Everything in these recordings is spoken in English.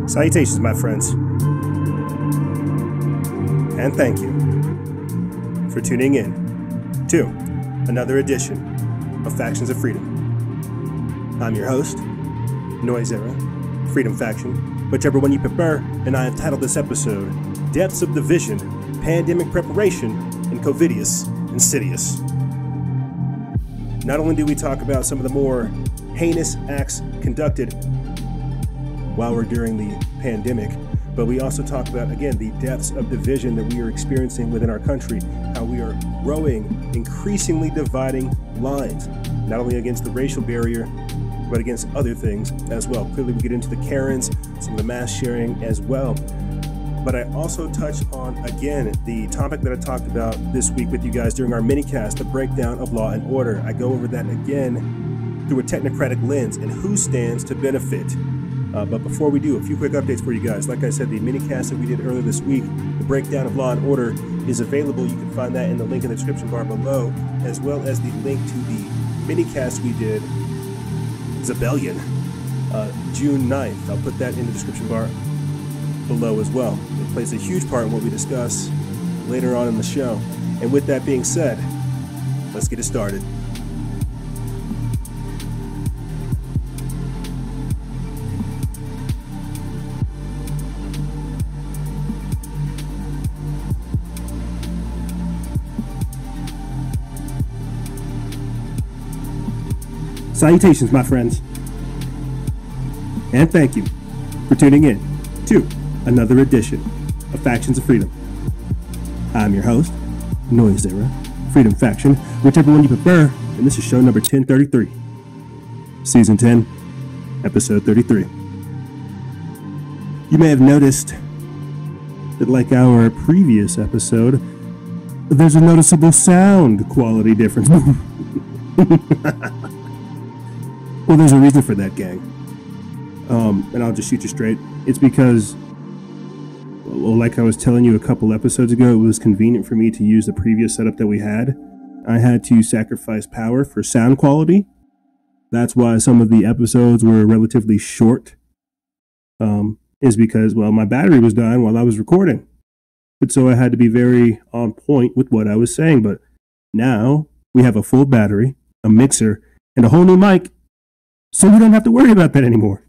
Salutations, my friends, and thank you for tuning in to another edition of Factions of Freedom. I'm your host, Noise Era, Freedom Faction, whichever one you prefer, and I have titled this episode, Depths of Division, Pandemic Preparation, and Covidius, Insidious. Not only do we talk about some of the more heinous acts conducted while we're during the pandemic, but we also talk about, again, the depths of division that we are experiencing within our country, how we are growing, increasingly dividing lines, not only against the racial barrier, but against other things as well. Clearly, we get into the Karens, some of the mass sharing as well. But I also touch on, again, the topic that I talked about this week with you guys during our minicast, the breakdown of law and order. I go over that again through a technocratic lens and who stands to benefit. But before we do, a few quick updates for you guys. Like I said, the minicast that we did earlier this week, the breakdown of law and order, is available. You can find that in the link in the description bar below, as well as the link to the minicast we did, Zebellion, June 9th. I'll put that in the description bar below as well. It plays a huge part in what we discuss later on in the show. And with that being said, let's get it started. Salutations, my friends, and thank you for tuning in to another edition of Factions of Freedom. I'm your host, Noise Era, Freedom Faction, whichever one you prefer, and this is show number 1033, Season 10, Episode 33. You may have noticed that, like our previous episode, there's a noticeable sound quality difference. Well, there's a reason for that, gang. And I'll just shoot you straight. It's because, well, like I was telling you a couple episodes ago, it was convenient for me to use the previous setup that we had. I had to sacrifice power for sound quality. That's why some of the episodes were relatively short. Is because, well, my battery was dying while I was recording. But so I had to be very on point with what I was saying. But now we have a full battery, a mixer, and a whole new mic. So we don't have to worry about that anymore.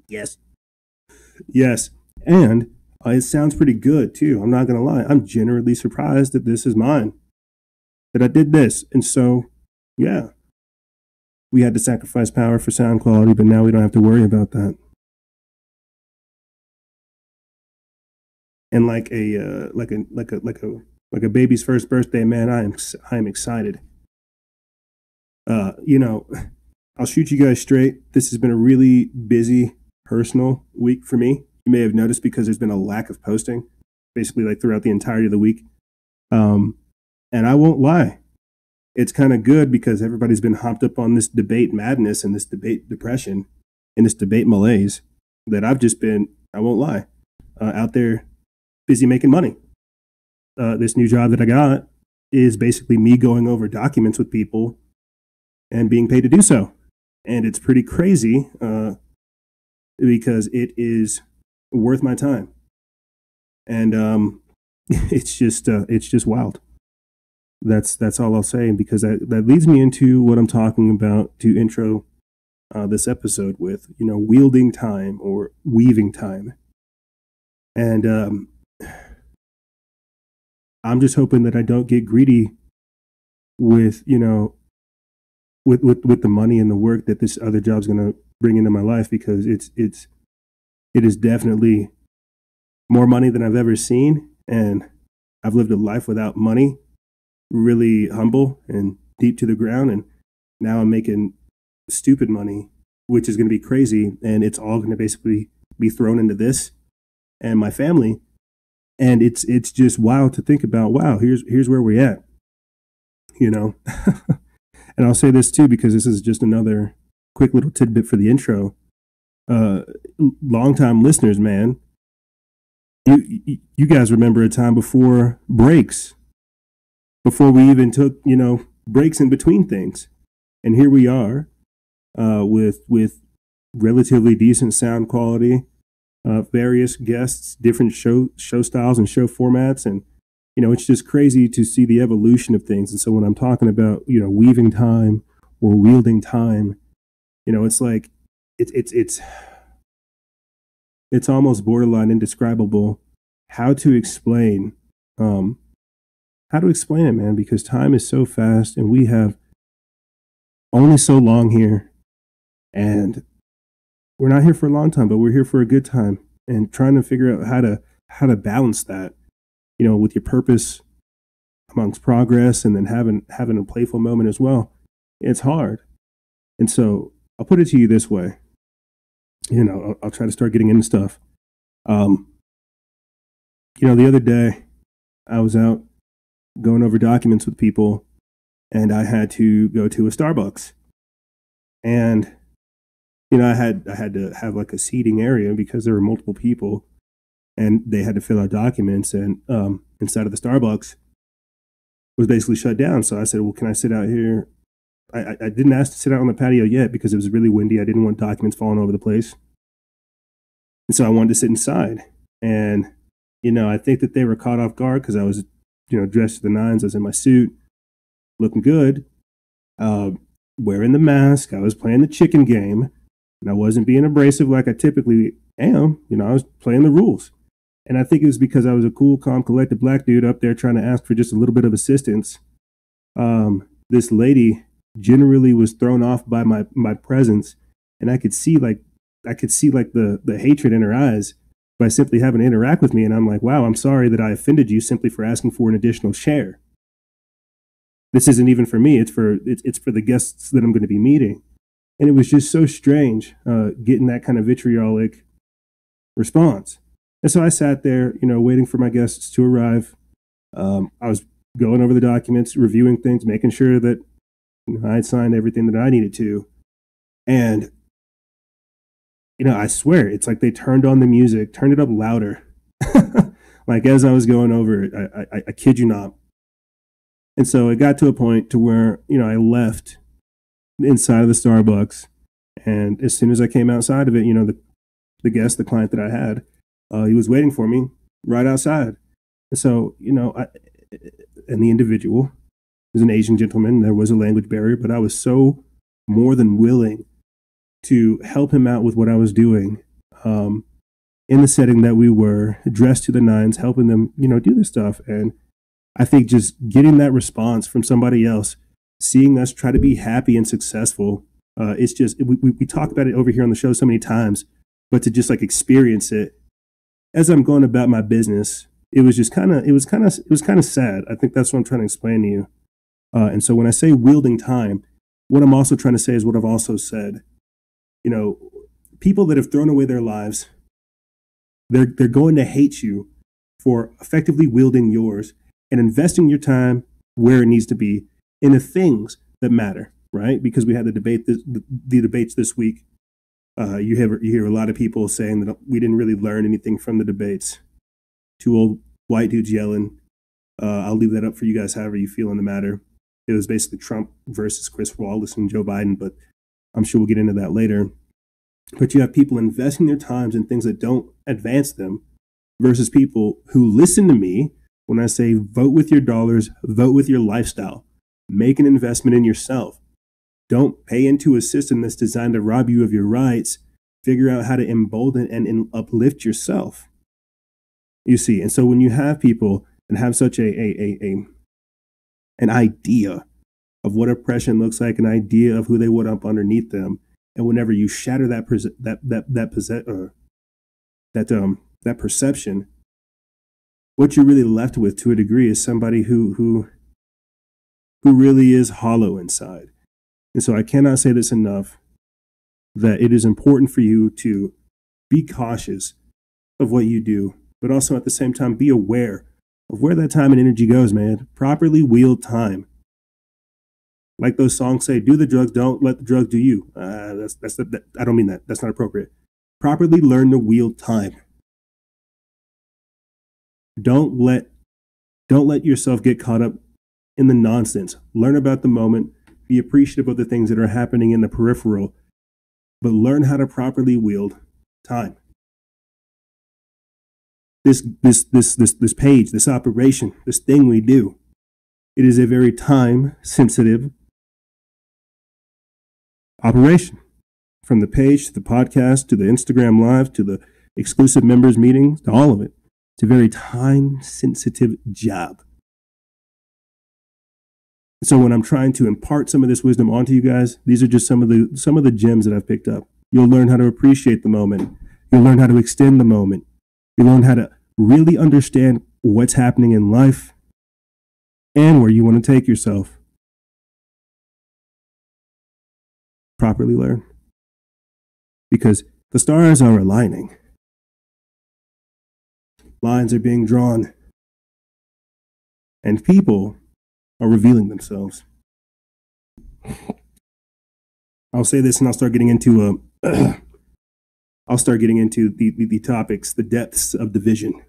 Yes. Yes. And it sounds pretty good, too. I'm not going to lie. I'm generally surprised that this is mine, that I did this. And so, yeah, we had to sacrifice power for sound quality, but now we don't have to worry about that. And like a baby's first birthday, man, I am excited. I'll shoot you guys straight. This has been a really busy personal week for me. You may have noticed because there's been a lack of posting, basically like throughout the entirety of the week. And I won't lie. It's kind of good because everybody's been hopped up on this debate madness and this debate depression and this debate malaise that I've just been, I won't lie, out there busy making money. This new job that I got is basically me going over documents with people and being paid to do so. And it's pretty crazy because it is worth my time. And it's just wild. That's all I'll say, because that leads me into what I'm talking about to intro this episode with, wielding time or weaving time. And I'm just hoping that I don't get greedy with, with the money and the work that this other job's going to bring into my life, because it is definitely more money than I've ever seen. And I've lived a life without money, really humble and deep to the ground. And now I'm making stupid money, which is going to be crazy. And it's all going to basically be thrown into this and my family. And it's just wild to think about. Wow, here's where we're at, And I'll say this too, because this is just another quick little tidbit for the intro. Longtime listeners, man, you guys remember a time before breaks, before we even took, breaks in between things. And here we are with relatively decent sound quality, various guests, different show styles and show formats. And, it's just crazy to see the evolution of things. And so when I'm talking about, weaving time or wielding time, it's like, it's almost borderline indescribable how to explain it, man, because time is so fast and we have only so long here, and we're not here for a long time, but we're here for a good time, and trying to figure out how to balance that, with your purpose amongst progress, and then having a playful moment as well. It's hard. And so I'll put it to you this way. I'll try to start getting into stuff. The other day I was out going over documents with people, and I had to go to a Starbucks, and I had to have like a seating area because there were multiple people, and they had to fill out documents, and inside of the Starbucks was basically shut down. So I said, well, can I sit out here? I didn't ask to sit out on the patio yet because it was really windy. I didn't want documents falling over the place. And so I wanted to sit inside. And, I think that they were caught off guard because I was, dressed to the nines. I was in my suit, looking good, wearing the mask. I was playing the chicken game, and I wasn't being abrasive like I typically am. I was playing the rules. And I think it was because I was a cool, calm, collected black dude up there trying to ask for just a little bit of assistance. This lady generally was thrown off by my presence, and I could see like the hatred in her eyes by simply having to interact with me. And I'm like, wow, I'm sorry that I offended you simply for asking for an additional share. This isn't even for me. It's for the guests that I'm going to be meeting. And it was just so strange getting that kind of vitriolic response. And so I sat there, waiting for my guests to arrive. I was going over the documents, reviewing things, making sure that I had signed everything that I needed to. And, I swear, it's like they turned on the music, turned it up louder. Like as I was going over it, I kid you not. And so it got to a point to where, I left inside of the Starbucks. And as soon as I came outside of it, the guest, the client that I had, he was waiting for me right outside. And so, and the individual was an Asian gentleman. There was a language barrier, but I was so more than willing to help him out with what I was doing in the setting that we were, dressed to the nines, helping them, do this stuff. And I think just getting that response from somebody else, seeing us try to be happy and successful, it's just, we talk about it over here on the show so many times, but to just like experience it as I'm going about my business, it was kind of sad. I think that's what I'm trying to explain to you. And so when I say wielding time, what I'm also trying to say is what I've also said. People that have thrown away their lives, they're going to hate you for effectively wielding yours and investing your time where it needs to be in the things that matter, right? Because we had the debates this week. You hear a lot of people saying that we didn't really learn anything from the debates. Two old white dudes yelling. I'll leave that up for you guys, however you feel in the matter. It was basically Trump versus Chris Wallace and Joe Biden, but I'm sure we'll get into that later. But you have people investing their times in things that don't advance them versus people who listen to me when I say vote with your dollars, vote with your lifestyle, make an investment in yourself. Don't pay into a system that's designed to rob you of your rights. Figure out how to embolden and uplift yourself. You see, and so when you have people and have such an idea of what oppression looks like, an idea of who they would up underneath them, and whenever you shatter that perception, what you're really left with, to a degree, is somebody who really is hollow inside. And so I cannot say this enough, that it is important for you to be cautious of what you do, but also at the same time be aware of where that time and energy goes, man. Properly wield time. Like those songs say, do the drugs, don't let the drugs do you. I don't mean that. That's not appropriate. Properly learn to wield time. Don't let yourself get caught up in the nonsense. Learn about the moment. Be appreciative of the things that are happening in the peripheral, but learn how to properly wield time. This page, this operation, this thing we do, it is a very time-sensitive operation. From the page to the podcast to the Instagram Live to the exclusive members meetings to all of it. It's a very time-sensitive job. So when I'm trying to impart some of this wisdom onto you guys, these are just some of the gems that I've picked up. You'll learn how to appreciate the moment. You'll learn how to extend the moment. You'll learn how to really understand what's happening in life and where you want to take yourself. Properly learn. Because the stars are aligning. Lines are being drawn. And people are revealing themselves. I'll say this and I'll start getting into the topics, the depths of division.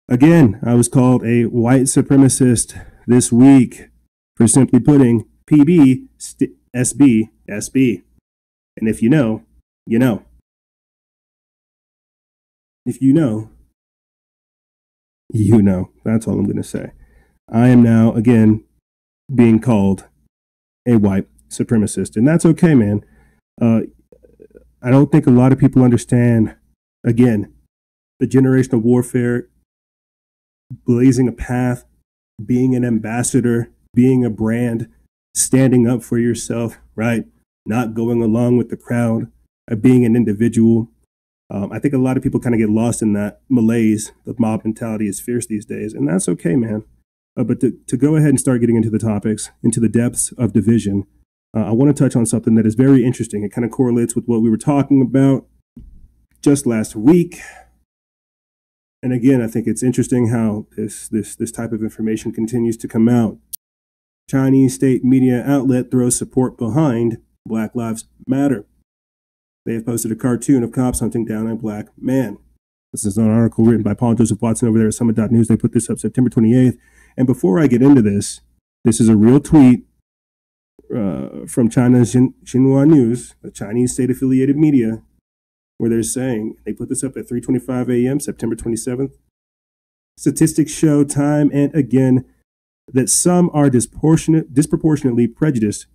Again, I was called a white supremacist this week for simply putting PB, SB, SB. And if you know, you know. If you know, you know. That's all I'm going to say. I am now, again, being called a white supremacist. And that's okay, man. I don't think a lot of people understand, again, the generational warfare, blazing a path, being an ambassador, being a brand, standing up for yourself, right? Not going along with the crowd, being an individual. I think a lot of people kind of get lost in that malaise. The mob mentality is fierce these days, and that's okay, man. But to go ahead and start getting into the topics, into the depths of division, I want to touch on something that is very interesting. It kind of correlates with what we were talking about just last week. And again, I think it's interesting how this type of information continues to come out. Chinese state media outlet throws support behind Black Lives Matter. They have posted a cartoon of cops hunting down a black man. This is an article written by Paul Joseph Watson over there at Summit.News. They put this up September 28th. And before I get into this, this is a real tweet from China's Xinhua News, a Chinese state-affiliated media, where they're saying, they put this up at 3:25 a.m., September 27th. Statistics show time and again that some are disproportionately prejudiced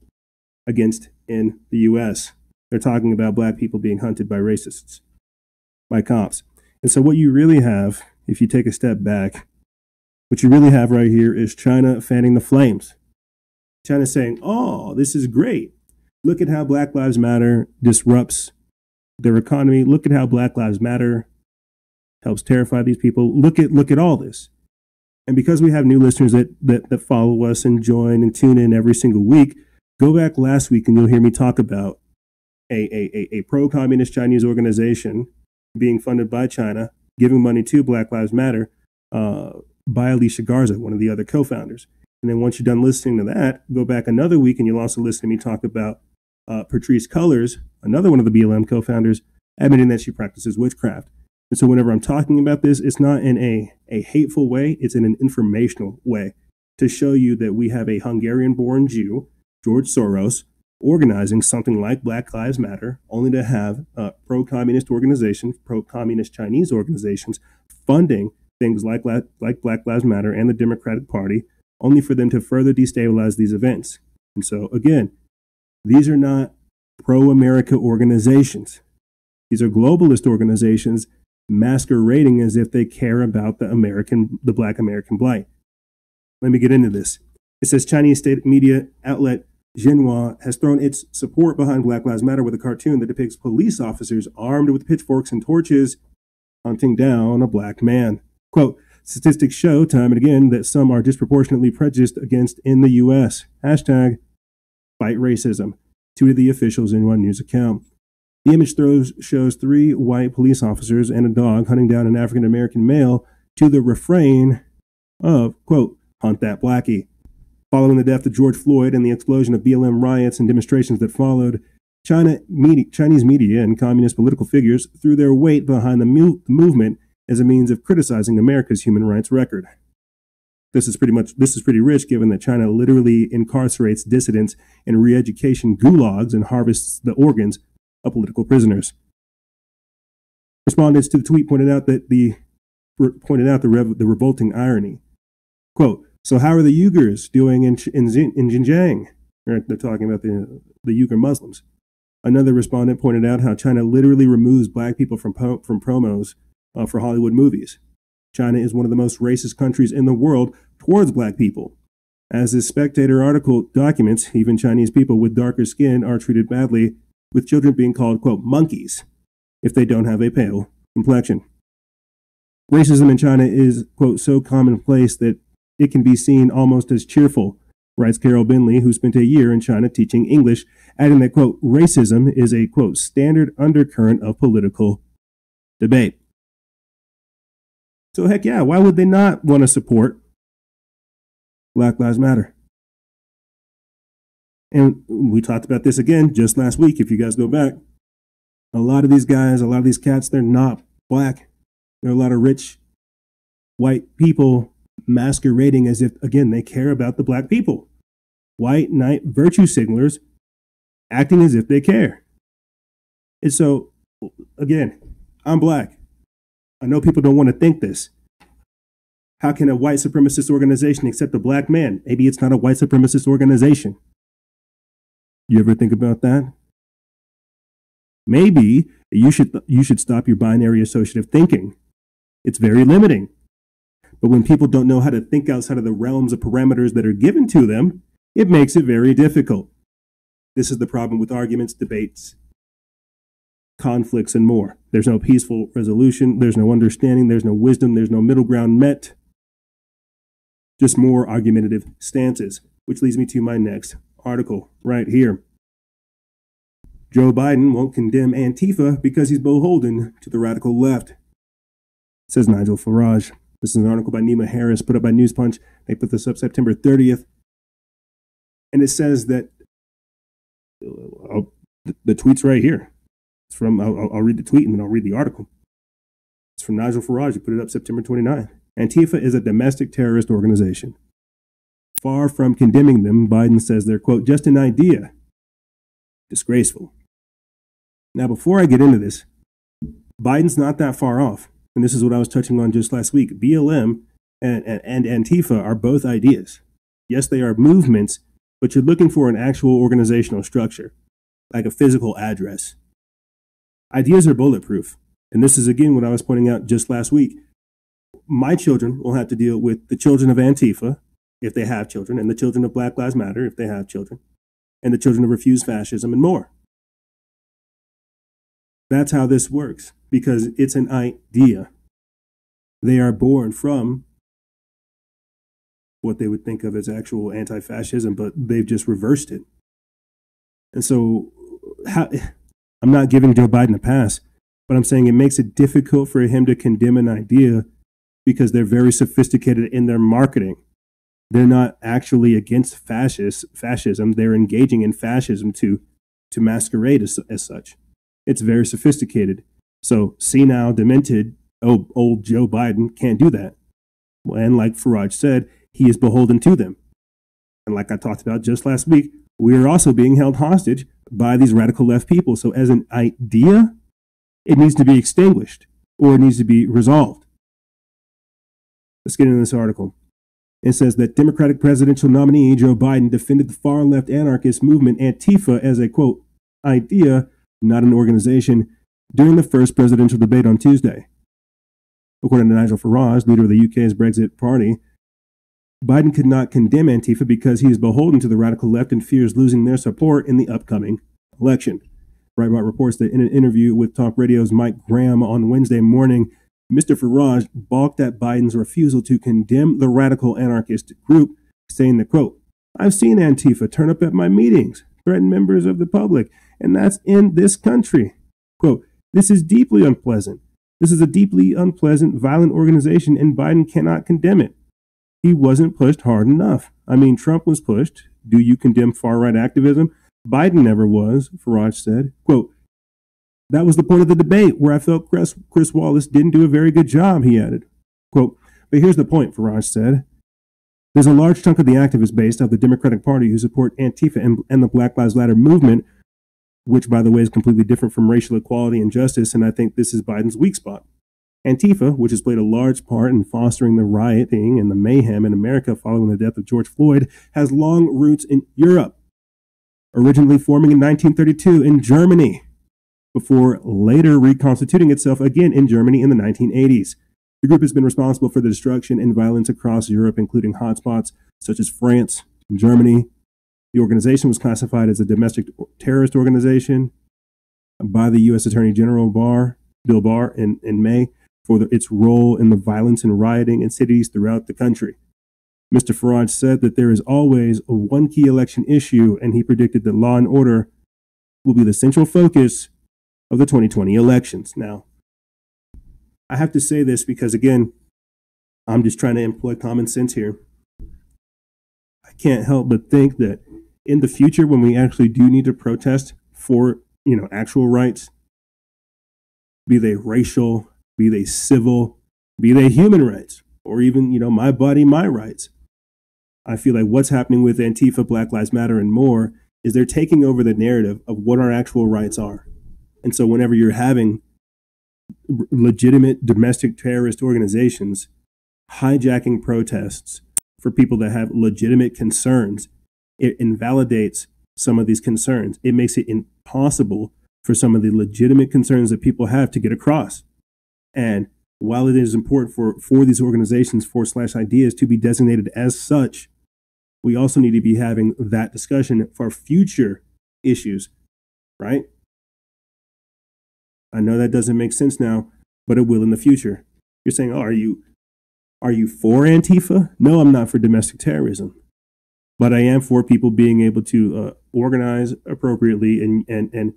against in the U.S. They're talking about black people being hunted by racists, by cops. And so what you really have, if you take a step back, what you really have right here is China fanning the flames. China saying, oh, this is great. Look at how Black Lives Matter disrupts their economy. Look at how Black Lives Matter helps terrify these people. Look at all this. And because we have new listeners that follow us and join and tune in every single week, go back last week and you'll hear me talk about a pro-communist Chinese organization being funded by China, giving money to Black Lives Matter by Alicia Garza, one of the other co-founders. And then once you're done listening to that, go back another week and you'll also listen to me talk about Patrisse Cullors, another one of the BLM co-founders, admitting that she practices witchcraft. And so whenever I'm talking about this, it's not in a hateful way, it's in an informational way to show you that we have a Hungarian-born Jew, George Soros, organizing something like Black Lives Matter, only to have pro-communist organizations, pro-communist Chinese organizations funding things like Black Lives Matter and the Democratic Party, only for them to further destabilize these events. And so, again, these are not pro-America organizations. These are globalist organizations masquerading as if they care about the Black American blight. Let me get into this. It says Chinese state media outlet Xinhua has thrown its support behind Black Lives Matter with a cartoon that depicts police officers armed with pitchforks and torches hunting down a black man. Quote, statistics show time and again that some are disproportionately prejudiced against in the U.S. Hashtag fight racism, tweeted the official Xinhua News account. The image shows three white police officers and a dog hunting down an African-American male to the refrain of, quote, hunt that blackie. Following the death of George Floyd and the explosion of BLM riots and demonstrations that followed, Chinese media and communist political figures threw their weight behind the movement as a means of criticizing America's human rights record. This is pretty rich, given that China literally incarcerates dissidents in re-education gulags and harvests the organs of political prisoners. Respondents to the tweet pointed out the revolting irony. Quote, "So how are the Uyghurs doing in Xinjiang?" Right, they're talking about the Uyghur Muslims. Another respondent pointed out how China literally removes black people from promos for Hollywood movies. China is one of the most racist countries in the world towards black people. As this Spectator article documents, even Chinese people with darker skin are treated badly, with children being called, quote, monkeys, if they don't have a pale complexion. Racism in China is, quote, so commonplace that it can be seen almost as cheerful, writes Carol Binley, who spent a year in China teaching English, adding that, quote, racism is a, quote, standard undercurrent of political debate. So heck yeah, why would they not want to support Black Lives Matter? And we talked about this again just last week, if you guys go back. A lot of these guys, a lot of these cats, they're not black. They're a lot of rich white people masquerading as if, again, they care about the black people. White knight virtue signalers acting as if they care. And so, again, I'm black. I know people don't want to think this. How can a white supremacist organization accept a black man? Maybe it's not a white supremacist organization. You ever think about that? Maybe you should stop your binary associative thinking. It's very limiting. But when people don't know how to think outside of the realms of parameters that are given to them, it makes it very difficult. This is the problem with arguments, debates, conflicts, and more. There's no peaceful resolution. There's no understanding. There's no wisdom. There's no middle ground met. Just more argumentative stances, which leads me to my next article right here. Joe Biden won't condemn Antifa because he's beholden to the radical left, says Nigel Farage. This is an article by Nima Harris put up by Newspunch. They put this up September 30th. And it says that, the tweet's right here. It's from, I'll read the tweet and then I'll read the article. It's from Nigel Farage. He put it up September 29th. Antifa is a domestic terrorist organization. Far from condemning them, Biden says they're, quote, just an idea. Disgraceful. Now, before I get into this, Biden's not that far off. And this is what I was touching on just last week. BLM and Antifa are both ideas. Yes, they are movements, but you're looking for an actual organizational structure, like a physical address. Ideas are bulletproof. And this is, again, what I was pointing out just last week. My children will have to deal with the children of Antifa, if they have children, and the children of Black Lives Matter, if they have children, and the children of Refuse Fascism, and more. That's how this works, because it's an idea. They are born from what they would think of as actual anti-fascism, but they've just reversed it. And so I'm not giving Joe Biden a pass, but I'm saying it makes it difficult for him to condemn an idea because they're very sophisticated in their marketing. They're not actually against fascism. They're engaging in fascism to masquerade as such. It's very sophisticated. So senile, demented, old Joe Biden can't do that. And like Farage said, he is beholden to them. And like I talked about just last week, we are also being held hostage by these radical left people. So as an idea, it needs to be extinguished or it needs to be resolved. Let's get into this article. It says that Democratic presidential nominee Joe Biden defended the far-left anarchist movement Antifa as a, quote, idea, not an organization, during the first presidential debate on Tuesday. According to Nigel Farage, leader of the UK's Brexit Party, Biden could not condemn Antifa because he is beholden to the radical left and fears losing their support in the upcoming election. Breitbart reports that in an interview with Talk Radio's Mike Graham on Wednesday morning, Mr. Farage balked at Biden's refusal to condemn the radical anarchist group, saying that, quote, I've seen Antifa turn up at my meetings, threaten members of the public, and that's in this country. Quote, this is deeply unpleasant. This is a deeply unpleasant, violent organization, and Biden cannot condemn it. He wasn't pushed hard enough. I mean, Trump was pushed. Do you condemn far-right activism? Biden never was, Farage said. Quote, that was the point of the debate where I felt Chris Wallace didn't do a very good job, he added. Quote, but here's the point, Farage said. There's a large chunk of the activist base of the Democratic Party who support Antifa and the Black Lives Matter movement, which, by the way, is completely different from racial equality and justice, and I think this is Biden's weak spot. Antifa, which has played a large part in fostering the rioting and the mayhem in America following the death of George Floyd, has long roots in Europe, originally forming in 1932 in Germany, before later reconstituting itself again in Germany in the 1980s. The group has been responsible for the destruction and violence across Europe, including hotspots such as France and Germany. The organization was classified as a domestic terrorist organization by the U.S. Attorney General Bill Barr in May for its role in the violence and rioting in cities throughout the country. Mr. Farage said that there is always one key election issue, and he predicted that law and order will be the central focus of the 2020 elections. Now, I have to say this because, again, I'm just trying to employ common sense here. I can't help but think that in the future, when we actually do need to protest for, actual rights, be they racial, be they civil, be they human rights, or even, my body, my rights, I feel like what's happening with Antifa, Black Lives Matter, and more is they're taking over the narrative of what our actual rights are. And so whenever you're having legitimate domestic terrorist organizations hijacking protests for people that have legitimate concerns, it invalidates some of these concerns. It makes it impossible for some of the legitimate concerns that people have to get across. And while it is important for these organizations, /ideas, to be designated as such, we also need to be having that discussion for future issues, right? I know that doesn't make sense now, but it will in the future. You're saying, are you for Antifa? No, I'm not for domestic terrorism, but I am for people being able to organize appropriately and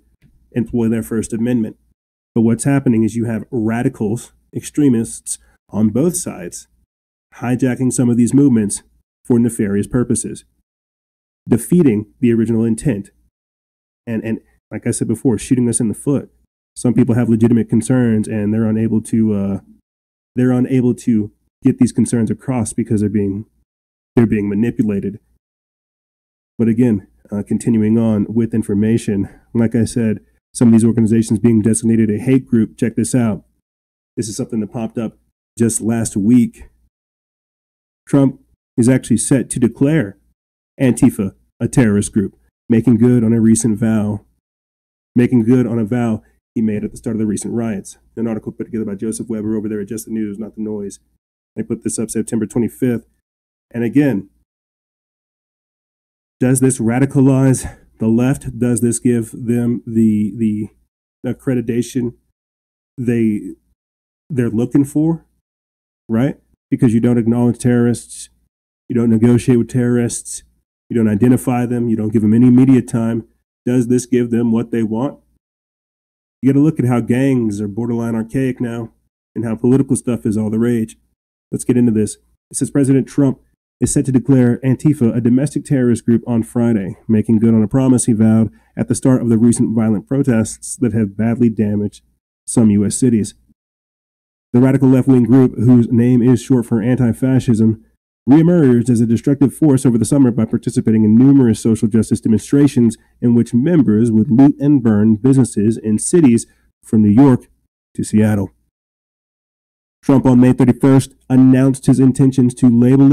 employ their First Amendment. But what's happening is you have radicals, extremists on both sides, hijacking some of these movements for nefarious purposes, defeating the original intent, and like I said before, shooting us in the foot. Some people have legitimate concerns, and they're unable to get these concerns across because they're being manipulated. But again, continuing on with information, like I said, some of these organizations being designated a hate group. Check this out. This is something that popped up just last week. Trump is actually set to declare Antifa a terrorist group, making good on a vow he made at the start of the recent riots. An article put together by Joseph Weber over there at Just the News, Not the Noise. They put this up September 25th. And again, does this radicalize the left? Does this give them the accreditation they're looking for, right? Because you don't acknowledge terrorists, you don't negotiate with terrorists, you don't identify them, you don't give them any media time. Does this give them what they want? You got to look at how gangs are borderline archaic now and how political stuff is all the rage. Let's get into this. It says President Trump is set to declare Antifa a domestic terrorist group on Friday, making good on a promise he vowed at the start of the recent violent protests that have badly damaged some U.S. cities. The radical left-wing group, whose name is short for anti-fascism, reemerged as a destructive force over the summer by participating in numerous social justice demonstrations in which members would loot and burn businesses in cities from New York to Seattle. Trump on May 31st announced his intentions to label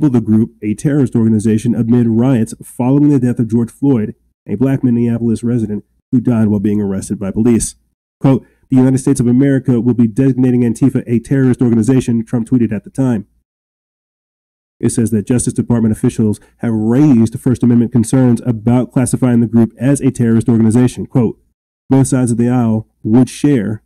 the group a terrorist organization amid riots following the death of George Floyd, a black Minneapolis resident who died while being arrested by police. Quote, the United States of America will be designating Antifa a terrorist organization, Trump tweeted at the time. It says that Justice Department officials have raised First Amendment concerns about classifying the group as a terrorist organization. Quote, both sides of the aisle would share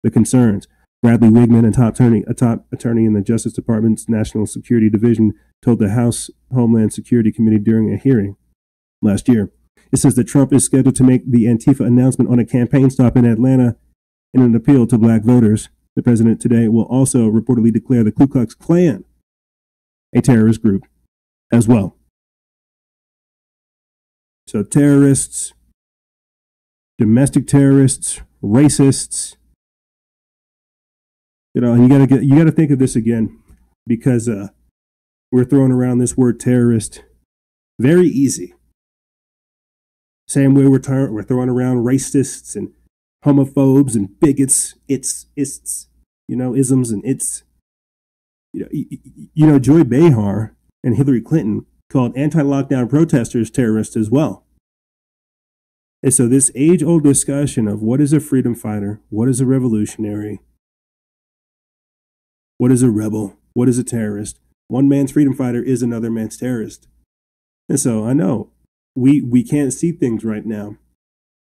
the concerns. Bradley Wigman, a top attorney in the Justice Department's National Security Division, told the House Homeland Security Committee during a hearing last year. It says that Trump is scheduled to make the Antifa announcement on a campaign stop in Atlanta in an appeal to black voters. The president today will also reportedly declare the Ku Klux Klan a terrorist group as well. So terrorists, domestic terrorists, racists, you know, you gotta think of this again, because we're throwing around this word terrorist very easy. Same way we're throwing around racists and homophobes and bigots, it's you know, isms and it's, you know, Joy Behar and Hillary Clinton called anti-lockdown protesters terrorists as well. And so this age-old discussion of what is a freedom fighter, what is a revolutionary, what is a rebel, what is a terrorist? One man's freedom fighter is another man's terrorist. And so I know we can't see things right now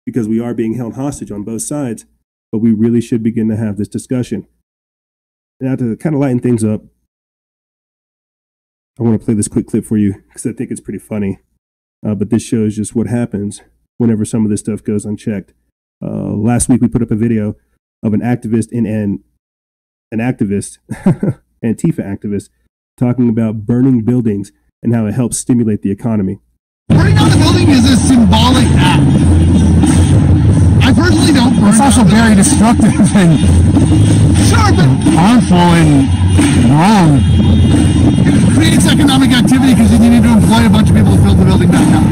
because we are being held hostage on both sides, but we really should begin to have this discussion. Now, to kind of lighten things up, I want to play this quick clip for you because I think it's pretty funny. But this shows just what happens whenever some of this stuff goes unchecked. Last week, we put up a video of an activist Antifa activist, talking about burning buildings and how it helps stimulate the economy. Burning down the building is a symbolic act. I personally don't burn. It's also very destructive and sure, but harmful and wrong. It creates economic activity because then you need to employ a bunch of people to build the building back up.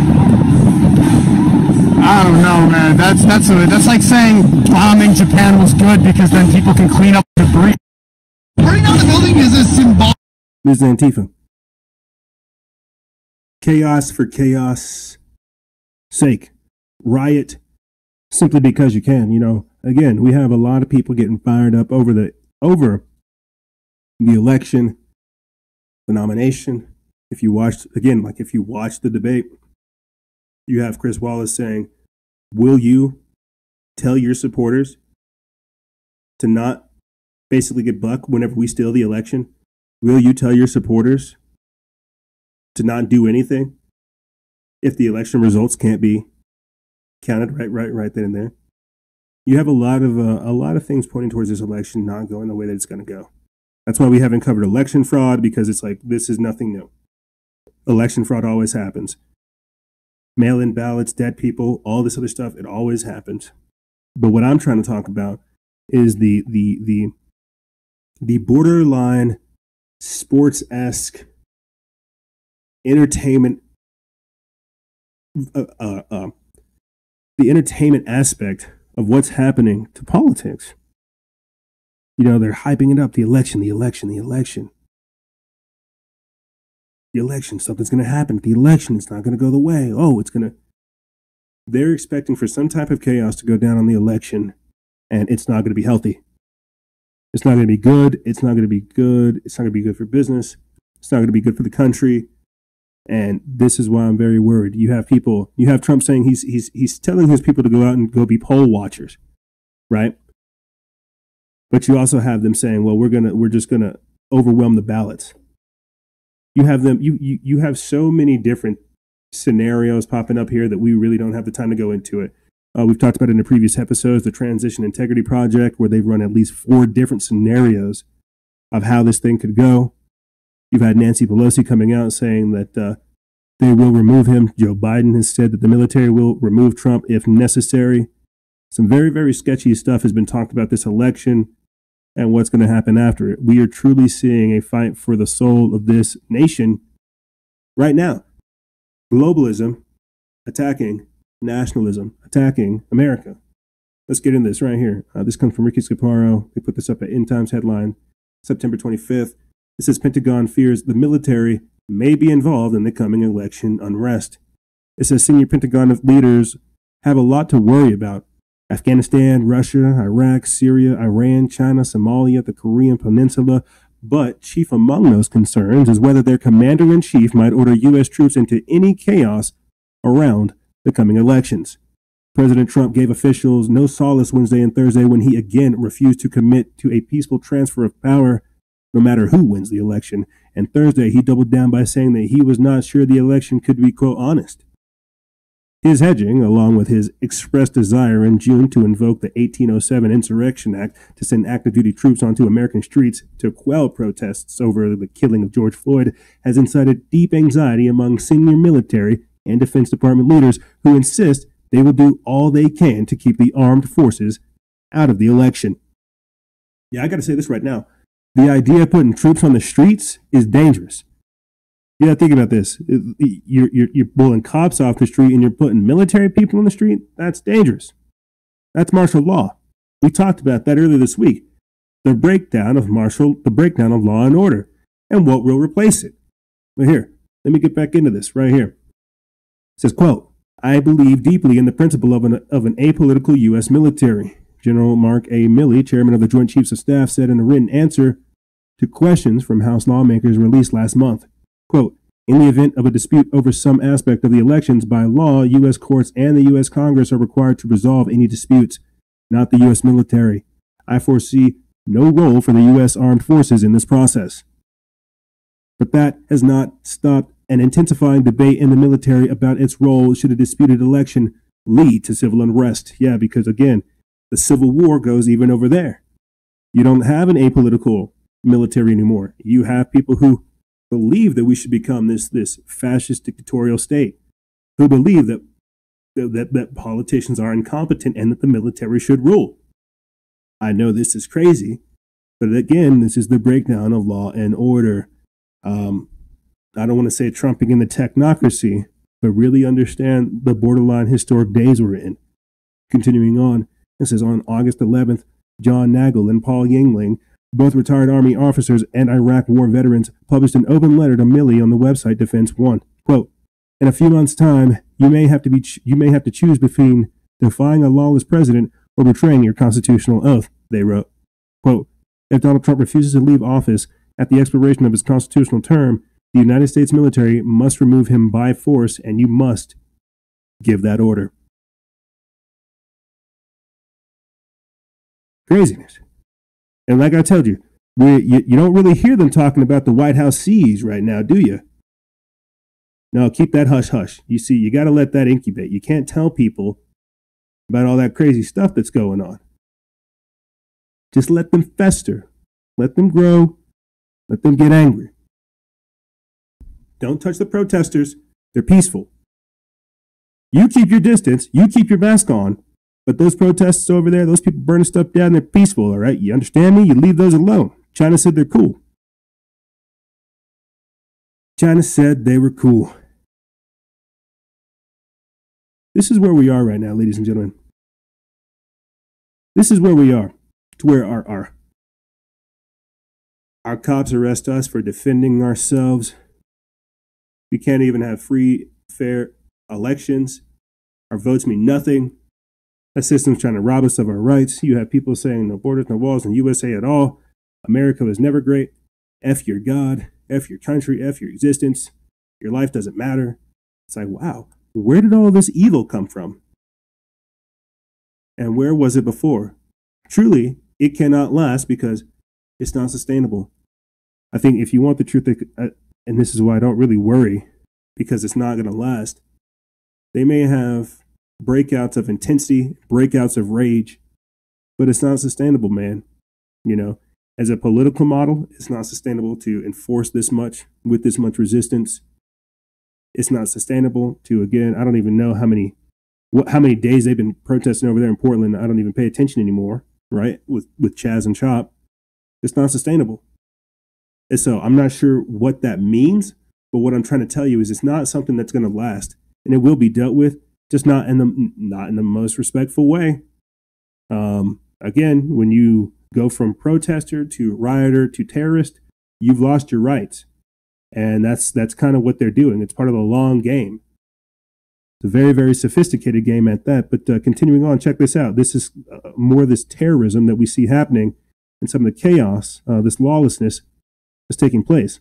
I don't know, man. That's like saying bombing Japan was good because then people can clean up debris. Burning down the building is a symbolic. This is Antifa. Chaos for chaos sake. Riot simply because you can. You know, again, we have a lot of people getting fired up over the election, the nomination. If you watch the debate, you have Chris Wallace saying, will you tell your supporters to not basically get buck whenever we steal the election? Will you tell your supporters to not do anything if the election results can't be counted right then and there? You have a lot of things pointing towards this election not going the way that it's going to go. That's why we haven't covered election fraud, because it's like, this is nothing new. Election fraud always happens. Mail-in ballots, dead people, all this other stuff, it always happens. But what I'm trying to talk about is the borderline sports-esque entertainment, the entertainment aspect of what's happening to politics. You know, they're hyping it up, the election. Something's going to happen at the election. It's not going to go the way. They're expecting for some type of chaos to go down on the election, and it's not going to be healthy. It's not going to be good. It's not going to be good. It's not going to be good for business. It's not going to be good for the country. And this is why I'm very worried. You have Trump saying he's telling his people to go out and go be poll watchers, right? But you also have them saying, well, we're just gonna overwhelm the ballots. You have them. You have so many different scenarios popping up here that we really don't have the time to go into it. We've talked about it in the previous episodes, the Transition Integrity Project, where they've run at least 4 different scenarios of how this thing could go. You've had Nancy Pelosi coming out saying that they will remove him. Joe Biden has said that the military will remove Trump if necessary. Some very, very sketchy stuff has been talked about this election and what's going to happen after it. We are truly seeing a fight for the soul of this nation right now. Globalism attacking nationalism, attacking America. Let's get into this right here. This comes from Ricky Scaparo. They put this up at End Times headline, September 25th. It says Pentagon fears the military may be involved in the coming election unrest. It says senior Pentagon leaders have a lot to worry about. Afghanistan, Russia, Iraq, Syria, Iran, China, Somalia, the Korean Peninsula. But chief among those concerns is whether their commander-in-chief might order U.S. troops into any chaos around the coming elections. President Trump gave officials no solace Wednesday and Thursday when he again refused to commit to a peaceful transfer of power no matter who wins the election. And Thursday, he doubled down by saying that he was not sure the election could be, quote, honest. His hedging, along with his expressed desire in June to invoke the 1807 Insurrection Act to send active duty troops onto American streets to quell protests over the killing of George Floyd, has incited deep anxiety among senior military and Defense Department leaders who insist they will do all they can to keep the armed forces out of the election. Yeah, I got to say this right now. The idea of putting troops on the streets is dangerous. You got to think about this. You're pulling cops off the street and you're putting military people on the street. That's dangerous. That's martial law. We talked about that earlier this week. The breakdown of law and order, and what will replace it. But here, let me get back into this right here. It says, quote, "I believe deeply in the principle of an apolitical U.S. military." General Mark A. Milley, chairman of the Joint Chiefs of Staff, said in a written answer to questions from House lawmakers released last month. Quote, "In the event of a dispute over some aspect of the elections, by law, U.S. courts and the U.S. Congress are required to resolve any disputes, not the U.S. military. I foresee no role for the U.S. armed forces in this process." But that has not stopped an intensifying debate in the military about its role should a disputed election lead to civil unrest. Yeah, because again, the Civil War goes even over there. You don't have an apolitical military anymore. You have people who believe that we should become this fascist dictatorial state, who believe that politicians are incompetent and that the military should rule. I know this is crazy, but again, this is the breakdown of law and order. I don't want to say trumping in the technocracy, but really understand the borderline historic days we're in. Continuing on, this is on August 11th, John Nagel and Paul Yingling, both retired Army officers and Iraq War veterans, published an open letter to Milley on the website Defense One. Quote, "In a few months' time, you may have to choose between defying a lawless president or betraying your constitutional oath," they wrote. Quote, "If Donald Trump refuses to leave office at the expiration of his constitutional term, the United States military must remove him by force, and you must give that order." Craziness. And like I told you, you don't really hear them talking about the White House siege right now, do you? No, keep that hush-hush. You see, you got to let that incubate. You can't tell people about all that crazy stuff that's going on. Just let them fester. Let them grow. Let them get angry. Don't touch the protesters. They're peaceful. You keep your distance. You keep your mask on. But those protesters over there, those people burning stuff down, they're peaceful, all right? You understand me? You leave those alone. China said they're cool. China said they were cool. This is where we are right now, ladies and gentlemen. This is where we are. It's where our cops arrest us for defending ourselves. We can't even have free, fair elections. Our votes mean nothing. That system's trying to rob us of our rights. You have people saying no borders, no walls in the USA at all. America was never great. F your God, F your country, F your existence. Your life doesn't matter. It's like, wow, where did all this evil come from? And where was it before? Truly, it cannot last because it's not sustainable. I think if you want the truth, and this is why I don't really worry, because it's not going to last. They may have breakouts of intensity, breakouts of rage, but it's not sustainable, man. You know, as a political model, it's not sustainable to enforce this much with this much resistance. It's not sustainable to, again, I don't even know how many days they've been protesting over there in Portland. I don't even pay attention anymore, right? With Chaz and Chop. It's not sustainable. And so I'm not sure what that means, but what I'm trying to tell you is it's not something that's going to last, and it will be dealt with. Just not in the most respectful way. Again, when you go from protester to rioter to terrorist, you've lost your rights. And that's kind of what they're doing. It's part of the long game. It's a very, very sophisticated game at that. But continuing on, check this out. This is more of this terrorism that we see happening and some of the chaos, this lawlessness is taking place.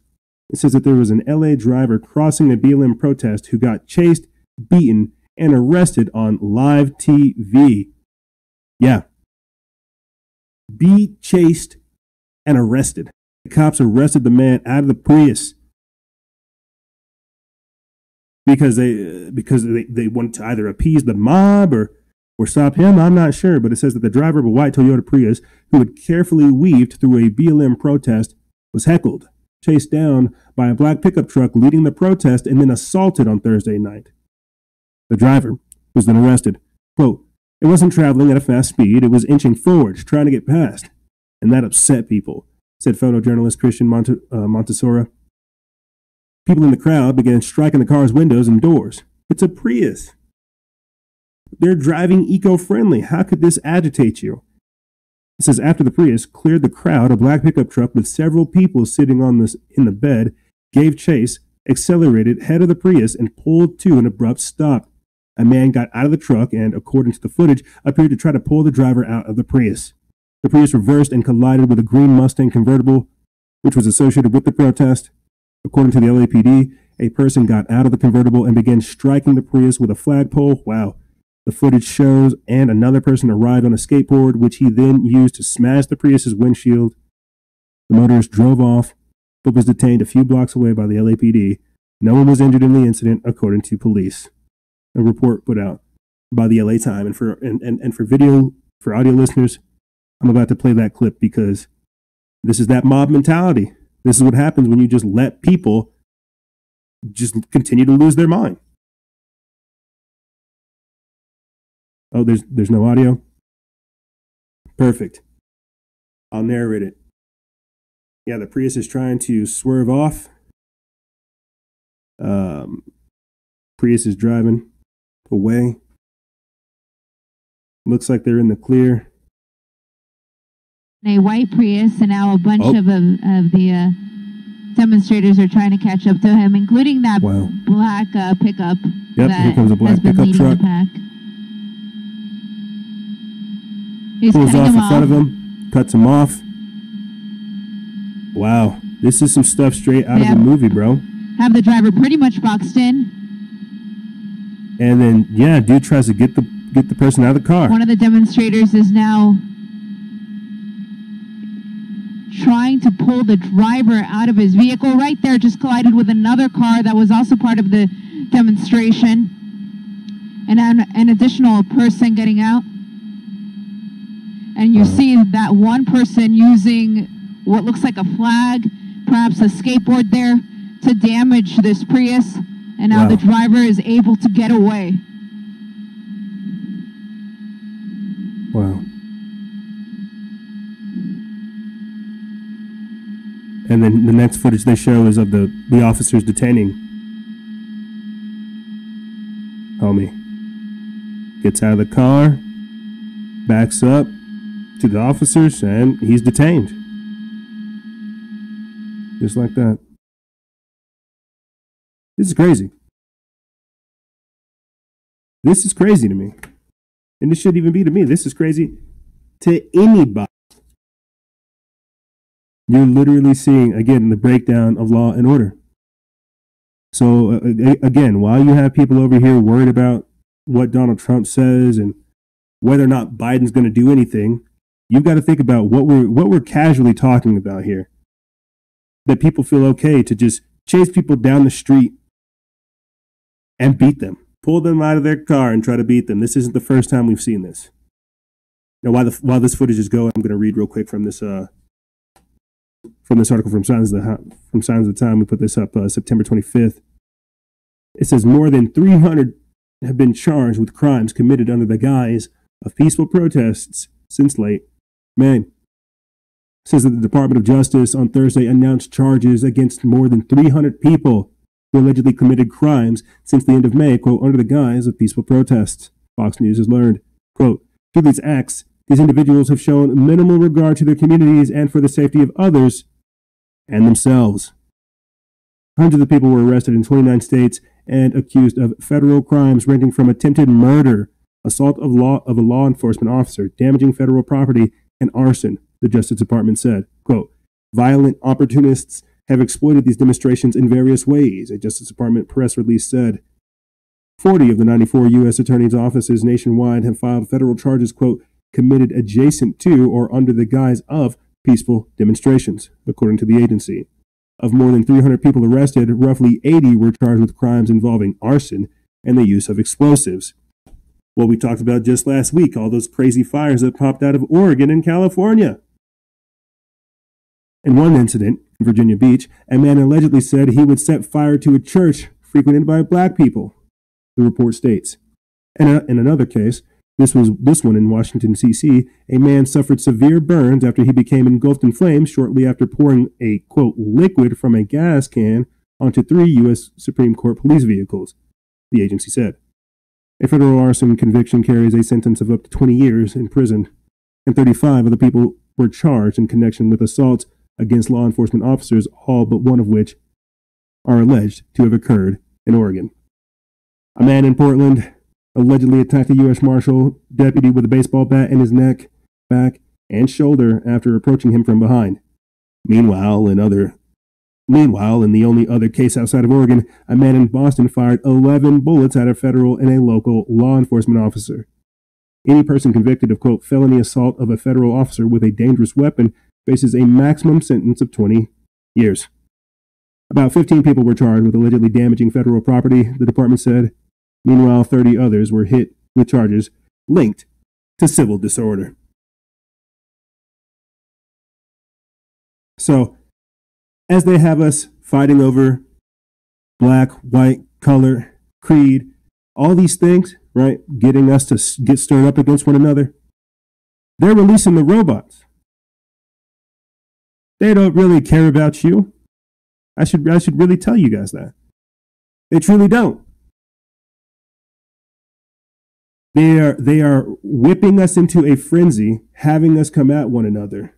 It says that there was an LA driver crossing a BLM protest who got chased, beaten, and arrested on live TV. Yeah. Be chased and arrested. The cops arrested the man out of the Prius. because they wanted to either appease the mob or stop him. I'm not sure, but it says that the driver of a white Toyota Prius who had carefully weaved through a BLM protest was heckled, chased down by a black pickup truck leading the protest, and then assaulted on Thursday night. The driver was then arrested. Quote, "It wasn't traveling at a fast speed. It was inching forward, trying to get past. And that upset people," said photojournalist Christian Montesora. People in the crowd began striking the car's windows and doors. It's a Prius. They're driving eco-friendly. How could this agitate you? It says after the Prius cleared the crowd, a black pickup truck with several people sitting in the bed gave chase, accelerated, ahead of the Prius, and pulled to an abrupt stop. A man got out of the truck and, according to the footage, appeared to try to pull the driver out of the Prius. The Prius reversed and collided with a green Mustang convertible, which was associated with the protest. According to the LAPD, a person got out of the convertible and began striking the Prius with a flagpole. Wow. The footage shows, and another person arrived on a skateboard, which he then used to smash the Prius's windshield. The motorist drove off, but was detained a few blocks away by the LAPD. No one was injured in the incident, according to police. A report put out by the LA Times. And for audio listeners, I'm about to play that clip because this is that mob mentality. This is what happens when you just let people just continue to lose their mind. Oh, there's no audio? Perfect. I'll narrate it. Yeah, the Prius is trying to swerve off. Prius is driving away. Looks like they're in the clear. A white Prius, and now a bunch of the demonstrators are trying to catch up to him, including that black pickup. Yep, here comes a black pickup truck. Pulls off in front of him, cuts him off. Wow, this is some stuff straight out of a movie, bro. Have the driver pretty much boxed in. And then, yeah, dude tries to get the person out of the car. One of the demonstrators is now trying to pull the driver out of his vehicle. Right there, just collided with another car that was also part of the demonstration. And an additional person getting out. And you see that one person using what looks like a flag, perhaps a skateboard there, to damage this Prius. And now the driver is able to get away. Wow. And then the next footage they show is of the officers detaining homie. Gets out of the car, backs up to the officers, and he's detained. Just like that. This is crazy. This is crazy to me. And this shouldn't even be to me. This is crazy to anybody. You're literally seeing, again, the breakdown of law and order. So, again, while you have people over here worried about what Donald Trump says and whether or not Biden's going to do anything, you've got to think about what we're casually talking about here. That people feel okay to just chase people down the street and beat them. Pull them out of their car and try to beat them. This isn't the first time we've seen this. Now, while this footage is going, I'm going to read real quick from this article from Signs of the Time. We put this up September 25th. It says more than 300 have been charged with crimes committed under the guise of peaceful protests since late May. It says that the Department of Justice on Thursday announced charges against more than 300 people who allegedly committed crimes since the end of May, quote, under the guise of peaceful protests. Fox News has learned, quote, through these acts, these individuals have shown minimal regard to their communities and for the safety of others and themselves. Hundreds of people were arrested in 29 states and accused of federal crimes ranging from attempted murder, assault of a law enforcement officer, damaging federal property, and arson, the Justice Department said. Quote, violent opportunists have exploited these demonstrations in various ways, a Justice Department press release said. 40 of the 94 U.S. attorneys' offices nationwide have filed federal charges, quote, committed adjacent to or under the guise of peaceful demonstrations, according to the agency. Of more than 300 people arrested, roughly 80 were charged with crimes involving arson and the use of explosives. What we talked about just last week, all those crazy fires that popped out of Oregon and California. In one incident in Virginia Beach, a man allegedly said he would set fire to a church frequented by black people, the report states. And in another case, this one in Washington, D.C., a man suffered severe burns after he became engulfed in flames shortly after pouring a, quote, liquid from a gas can onto 3 U.S. Supreme Court police vehicles, the agency said. A federal arson conviction carries a sentence of up to 20 years in prison, and 35 of the people were charged in connection with assaults against law enforcement officers, all but one of which are alleged to have occurred in Oregon. A man in Portland allegedly attacked a U.S. Marshal deputy with a baseball bat in his neck, back, and shoulder after approaching him from behind. Meanwhile, in the only other case outside of Oregon, a man in Boston fired 11 bullets at a federal and a local law enforcement officer. Any person convicted of, quote, felony assault of a federal officer with a dangerous weapon faces a maximum sentence of 20 years. About 15 people were charged with allegedly damaging federal property, the department said. Meanwhile, 30 others were hit with charges linked to civil disorder. So, as they have us fighting over black, white, color, creed, all these things, right, getting us to get stirred up against one another, they're releasing the robots. They don't really care about you. I should really tell you guys that. They truly don't. They are whipping us into a frenzy, having us come at one another,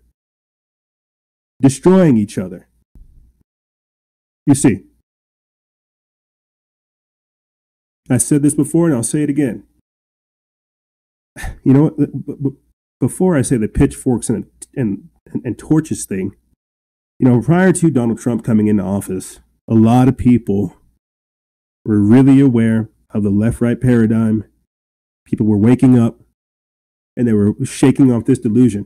destroying each other. You see, I said this before and I'll say it again. You know what? Before I say the pitchforks and torches thing, you know, prior to Donald Trump coming into office, a lot of people were really aware of the left-right paradigm. People were waking up and they were shaking off this delusion.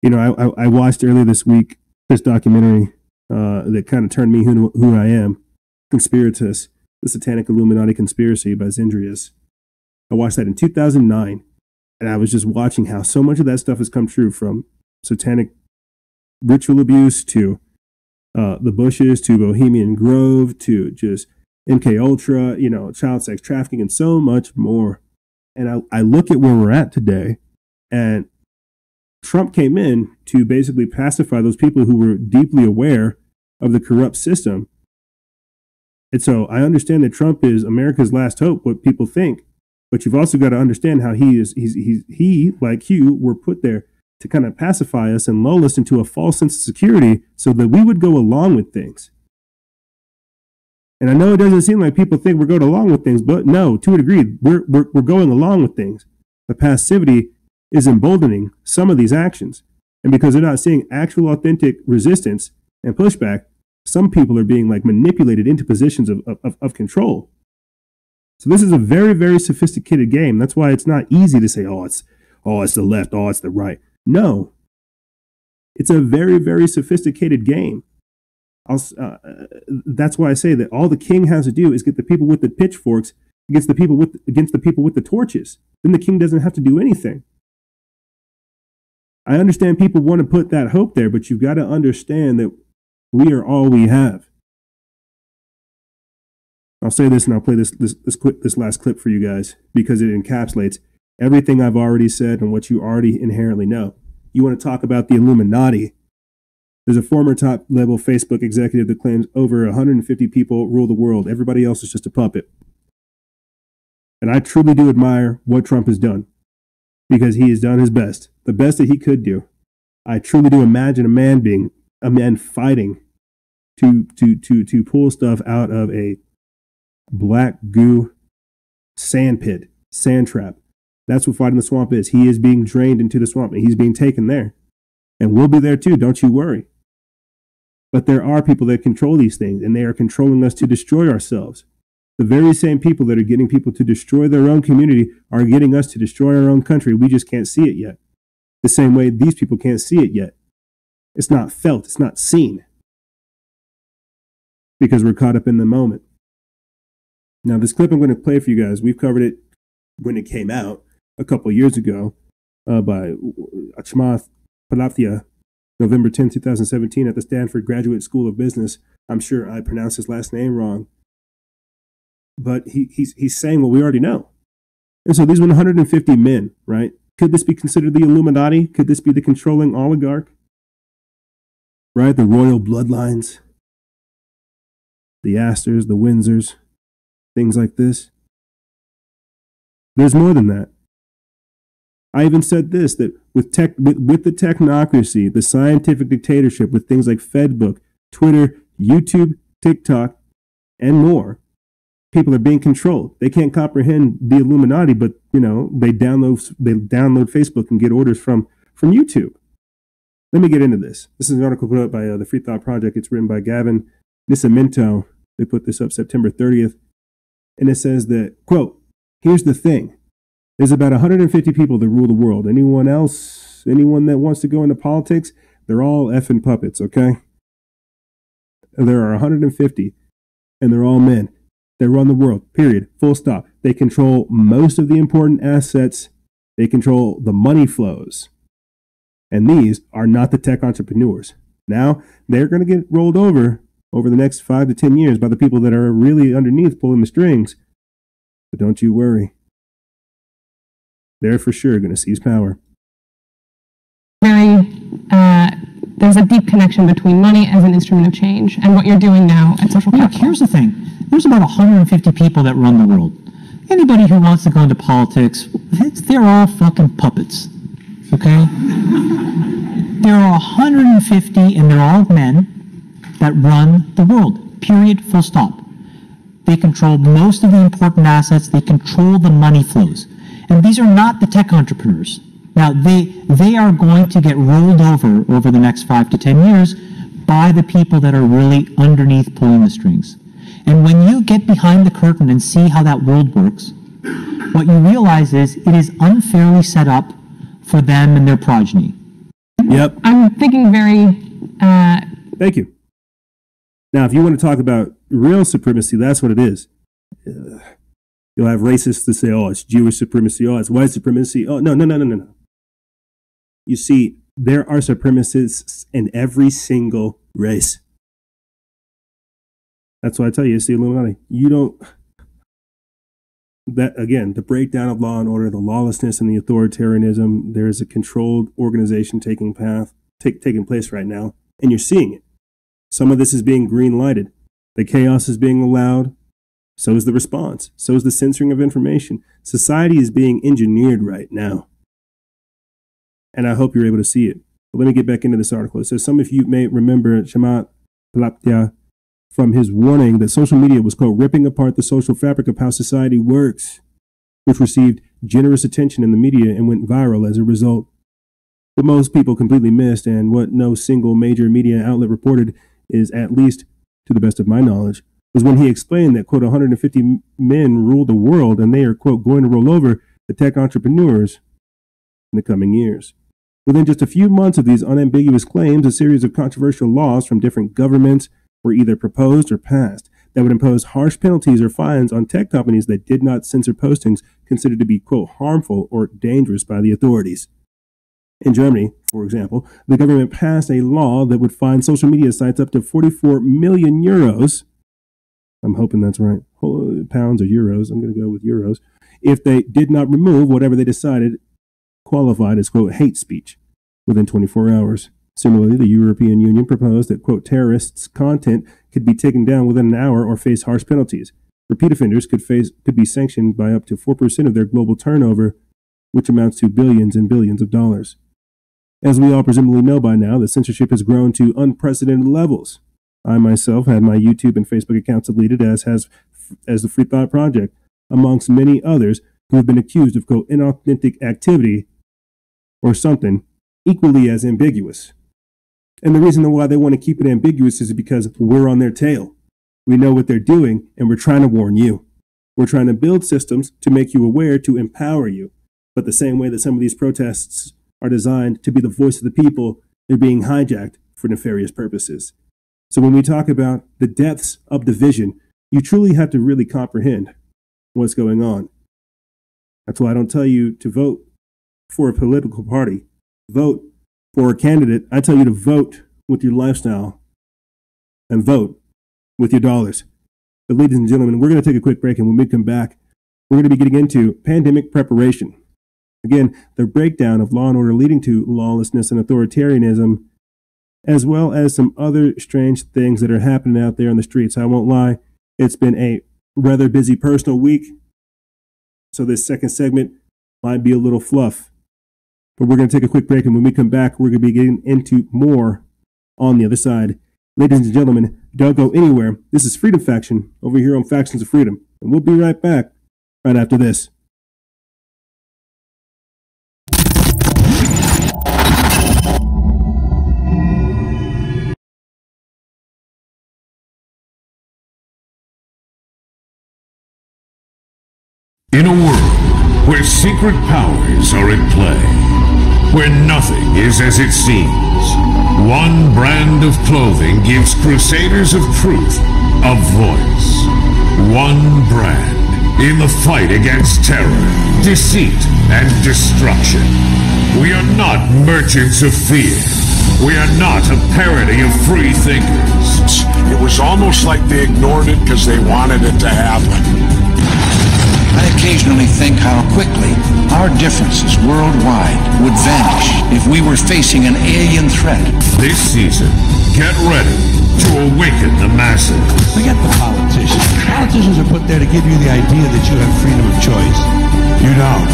You know, I watched earlier this week this documentary that kind of turned me who I am, Conspiratus, the Satanic Illuminati Conspiracy by Insidious. I watched that in 2009, and I was just watching how so much of that stuff has come true, from satanic ritual abuse to the Bushes to Bohemian Grove to just MK Ultra, you know, child sex trafficking, and so much more. And I look at where we're at today, and Trump came in to basically pacify those people who were deeply aware of the corrupt system. And so I understand that Trump is America's last hope, what people think, but you've also got to understand how he, like you, were put there to kind of pacify us and lull us into a false sense of security so that we would go along with things. And I know it doesn't seem like people think we're going along with things, but no, to a degree, we're going along with things. The passivity is emboldening some of these actions. And because they're not seeing actual authentic resistance and pushback, some people are being like manipulated into positions of control. So this is a very, very sophisticated game. That's why it's not easy to say, oh, it's the left, oh, it's the right. No, it's a very, very sophisticated game. That's why I say that all the king has to do is get the people with the pitchforks against the people with the torches. Then the king doesn't have to do anything. I understand people want to put that hope there, but you've got to understand that we are all we have. I'll say this and I'll play this last clip for you guys because it encapsulates everything I've already said and what you already inherently know. You want to talk about the Illuminati? There's a former top-level Facebook executive that claims over 150 people rule the world. Everybody else is just a puppet. And I truly do admire what Trump has done because he has done his best, the best that he could do. I truly do imagine a man fighting to pull stuff out of a black goo sand pit, sand trap. That's what fighting the swamp is. He is being drained into the swamp and he's being taken there. And we'll be there too, don't you worry. But there are people that control these things, and they are controlling us to destroy ourselves. The very same people that are getting people to destroy their own community are getting us to destroy our own country. We just can't see it yet. The same way these people can't see it yet. It's not felt. It's not seen. because we're caught up in the moment. Now, this clip I'm going to play for you guys, we've covered it when it came out a couple years ago by Achmath Palaptia, November 10, 2017, at the Stanford Graduate School of Business. I'm sure I pronounced his last name wrong. But he's saying what we already know. And so these 150 men, right? Could this be considered the Illuminati? Could this be the controlling oligarch? Right? The royal bloodlines, the Astors, the Windsors, things like this. There's more than that. I even said this, that with the technocracy, the scientific dictatorship, with things like Fedbook, Twitter, YouTube, TikTok, and more, people are being controlled. They can't comprehend the Illuminati, but they download Facebook and get orders from YouTube. Let me get into this. This is an article put up by the Free Thought Project. It's written by Gavin Niscimento. They put this up September 30th. And it says that, quote, here's the thing. There's about 150 people that rule the world. Anyone that wants to go into politics, they're all effing puppets, okay? There are 150, and they're all men. They run the world, period, full stop. They control most of the important assets. They control the money flows. And these are not the tech entrepreneurs. Now, they're going to get rolled over the next 5 to 10 years by the people that are really underneath pulling the strings. But don't you worry. They're for sure going to seize power. There's a deep connection between money as an instrument of change and what you're doing now at social capital. Here's the thing. There's about 150 people that run the world. Anybody who wants to go into politics, they're all fucking puppets. Okay? There are 150, and they're all men, that run the world. Period. Full stop. They control most of the important assets. They control the money flows. And these are not the tech entrepreneurs. Now, they are going to get rolled over the next 5 to 10 years by the people that are really underneath pulling the strings. And when you get behind the curtain and see how that world works, what you realize is it is unfairly set up for them and their progeny. Yep. I'm thinking very... Thank you. Now, if you want to talk about real supremacy, that's what it is. You'll have racists that say, oh, it's Jewish supremacy, oh, it's white supremacy. Oh, no. You see, there are supremacists in every single race. That's why I tell you, it's the Illuminati. Again, the breakdown of law and order, the lawlessness and the authoritarianism, there is a controlled organization taking place right now, and you're seeing it. Some of this is being green-lighted. The chaos is being allowed. So is the response. So is the censoring of information. Society is being engineered right now. And I hope you're able to see it. But let me get back into this article. It says, some of you may remember Chamath Palaptia from his warning that social media was, quote, ripping apart the social fabric of how society works, which received generous attention in the media and went viral as a result. What most people completely missed, and what no single major media outlet reported, is, at least to the best of my knowledge, was when he explained that, quote, 150 men rule the world and they are, quote, going to roll over the tech entrepreneurs in the coming years. Within just a few months of these unambiguous claims, a series of controversial laws from different governments were either proposed or passed that would impose harsh penalties or fines on tech companies that did not censor postings considered to be, quote, harmful or dangerous by the authorities. In Germany, for example, the government passed a law that would fine social media sites up to 44 million euros. I'm hoping that's right. Pounds or euros. I'm going to go with euros. If they did not remove whatever they decided qualified as, quote, hate speech within 24 hours. Similarly, the European Union proposed that, quote, terrorists' content could be taken down within an hour or face harsh penalties. Repeat offenders could be sanctioned by up to 4% of their global turnover, which amounts to billions and billions of dollars. As we all presumably know by now, the censorship has grown to unprecedented levels. I myself had my YouTube and Facebook accounts deleted, as the Free Thought Project, amongst many others who have been accused of, quote, inauthentic activity or something equally as ambiguous. And the reason why they want to keep it ambiguous is because we're on their tail. We know what they're doing, and we're trying to warn you. We're trying to build systems to make you aware, to empower you. But the same way that some of these protests are designed to be the voice of the people, they're being hijacked for nefarious purposes. So when we talk about the depths of division, you truly have to really comprehend what's going on. That's why I don't tell you to vote for a political party. Vote for a candidate. I tell you to vote with your lifestyle and vote with your dollars. But ladies and gentlemen, we're going to take a quick break, and when we come back, we're going to be getting into pandemic preparation. Again, the breakdown of law and order leading to lawlessness and authoritarianism, as well as some other strange things that are happening out there on the streets. I won't lie, it's been a rather busy personal week, so this second segment might be a little fluff. But we're going to take a quick break, and when we come back, we're going to be getting into more on the other side. Ladies and gentlemen, don't go anywhere. This is Freedom Faction over here on Factions of Freedom, and we'll be right back right after this. In a world where secret powers are at play, where nothing is as it seems, one brand of clothing gives crusaders of truth a voice. One brand in the fight against terror, deceit, and destruction. We are not merchants of fear. We are not a parody of free thinkers. It was almost like they ignored it because they wanted it to happen. I occasionally think how quickly our differences worldwide would vanish if we were facing an alien threat. This season, get ready to awaken the masses. Forget the politicians. Politicians are put there to give you the idea that you have freedom of choice. You don't.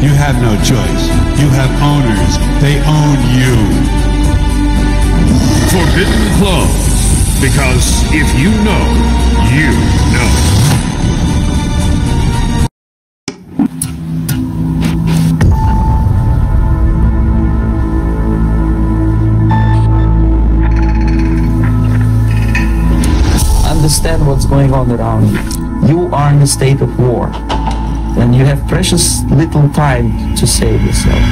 You have no choice. You have owners. They own you. Forbidden clothes. Because if you know, you know. Understand what's going on around you. You are in a state of war, and you have precious little time to save yourself.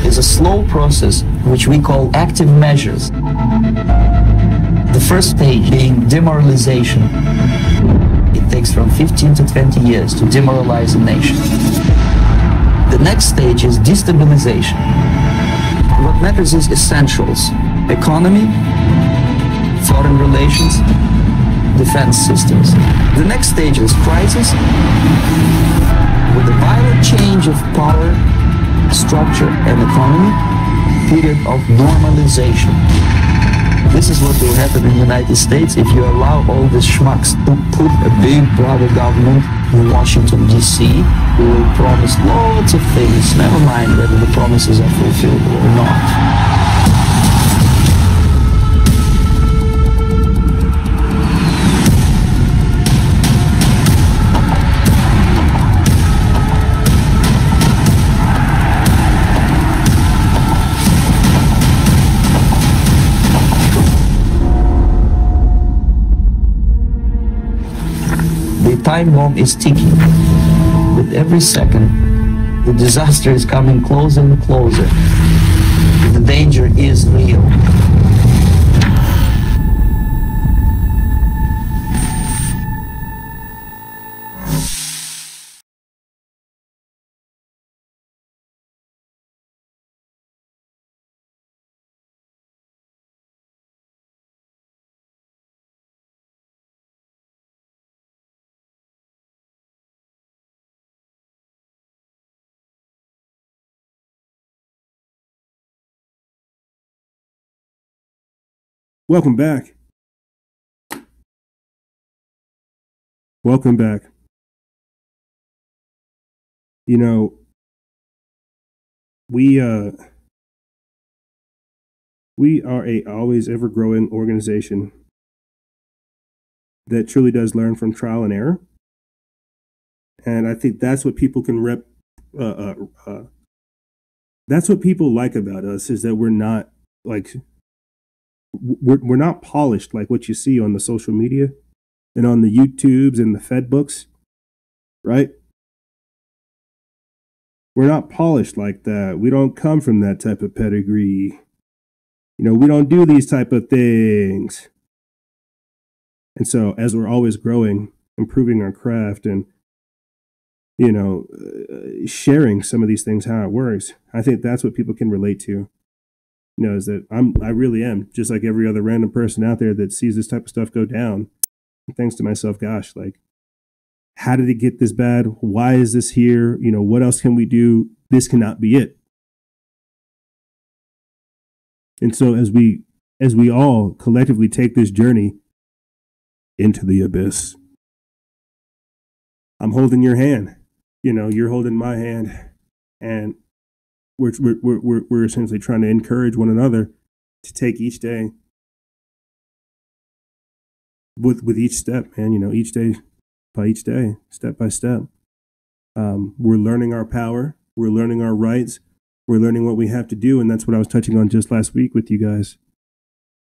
It's a slow process which we call active measures. The first stage being demoralization. It takes from 15 to 20 years to demoralize a nation. The next stage is destabilization. What matters is essentials: economy, foreign relations, defense systems. The next stage is crisis, with a violent change of power, structure, and economy, period of normalization. This is what will happen in the United States if you allow all these schmucks to put a big brother government in Washington, D.C. who will promise lots of things, never mind whether the promises are fulfilled or not. The time bomb is ticking. With every second, the disaster is coming closer and closer. The danger is real. Welcome back. Welcome back. You know, we are a always ever growing organization that truly does learn from trial and error. And I think that's what people can that's what people like about us, is that we're not like we're not polished like what you see on the social media and on the YouTubes and the Fed books, right? We're not polished like that. We don't come from that type of pedigree. You know, we don't do these type of things. And so as we're always growing, improving our craft and, you know, sharing some of these things, how it works, I think that's what people can relate to. You know, is that I really am just like every other random person out there that sees this type of stuff go down. And thanks to myself, gosh, like, how did it get this bad? Why is this here? You know, what else can we do? This cannot be it. And so as we all collectively take this journey into the abyss, I'm holding your hand. You know, you're holding my hand, and we're essentially trying to encourage one another to take each day with each step, man. You know, each day by each day, step by step. We're learning our power. We're learning our rights. We're learning what we have to do, and that's what I was touching on just last week with you guys.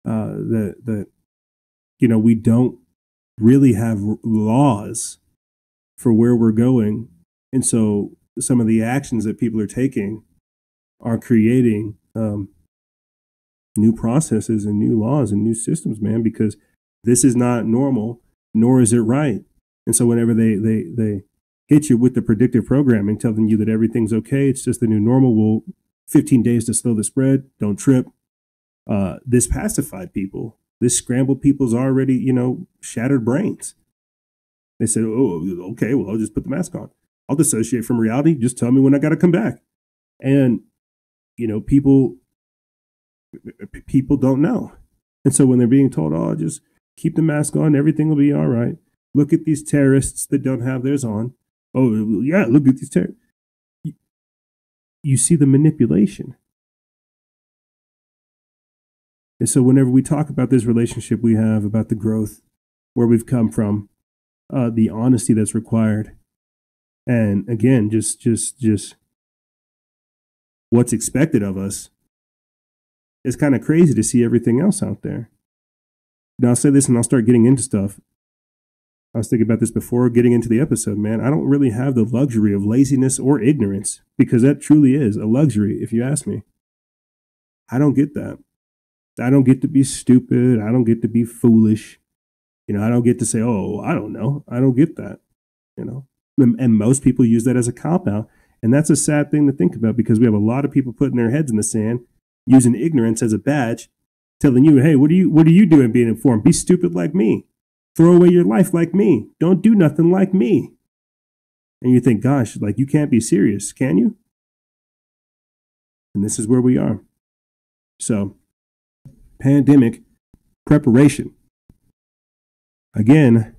That you know, we don't really have laws for where we're going, and so some of the actions that people are taking are creating new processes and new laws and new systems, man, because this is not normal, nor is it right. And so whenever they hit you with the predictive programming, telling you that everything's okay, it's just the new normal, well, 15 days to slow the spread, don't trip. This pacified people, this scrambled people's already, you know, shattered brains. They said, oh, okay, well, I'll just put the mask on. I'll dissociate from reality. Just tell me when I got to come back. And, you know, people don't know. And so when they're being told, oh, just keep the mask on, everything will be all right. Look at these terrorists that don't have theirs on. Oh, yeah, look at these terrorists. You see the manipulation. And so whenever we talk about this relationship we have, about the growth, where we've come from, the honesty that's required, and again, just what's expected of us, it's kind of crazy to see everything else out there. Now, I'll say this and I'll start getting into stuff. I was thinking about this before getting into the episode, man. I don't really have the luxury of laziness or ignorance, because that truly is a luxury, if you ask me. I don't get that. I don't get to be stupid. I don't get to be foolish. You know, I don't get to say, oh, I don't know. I don't get that, you know. And most people use that as a cop-out. And that's a sad thing to think about, because we have a lot of people putting their heads in the sand, using ignorance as a badge, telling you, hey, what are you doing being informed? Be stupid like me. Throw away your life like me. Don't do nothing like me. And you think, gosh, like, you can't be serious, can you? And this is where we are. So, pandemic preparation. Again,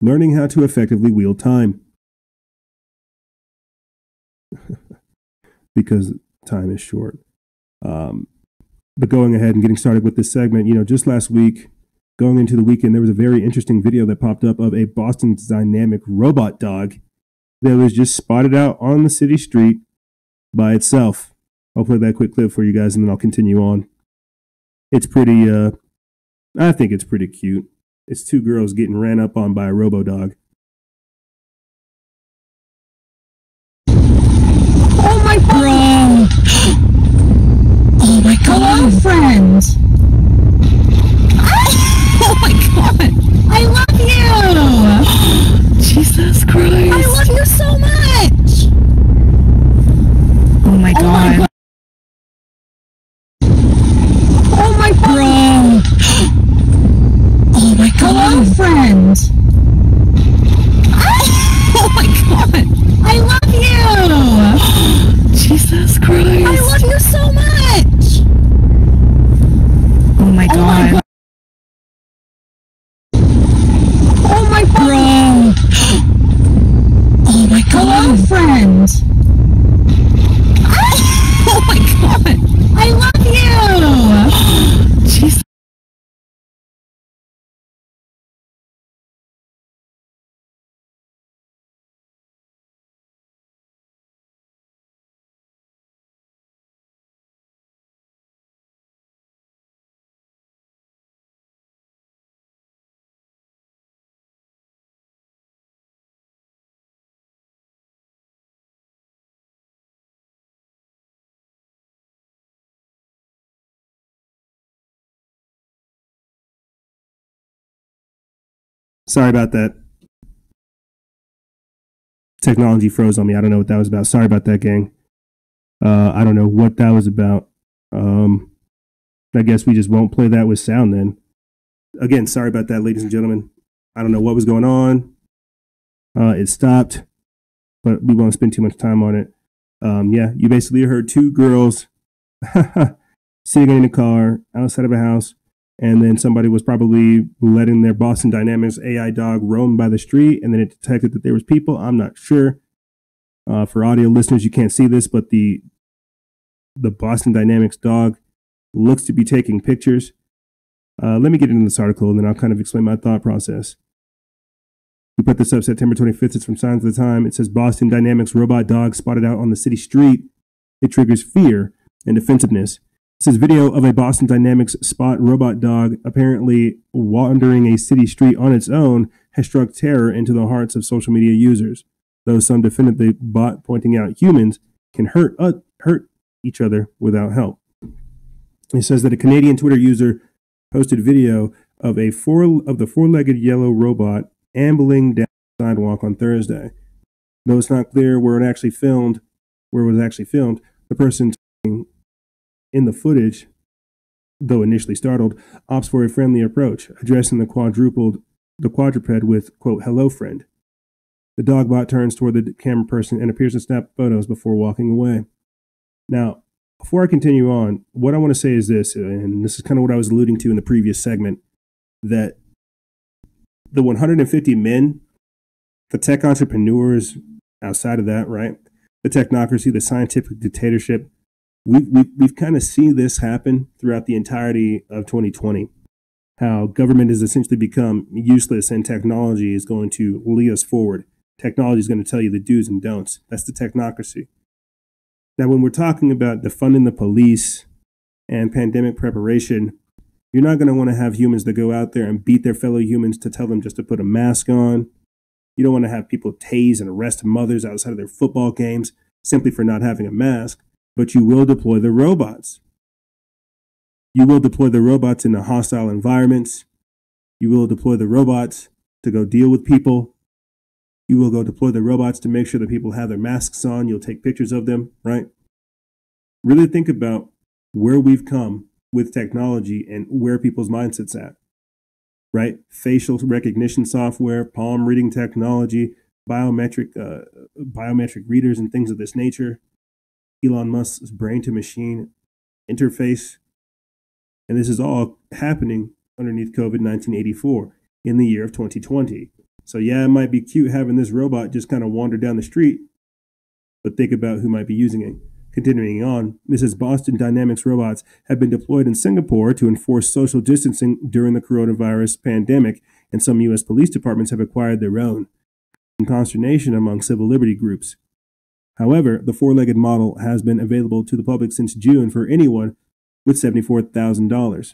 learning how to effectively wield time. Because time is short. But going ahead and getting started with this segment, you know, just last week, going into the weekend, there was a very interesting video that popped up of a Boston Dynamic robot dog that was just spotted out on the city street by itself. I'll play that quick clip for you guys, and then I'll continue on. It's pretty, I think it's pretty cute. It's two girls getting ran up on by a robo-dog. Oh my god! Oh my god! Hello, friends! Oh my god! I love you! Jesus Christ! I love you so much! Oh my god. Oh my god! Oh my god! Hello, friends! Oh my god! I love you! Jesus Christ! I love you so much! Oh my god. Oh my god! Oh my god! Hello, friends! Oh my god! I love you! Jesus. Sorry about that. Technology froze on me. I don't know what that was about. Sorry about that, gang. I don't know what that was about. I guess we just won't play that with sound then. Again, sorry about that, ladies and gentlemen. I don't know what was going on. It stopped, but we won't spend too much time on it. Yeah, you basically heard two girls sitting in a car outside of a house, and then somebody was probably letting their Boston Dynamics AI dog roam by the street, and then it detected that there was people. I'm not sure. For audio listeners, you can't see this, but the Boston Dynamics dog looks to be taking pictures. Let me get into this article, and then I'll kind of explain my thought process. We put this up September 25th. It's from Signs of the Time. It says, Boston Dynamics robot dog spotted out on the city street. It triggers fear and defensiveness. It says, video of a Boston Dynamics spot robot dog apparently wandering a city street on its own has struck terror into the hearts of social media users. Though some defended the bot, pointing out humans can hurt each other without help. It says that a Canadian Twitter user posted video of the four-legged yellow robot ambling down the sidewalk on Thursday. Though it's not clear where it was actually filmed, the person in the footage, though initially startled, opts for a friendly approach, addressing the quadruped with, quote, hello, friend. The dog bot turns toward the camera person and appears to snap photos before walking away. Now, before I continue on, what I want to say is this, and this is kind of what I was alluding to in the previous segment, that the 150 men, the tech entrepreneurs outside of that, right? The technocracy, the scientific dictatorship, we've kind of seen this happen throughout the entirety of 2020. How government has essentially become useless and technology is going to lead us forward. Technology is going to tell you the do's and don'ts. That's the technocracy. Now, when we're talking about defunding the police and pandemic preparation, you're not going to want to have humans that go out there and beat their fellow humans to tell them just to put a mask on. You don't want to have people tase and arrest mothers outside of their football games simply for not having a mask, but you will deploy the robots. You will deploy the robots in the hostile environments. You will deploy the robots to go deal with people. You will go deploy the robots to make sure that people have their masks on. You'll take pictures of them, right? Really think about where we've come with technology and where people's mindsets at, right? Facial recognition software, palm reading technology, biometric readers and things of this nature, Elon Musk's brain-to-machine interface. And this is all happening underneath COVID-1984 in the year of 2020. So yeah, it might be cute having this robot just kind of wander down the street, but think about who might be using it. Continuing on, this is Boston Dynamics robots have been deployed in Singapore to enforce social distancing during the coronavirus pandemic, and some U.S. police departments have acquired their own. Consternation among civil liberty groups. However, the four-legged model has been available to the public since June for anyone with $74,000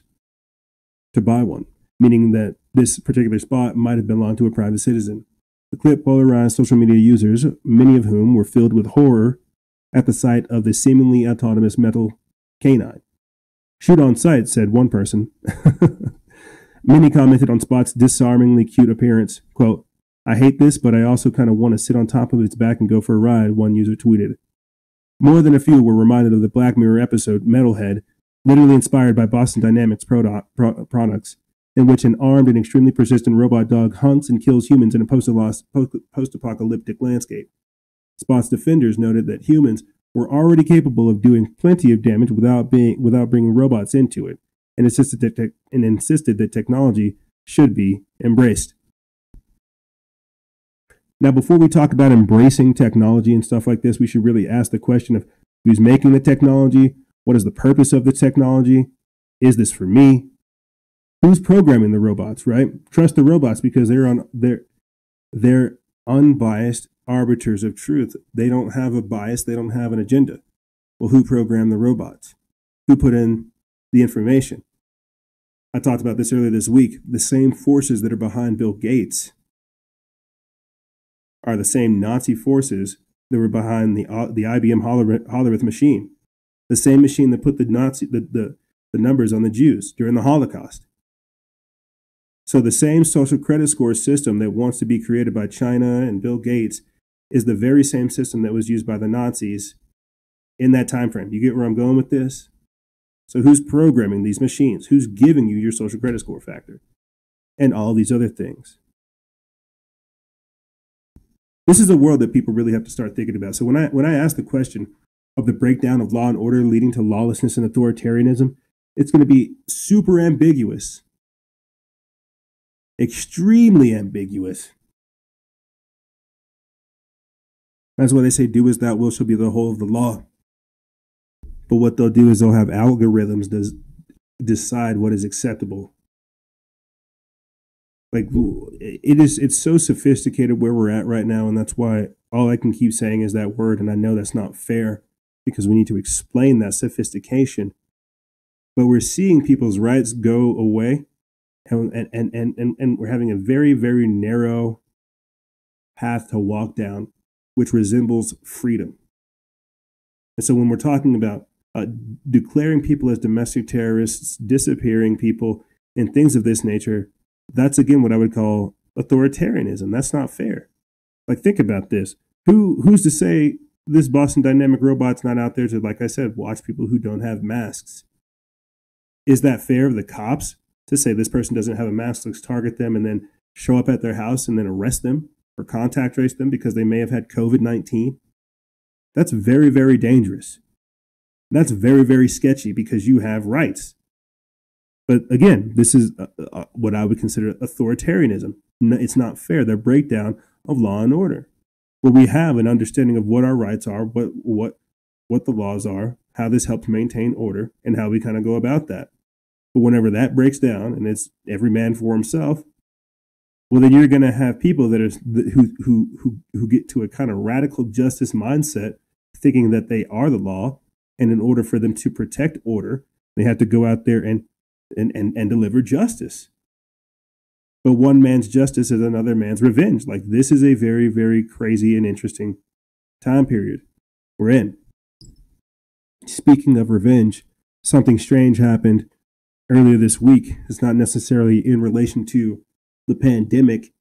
to buy one, meaning that this particular spot might have belonged to a private citizen. The clip polarized social media users, many of whom were filled with horror at the sight of the seemingly autonomous metal canine. Shoot on sight, said one person. Many commented on Spot's disarmingly cute appearance. Quote, I hate this, but I also kind of want to sit on top of its back and go for a ride, one user tweeted. More than a few were reminded of the Black Mirror episode Metalhead, literally inspired by Boston Dynamics products, in which an armed and extremely persistent robot dog hunts and kills humans in a post-apocalyptic landscape. Spot's defenders noted that humans were already capable of doing plenty of damage without bringing robots into it, and insisted that technology should be embraced. Now, before we talk about embracing technology and stuff like this, we should really ask the question of who's making the technology, what is the purpose of the technology, is this for me? Who's programming the robots, right? Trust the robots because they're unbiased arbiters of truth. They don't have a bias. They don't have an agenda. Well, who programmed the robots? Who put in the information? I talked about this earlier this week. The same forces that are behind Bill Gates are the same Nazi forces that were behind the IBM Hollerith machine. The same machine that put the numbers on the Jews during the Holocaust. So the same social credit score system that wants to be created by China and Bill Gates is the very same system that was used by the Nazis in that time frame. You get where I'm going with this? So who's programming these machines? Who's giving you your social credit score factor? And all these other things. This is a world that people really have to start thinking about. So when I ask the question of the breakdown of law and order leading to lawlessness and authoritarianism, it's going to be super ambiguous. Extremely ambiguous. That's why they say, do as thou wilt shall be the whole of the law. But what they'll do is they'll have algorithms decide what is acceptable. Like, it's so sophisticated where we're at right now, and that's why all I can keep saying is that word, and I know that's not fair because we need to explain that sophistication. But we're seeing people's rights go away, and we're having a very, very narrow path to walk down, which resembles freedom. And so when we're talking about declaring people as domestic terrorists, disappearing people, and things of this nature, that's again what I would call authoritarianism. That's not fair. Like, think about this. Who's to say this Boston Dynamic robot's not out there to, like I said, watch people who don't have masks? Is that fair of the cops to say this person doesn't have a mask, let's target them and then show up at their house and then arrest them or contact trace them because they may have had COVID-19? That's very, very dangerous. That's very, very sketchy because you have rights. But again, this is what I would consider authoritarianism. It's not fair. The breakdown of law and order, where we have an understanding of what our rights are, what the laws are, how this helps maintain order, and how we kind of go about that. But whenever that breaks down and it's every man for himself, well, then you're going to have people that are who get to a kind of radical justice mindset, thinking that they are the law, and in order for them to protect order, they have to go out there and deliver justice. But one man's justice is another man's revenge. Like, this is a very, very crazy and interesting time period we're in. Speaking of revenge, something strange happened earlier this week. It's not necessarily in relation to the pandemic,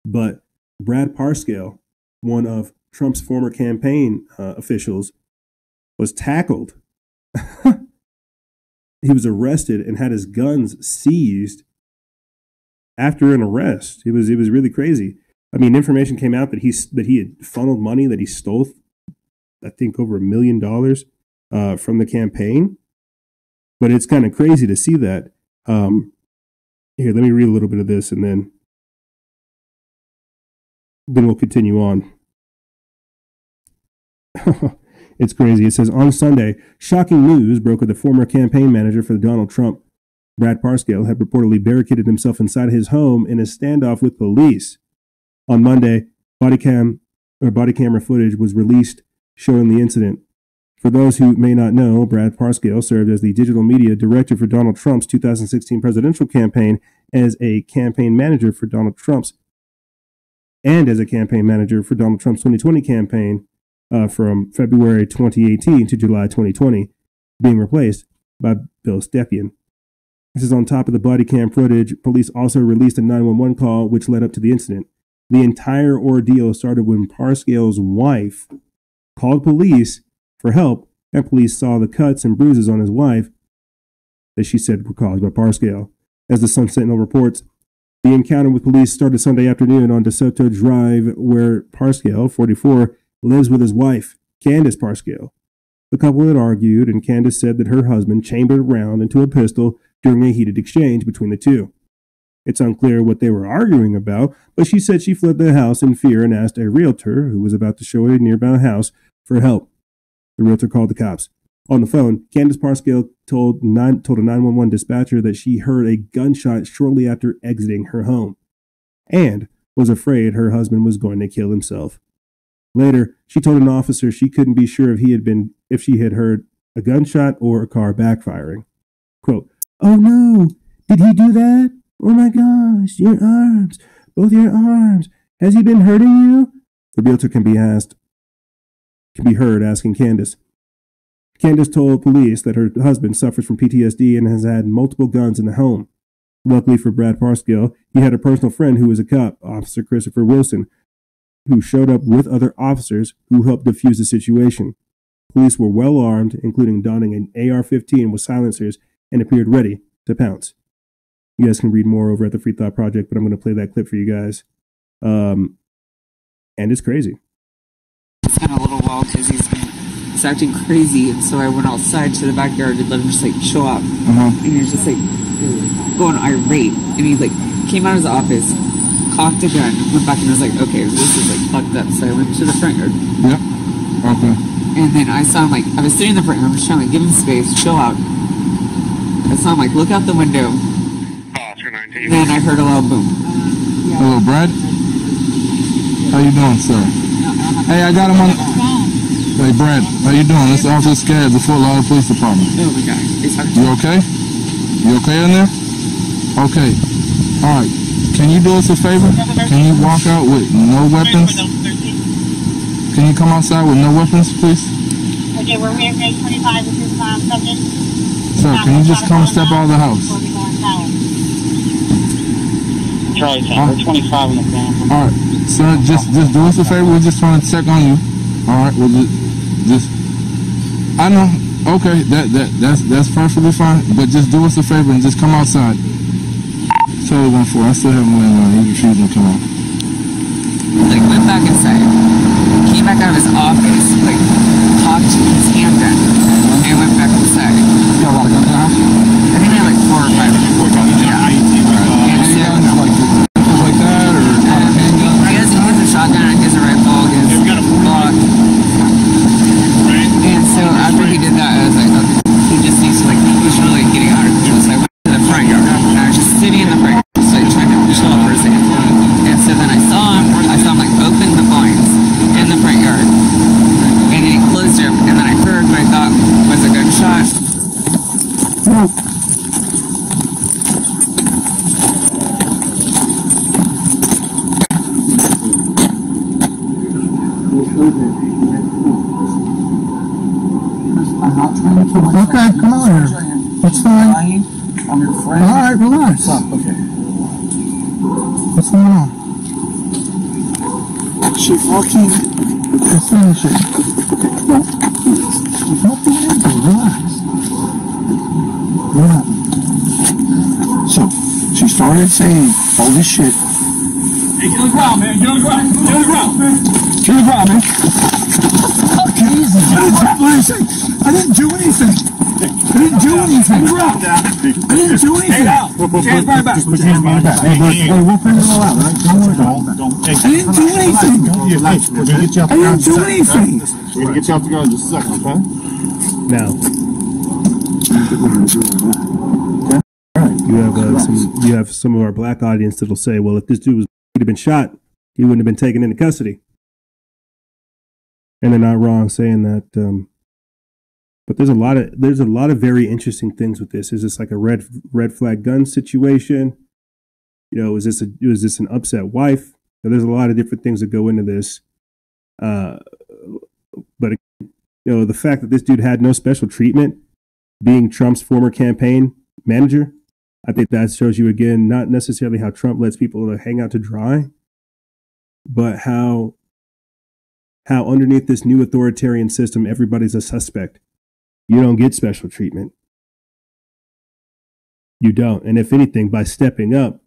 but Brad Parscale, one of Trump's former campaign officials, was tackled. He was arrested and had his guns seized after an arrest. It was really crazy. I mean, information came out that he had funneled money, that he stole, I think, over $1 million from the campaign. But it's kind of crazy to see that. Here, let me read a little bit of this, and then we'll continue on. It's crazy. It says, on Sunday, shocking news broke of the former campaign manager for Donald Trump. Brad Parscale had reportedly barricaded himself inside his home in a standoff with police. On Monday, body camera footage was released showing the incident. For those who may not know, Brad Parscale served as the digital media director for Donald Trump's 2016 presidential campaign, as a campaign manager for Donald Trump's 2020 campaign from February 2018 to July 2020, being replaced by Bill Stepien. This is on top of the body cam footage. Police also released a 911 call, which led up to the incident. The entire ordeal started when Parscale's wife called police for help, and police saw the cuts and bruises on his wife that she said were caused by Parscale. As the Sun Sentinel reports, the encounter with police started Sunday afternoon on DeSoto Drive, where Parscale, 44, lives with his wife, Candace Parscale. The couple had argued, and Candace said that her husband chambered a round into a pistol during a heated exchange between the two. It's unclear what they were arguing about, but she said she fled the house in fear and asked a realtor who was about to show a nearby house for help. The realtor called the cops. On the phone, Candace Parscale told a 911 dispatcher that she heard a gunshot shortly after exiting her home and was afraid her husband was going to kill himself. Later, she told an officer she couldn't be sure if she had heard a gunshot or a car backfiring. Quote, "Oh no, did he do that? Oh my gosh, your arms, both your arms. Has he been hurting you?" The realtor can be heard asking Candace. Candace told police that her husband suffers from PTSD and has had multiple guns in the home. Luckily for Brad Parscale, he had a personal friend who was a cop, Officer Christopher Wilson, who showed up with other officers who helped defuse the situation. Police were well armed, including donning an AR-15 with silencers, and appeared ready to pounce. You guys can read more over at the Free Thought Project, but I'm going to play that clip for you guys. And it's crazy. It's been a little while because he's acting crazy, and so I went outside to the backyard and let him just like show up. And he was just like going irate, and he like came out of his office, cocked a gun, went back and was like, okay, this is like fucked up. So I went to the front yard. Yep. Okay. And then I saw him like, I was sitting in the front yard, I was trying to give him space, chill out. I saw him like look out the window. Then I heard a loud boom. Hello, Brad. How you doing, sir? Hey, I got him on. Hey, Brad. How you doing? This is Officer Scad, the Fort Lauderdale Police Department. Oh my God. You okay? You okay in there? Okay. All right. Can you do us a favor? Can you walk out with no weapons? Can you come outside with no weapons, please? Okay, we're here at 25 with this subject. Sir, can you just come step out of the house? Charlie, we're 25 on the phone. All right, sir, just do us a favor. We're just trying to check on you. All right, we'll just. I know. Okay, that's perfectly fine. But just do us a favor and just come outside. Charlie 14. I still haven't went on. He refused to come out. Like went back inside, came back out of his office, like talked to his handgun, and went back inside. You got a lot of guns in the house? I think I had like 4 or 5. Yeah. And so, like that, or he has a shotgun, he has a rifle, he has a Glock. And so after he did that, I was like, okay, he just needs to like, he's really getting out of control. So I went to the front yard, and I was just sitting in the front yard, so I tried to chill out for a second. And so then I saw him like open the blinds in the front yard, and then he closed them, and then I heard what I thought was a gunshot. I'm not trying to kill myself. Okay, come on here. That's fine. I'm your friend. All right, relax. Okay. What's going on? She fucking. Let's finish it. Don't be angry. Relax. What happened? So, she started saying all this shit. Hey, get on the ground, man. Get on the ground. Get on the ground, man. Get on the ground, man. Oh, Jesus. I didn't do anything. I didn't do anything. I didn't do anything. Hey, now. Put your hands behind back. Put your hands behind back. Hey, we'll figure it all out, right? Don't worry about it. I didn't do anything. We're going to get you out I didn't do anything. We're going to get you out the ground in just a second, okay? Now, you have some of our black audience that'll say, well, if this dude would have been shot, he wouldn't have been taken into custody. And they're not wrong saying that. But there's a lot of very interesting things with this. Is this like a red flag gun situation? You know, is this an upset wife? Now, there's a lot of different things that go into this. But you know, the fact that this dude had no special treatment, being Trump's former campaign manager, I think that shows you again not necessarily how Trump lets people hang out to dry, but how underneath this new authoritarian system, everybody's a suspect. You don't get special treatment. You don't. And if anything, by stepping up,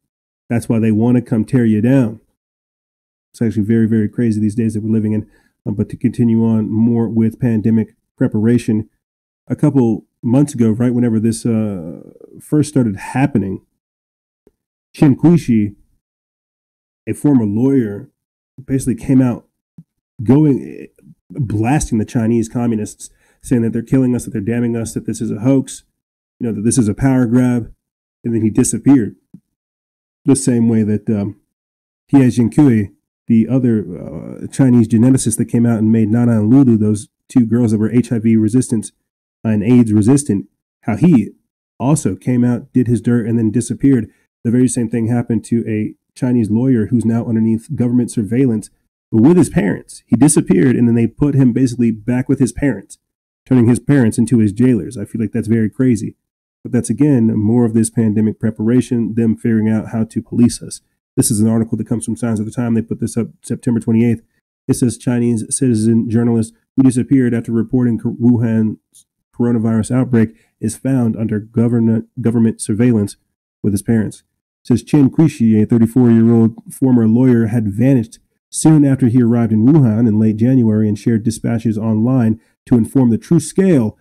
that's why they want to come tear you down. It's actually very, very crazy these days that we're living in. But to continue on more with pandemic preparation, a couple months ago, right whenever this first started happening, Shin Kuishi, a former lawyer, basically came out blasting the Chinese communists, saying that they're killing us, that they're damning us, that this is a hoax, you know, that this is a power grab, and then he disappeared. The same way that He Jiankui, the other Chinese geneticist that came out and made Nana and Lulu, those two girls that were HIV resistant and AIDS resistant, how he also came out, did his dirt, and then disappeared. The very same thing happened to a Chinese lawyer who's now underneath government surveillance, but with his parents. He disappeared, and then they put him basically back with his parents, turning his parents into his jailers. I feel like that's very crazy. But that's, again, more of this pandemic preparation, them figuring out how to police us. This is an article that comes from Signs of the Time. They put this up September 28th. It says Chinese citizen journalist who disappeared after reporting Wuhan's coronavirus outbreak is found under government surveillance with his parents. It says Chen Qishi, a 34-year-old former lawyer, had vanished soon after he arrived in Wuhan in late January and shared dispatches online to inform the true scale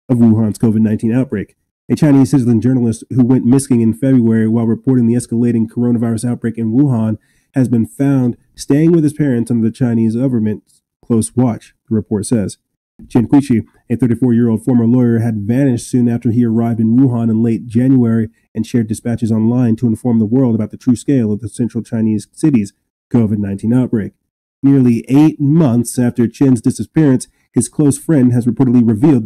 of Wuhan's COVID-19 outbreak. A Chinese citizen journalist who went missing in February while reporting the escalating coronavirus outbreak in Wuhan has been found staying with his parents under the Chinese government's close watch, the report says. Chen Qishi, a 34-year-old former lawyer, had vanished soon after he arrived in Wuhan in late January and shared dispatches online to inform the world about the true scale of the central Chinese city's COVID-19 outbreak. Nearly 8 months after Chen's disappearance, his close friend has reportedly revealed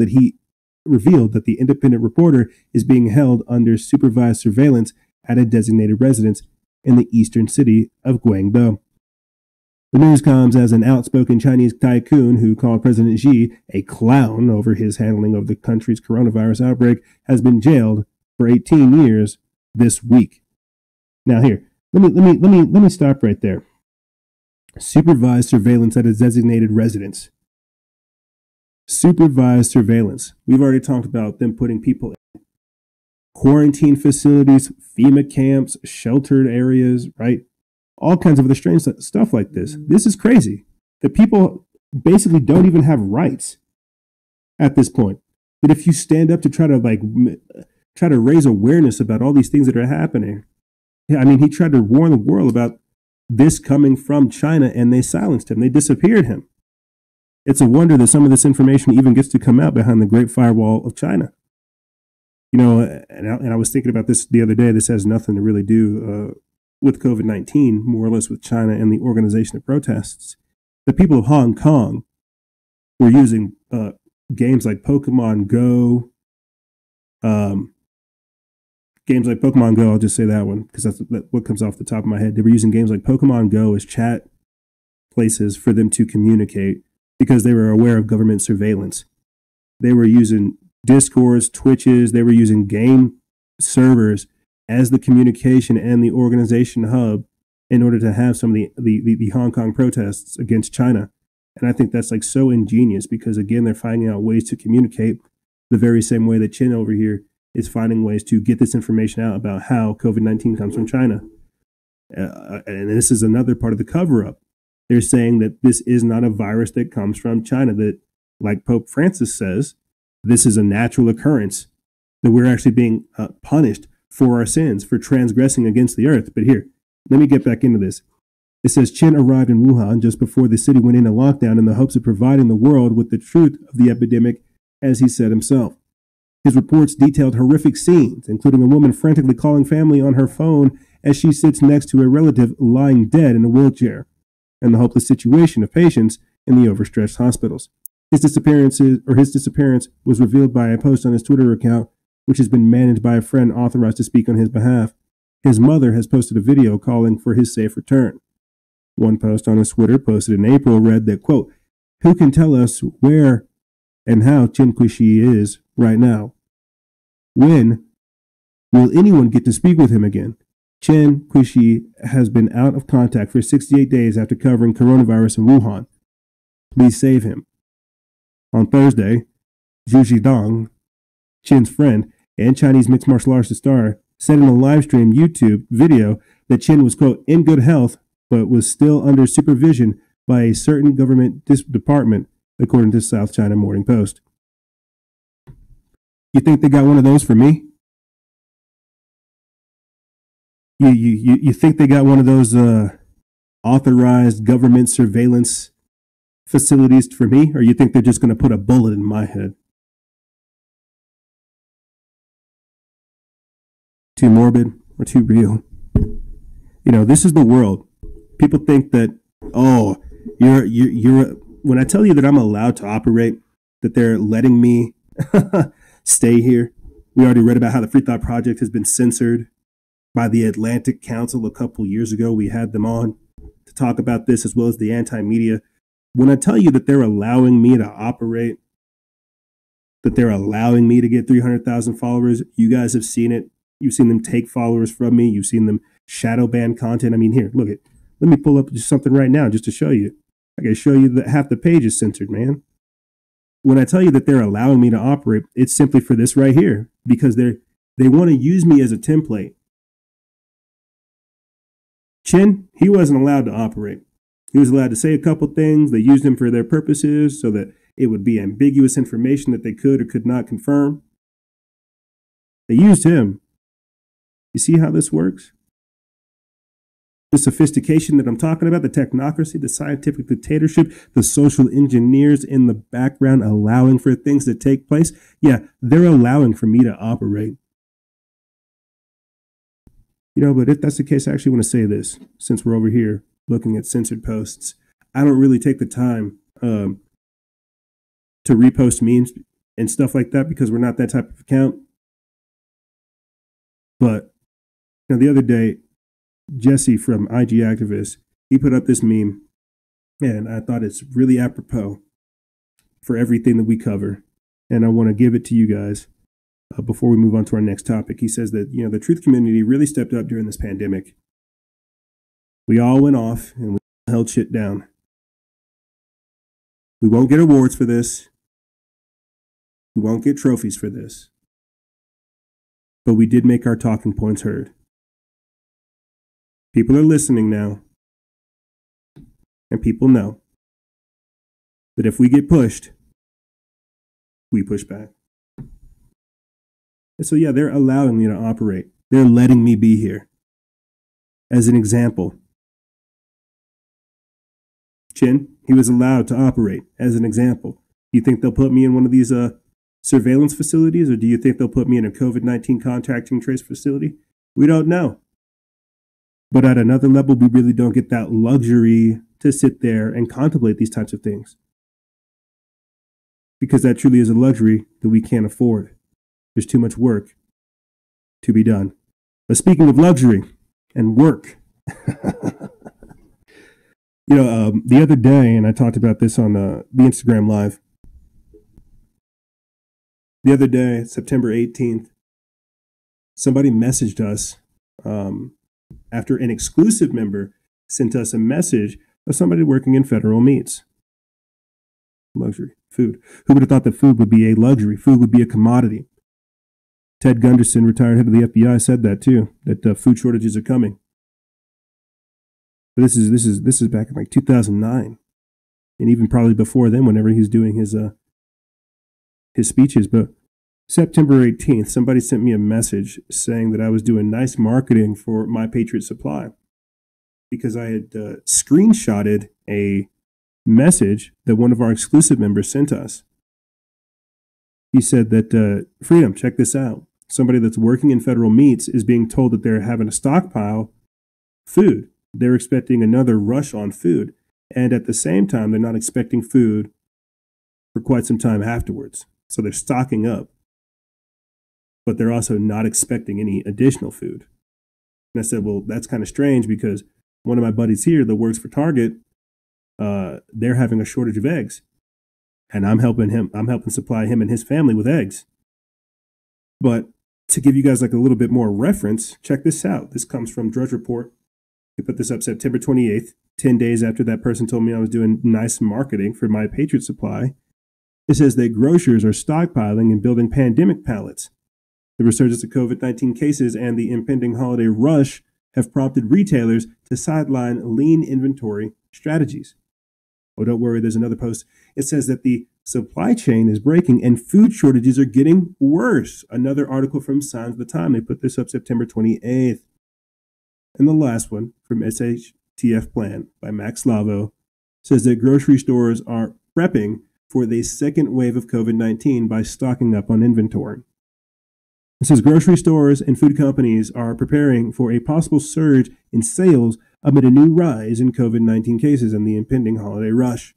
that the independent reporter is being held under supervised surveillance at a designated residence in the eastern city of Guangdong. The news comes as an outspoken Chinese tycoon who called President Xi a clown over his handling of the country's coronavirus outbreak has been jailed for 18 years this week. Now here, let me stop right there. Supervised surveillance at a designated residence. Supervised surveillance. We've already talked about them putting people in quarantine facilities, FEMA camps, sheltered areas, right? All kinds of other strange stuff like this. This is crazy. That people basically don't even have rights at this point. That if you stand up to try to raise awareness about all these things that are happening. Yeah, I mean, he tried to warn the world about this coming from China and they silenced him. They disappeared him. It's a wonder that some of this information even gets to come out behind the Great Firewall of China. You know, and I was thinking about this the other day. This has nothing to really do with COVID-19, more or less with China and the organization of protests. The people of Hong Kong were using games like Pokemon Go. Games like Pokemon Go, I'll just say that one because that's what comes off the top of my head. They were using games like Pokemon Go as chat places for them to communicate because they were aware of government surveillance. They were using Discords, Twitches, they were using game servers as the communication and the organization hub in order to have some of the Hong Kong protests against China. And I think that's like so ingenious because, again, they're finding out ways to communicate the very same way that Chin over here is finding ways to get this information out about how COVID-19 comes from China. And this is another part of the cover-up. They're saying that this is not a virus that comes from China, that, like Pope Francis says, this is a natural occurrence, that we're actually being punished for our sins, for transgressing against the earth. But here, let me get back into this. It says Chen arrived in Wuhan just before the city went into lockdown in the hopes of providing the world with the truth of the epidemic, as he said himself. His reports detailed horrific scenes, including a woman frantically calling family on her phone as she sits next to a relative lying dead in a wheelchair, and the hopeless situation of patients in the overstretched hospitals. His disappearance was revealed by a post on his Twitter account, which has been managed by a friend authorized to speak on his behalf. His mother has posted a video calling for his safe return. One post on his Twitter posted in April read that, quote, "Who can tell us where and how Chen Qishi is right now? When will anyone get to speak with him again? Chen Qishi has been out of contact for 68 days after covering coronavirus in Wuhan. Please save him." On Thursday, Zhu Zhidong, Chen's friend and Chinese mixed martial arts star, said in a live stream YouTube video that Chen was, quote, "in good health, but was still under supervision by a certain government department," according to South China Morning Post. You think they got one of those for me? You think they got one of those authorized government surveillance facilities for me? Or you think they're just going to put a bullet in my head? Too morbid or too real? You know, this is the world. People think that, oh, you're when I tell you that I'm allowed to operate, that they're letting me stay here. We already read about how the Free Thought Project has been censored by the Atlantic Council a couple years ago. We had them on to talk about this, as well as the anti-media. When I tell you that they're allowing me to operate, that they're allowing me to get 300,000 followers. You guys have seen it. You've seen them take followers from me. You've seen them shadow ban content. I mean, here, look it. Let me pull up just something right now just to show you. I can show you that half the page is censored, man. When I tell you that they're allowing me to operate, it's simply for this right here, because they want to use me as a template. Chin, he wasn't allowed to operate. He was allowed to say a couple things. They used him for their purposes so that it would be ambiguous information that they could or could not confirm. They used him. You see how this works? The sophistication that I'm talking about, the technocracy, the scientific dictatorship, the social engineers in the background allowing for things to take place. Yeah, they're allowing for me to operate. You know, but if that's the case, I actually want to say this, since we're over here looking at censored posts. I don't really take the time to repost memes and stuff like that because we're not that type of account. But you know, the other day, Jesse from IG Activist, he put up this meme, and I thought it's really apropos for everything that we cover, and I want to give it to you guys before we move on to our next topic. He says that, you know, the truth community really stepped up during this pandemic. We all went off and we held shit down. We won't get awards for this. We won't get trophies for this. But we did make our talking points heard. People are listening now. And people know that if we get pushed, we push back. And so, yeah, they're allowing me to operate. They're letting me be here. As an example, Chin, he was allowed to operate. As an example, you think they'll put me in one of these surveillance facilities, or do you think they'll put me in a COVID-19 contact and trace facility? We don't know. But at another level, we really don't get that luxury to sit there and contemplate these types of things. Because that truly is a luxury that we can't afford. There's too much work to be done. But speaking of luxury and work, you know, the other day, and I talked about this on the Instagram Live. The other day, September 18th, somebody messaged us after an exclusive member sent us a message of somebody working in federal meats. Luxury, food. Who would have thought that food would be a luxury? Food would be a commodity. Ted Gunderson, retired head of the FBI, said that too, that food shortages are coming. But this is back in like 2009, and even probably before then, whenever he's doing his speeches. But September 18th, somebody sent me a message saying that I was doing nice marketing for My Patriot Supply because I had screenshotted a message that one of our exclusive members sent us. He said that, Freedom, check this out. Somebody that's working in federal meats is being told that they're having to stockpile food. They're expecting another rush on food. And at the same time, they're not expecting food for quite some time afterwards. So they're stocking up. But they're also not expecting any additional food. And I said, well, that's kind of strange because one of my buddies here that works for Target, they're having a shortage of eggs. And I'm helping supply him and his family with eggs. But to give you guys like a little bit more reference, check this out. This comes from Drudge Report. We put this up September 28th, 10 days after that person told me I was doing nice marketing for My Patriot Supply. It says that grocers are stockpiling and building pandemic pallets. The resurgence of COVID-19 cases and the impending holiday rush have prompted retailers to sideline lean inventory strategies. Oh, don't worry, there's another post. It says that the supply chain is breaking and food shortages are getting worse. Another article from Signs of the Time. They put this up September 28th. And the last one from SHTF Plan by Max Lavo says that grocery stores are prepping for the second wave of COVID-19 by stocking up on inventory. It says grocery stores and food companies are preparing for a possible surge in sales amid a new rise in COVID-19 cases and the impending holiday rush.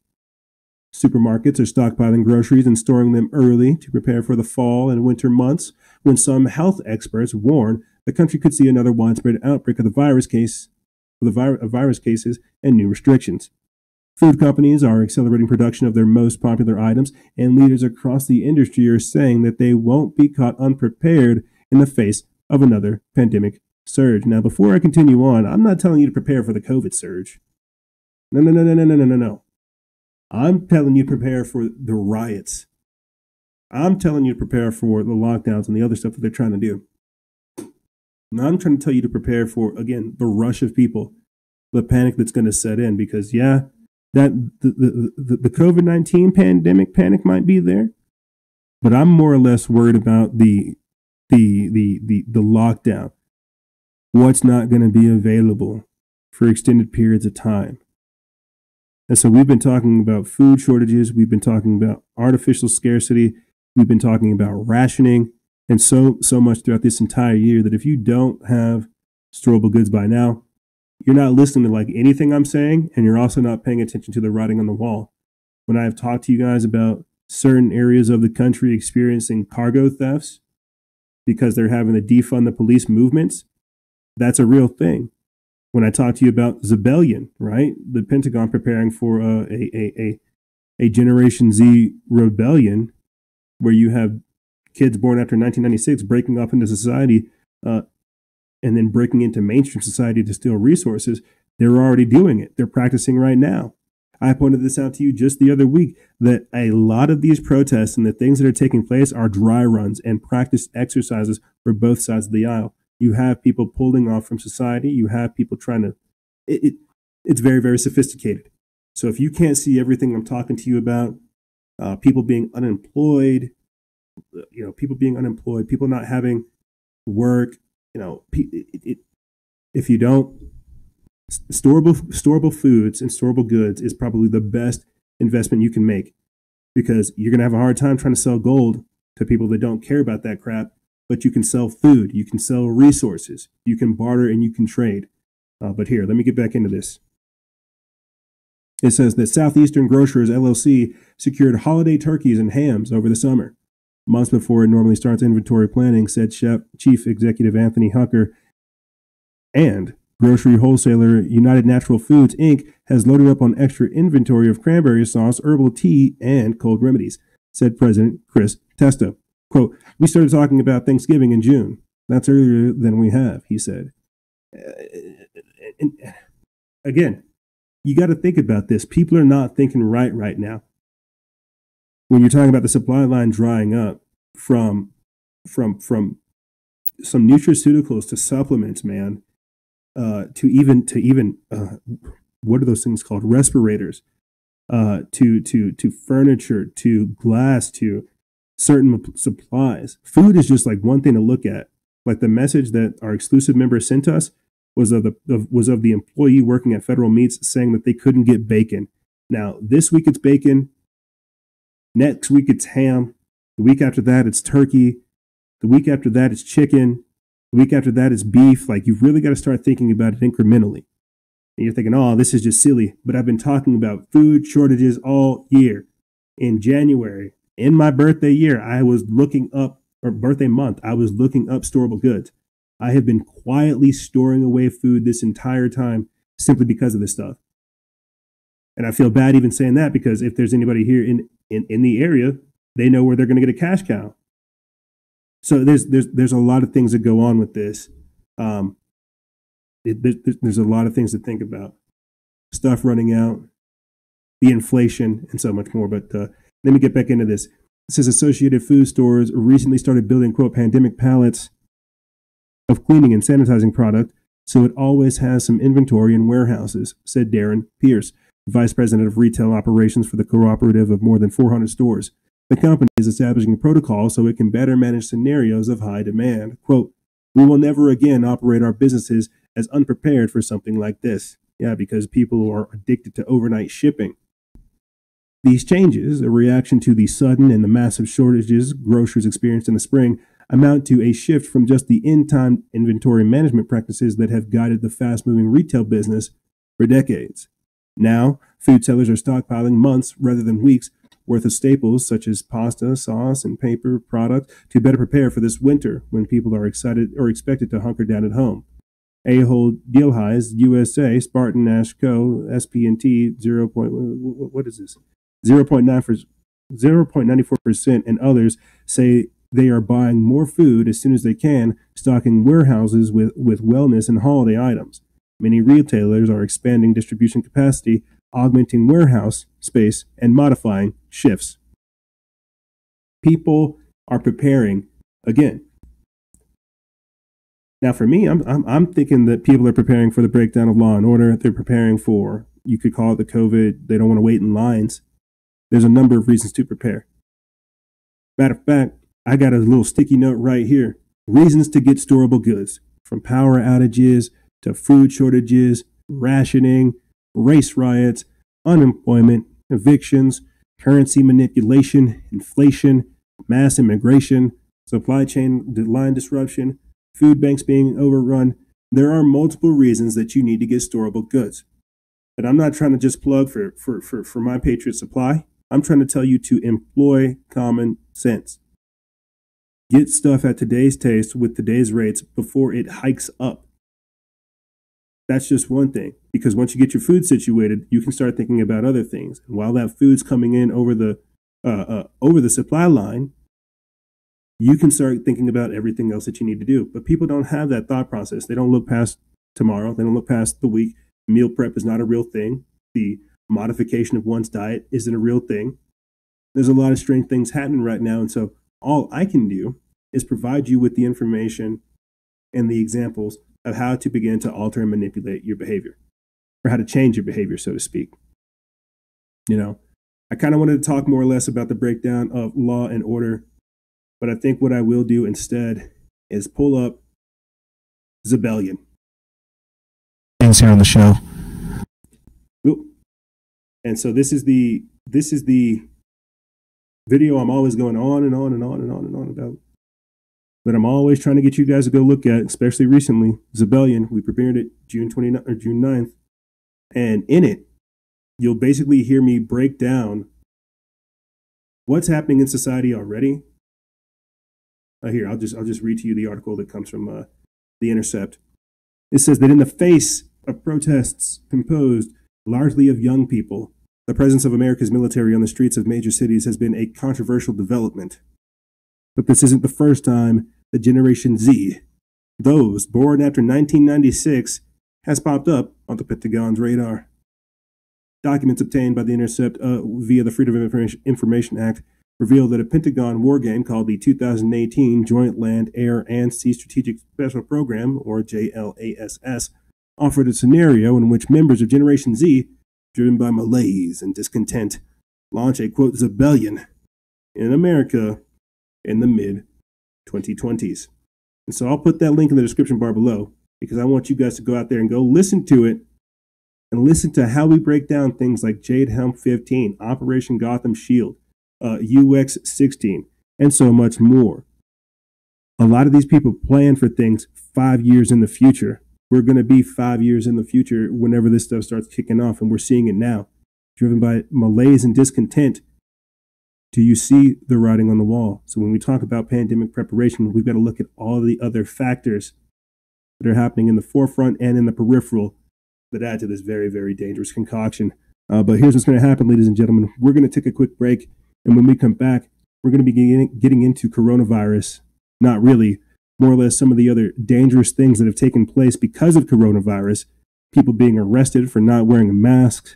Supermarkets are stockpiling groceries and storing them early to prepare for the fall and winter months when some health experts warn the country could see another widespread outbreak of virus cases and new restrictions. Food companies are accelerating production of their most popular items, and leaders across the industry are saying that they won't be caught unprepared in the face of another pandemic surge. Now, before I continue on, I'm not telling you to prepare for the COVID surge. No. I'm telling you to prepare for the riots. I'm telling you to prepare for the lockdowns and the other stuff that they're trying to do. Now, I'm trying to tell you to prepare for, again, the rush of people, the panic that's going to set in, because, yeah, that the COVID-19 pandemic panic might be there, but I'm more or less worried about the lockdown. What's not going to be available for extended periods of time. And so we've been talking about food shortages. We've been talking about artificial scarcity. We've been talking about rationing, and so much throughout this entire year that if you don't have storable goods by now, you're not listening to like anything I'm saying, and you're also not paying attention to the writing on the wall. When I've talked to you guys about certain areas of the country experiencing cargo thefts because they're having to defund the police movements, that's a real thing. When I talk to you about Zebellion, right? The Pentagon preparing for a Generation Z rebellion where you have kids born after 1996 breaking up into society and then breaking into mainstream society to steal resources. They're already doing it. They're practicing right now. I pointed this out to you just the other week that a lot of these protests and the things that are taking place are dry runs and practice exercises for both sides of the aisle. You have people pulling off from society. You have people trying to, it's very, very sophisticated. So if you can't see everything I'm talking to you about, people being unemployed, people not having work, if you don't, storable foods and storable goods is probably the best investment you can make, because you're going to have a hard time trying to sell gold to people that don't care about that crap. But you can sell food, you can sell resources, you can barter, and you can trade. But here, let me get back into this. It says that Southeastern Grocers LLC secured holiday turkeys and hams over the summer, months before it normally starts inventory planning, said Chief Executive Anthony Hucker. And grocery wholesaler United Natural Foods, Inc. has loaded up on extra inventory of cranberry sauce, herbal tea, and cold remedies, said President Chris Testa. Quote, "We started talking about Thanksgiving in June. That's earlier than we have," he said. And again, you got to think about this. People are not thinking right now. When you're talking about the supply line drying up from some nutraceuticals to supplements, man, to even what are those things called? Respirators, to furniture, to glass, to certain supplies. Food is just like one thing to look at. Like the message that our exclusive member sent us was of the employee working at Federal Meats saying that they couldn't get bacon. Now, this week it's bacon. Next week it's ham. The week after that it's turkey. The week after that it's chicken. The week after that it's beef. Like, you've really got to start thinking about it incrementally. And you're thinking, oh, this is just silly. But I've been talking about food shortages all year. In January, in my birthday year, I was looking up, or birthday month, I was looking up storable goods. I have been quietly storing away food this entire time simply because of this stuff. And I feel bad even saying that, because if there's anybody here in the area, they know where they're going to get a cash cow. So there's a lot of things that go on with this. There's a lot of things to think about. Stuff running out, the inflation, and so much more. But let me get back into this. It says Associated Food Stores recently started building, quote, pandemic pallets of cleaning and sanitizing product, so it always has some inventory in warehouses, said Darren Pierce, Vice President of Retail Operations for the cooperative of more than 400 stores. The company is establishing a protocol so it can better manage scenarios of high demand. Quote, "We will never again operate our businesses as unprepared for something like this." Yeah, because people are addicted to overnight shipping. These changes, a reaction to the sudden and the massive shortages grocers experienced in the spring, amount to a shift from just the in-time inventory management practices that have guided the fast-moving retail business for decades. Now, food sellers are stockpiling months rather than weeks worth of staples such as pasta, sauce, and paper product to better prepare for this winter when people are excited or expected to hunker down at home. Ahold Delhaize, USA, Spartan Ash Co., SP&T, 0.94%, and others say they are buying more food as soon as they can, stocking warehouses with wellness and holiday items. Many retailers are expanding distribution capacity, augmenting warehouse space, and modifying shifts. People are preparing again. Now, for me, I'm thinking that people are preparing for the breakdown of law and order. They're preparing for, you could call it the COVID. They don't want to wait in lines. There's a number of reasons to prepare. Matter of fact, I got a little sticky note right here. Reasons to get storable goods, from power outages to food shortages, rationing, race riots, unemployment, evictions, currency manipulation, inflation, mass immigration, supply chain line disruption, food banks being overrun. There are multiple reasons that you need to get storable goods. But I'm not trying to just plug for My Patriot Supply. I'm trying to tell you to employ common sense. Get stuff at today's taste with today's rates before it hikes up. That's just one thing, because once you get your food situated, you can start thinking about other things. And while that food's coming in over the supply line, you can start thinking about everything else that you need to do. But people don't have that thought process. They don't look past tomorrow. They don't look past the week. Meal prep is not a real thing. The modification of one's diet isn't a real thing. There's a lot of strange things happening right now. And so all I can do is provide you with the information and the examples of how to begin to alter and manipulate your behavior, or how to change your behavior, so to speak. You know, I kind of wanted to talk more or less about the breakdown of law and order, but I think what I will do instead is pull up Zebellion. Things here on the show. And so this is the video I'm always going on and on and on and on and on about, that I'm always trying to get you guys to go look at, especially recently. Zebellion, we premiered it June 9th, and in it, you'll basically hear me break down what's happening in society already. Here, I'll just read to you the article that comes from The Intercept. It says that in the face of protests composed largely of young people, the presence of America's military on the streets of major cities has been a controversial development. But this isn't the first time that Generation Z, those born after 1996, has popped up on the Pentagon's radar. Documents obtained by The Intercept via the Freedom of Information Act reveal that a Pentagon war game called the 2018 Joint Land, Air, and Sea Strategic Special Program, or JLASS, offered a scenario in which members of Generation Z, driven by malaise and discontent, launch a, quote, Zebellion in America in the mid-2020s. And so I'll put that link in the description bar below, because I want you guys to go out there and go listen to it, and listen to how we break down things like Jade Helm 15, Operation Gotham Shield, UX 16, and so much more. A lot of these people plan for things 5 years in the future. We're going to be 5 years in the future whenever this stuff starts kicking off, and we're seeing it now. Driven by malaise and discontent, do you see the writing on the wall? So when we talk about pandemic preparation, we've got to look at all the other factors that are happening in the forefront and in the peripheral that add to this very, very dangerous concoction. But here's what's going to happen, ladies and gentlemen. We're going to take a quick break. And when we come back, we're going to be getting into coronavirus. Not really, more or less some of the other dangerous things that have taken place because of coronavirus. People being arrested for not wearing a mask,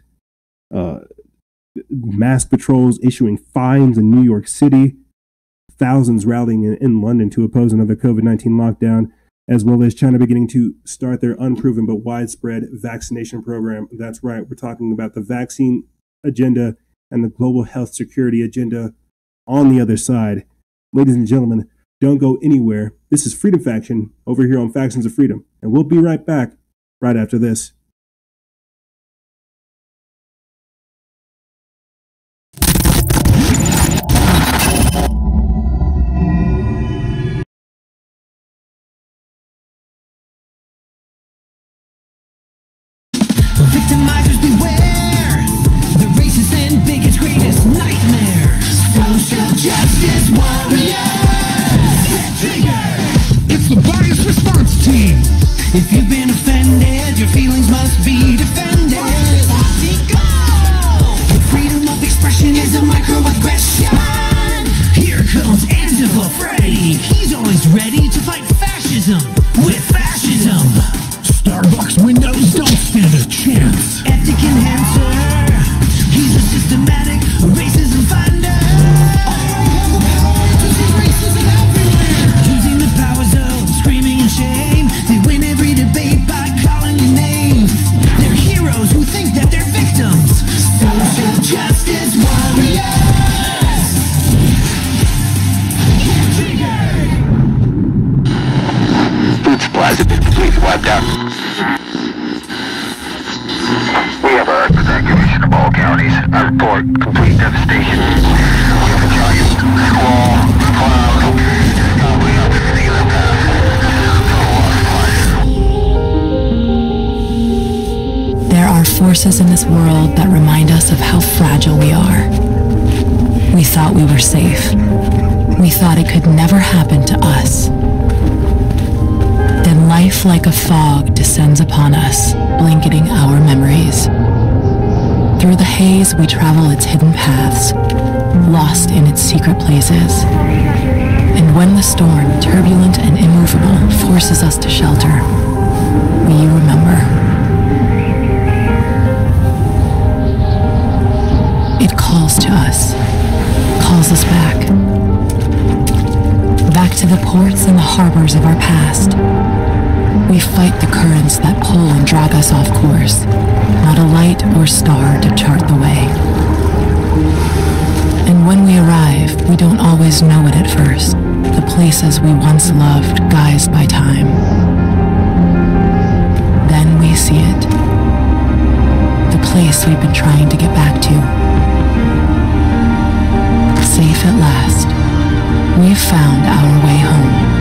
mask patrols issuing fines in New York City, thousands rallying in London to oppose another COVID-19 lockdown, as well as China beginning to start their unproven but widespread vaccination program. That's right, we're talking about the vaccine agenda and the global health security agenda on the other side. Ladies and gentlemen, don't go anywhere. This is Freedom Faction over here on Factions of Freedom, and we'll be right back right after this. Victimizers beware, the racist and biggest greatest nightmares. Social justice warriors. It's the bias response team. If you've been affected Ethic enhancer. He's a systematic racism finder. Racism everywhere. Using the powers of screaming and shame. They win every debate by calling you names. They're heroes who think that they're victims. Social justice warriors. Food supplies have been completely wiped out. We have a evacuation of all counties. I report complete devastation. We have a giant squall, cloud, probably up in the other path. There are forces in this world that remind us of how fragile we are. We thought we were safe. We thought it could never happen to us. Then life like a fog descends upon us, blanketing our memories. Through the haze, we travel its hidden paths, lost in its secret places. And when the storm, turbulent and immovable, forces us to shelter, we remember. It calls to us, calls us back. Back to the ports and the harbors of our past. We fight the currents that pull and drag us off course, not a light or star to chart the way. And when we arrive, we don't always know it at first, the places we once loved guised by time. Then we see it, the place we've been trying to get back to. Safe at last, we've found our way home.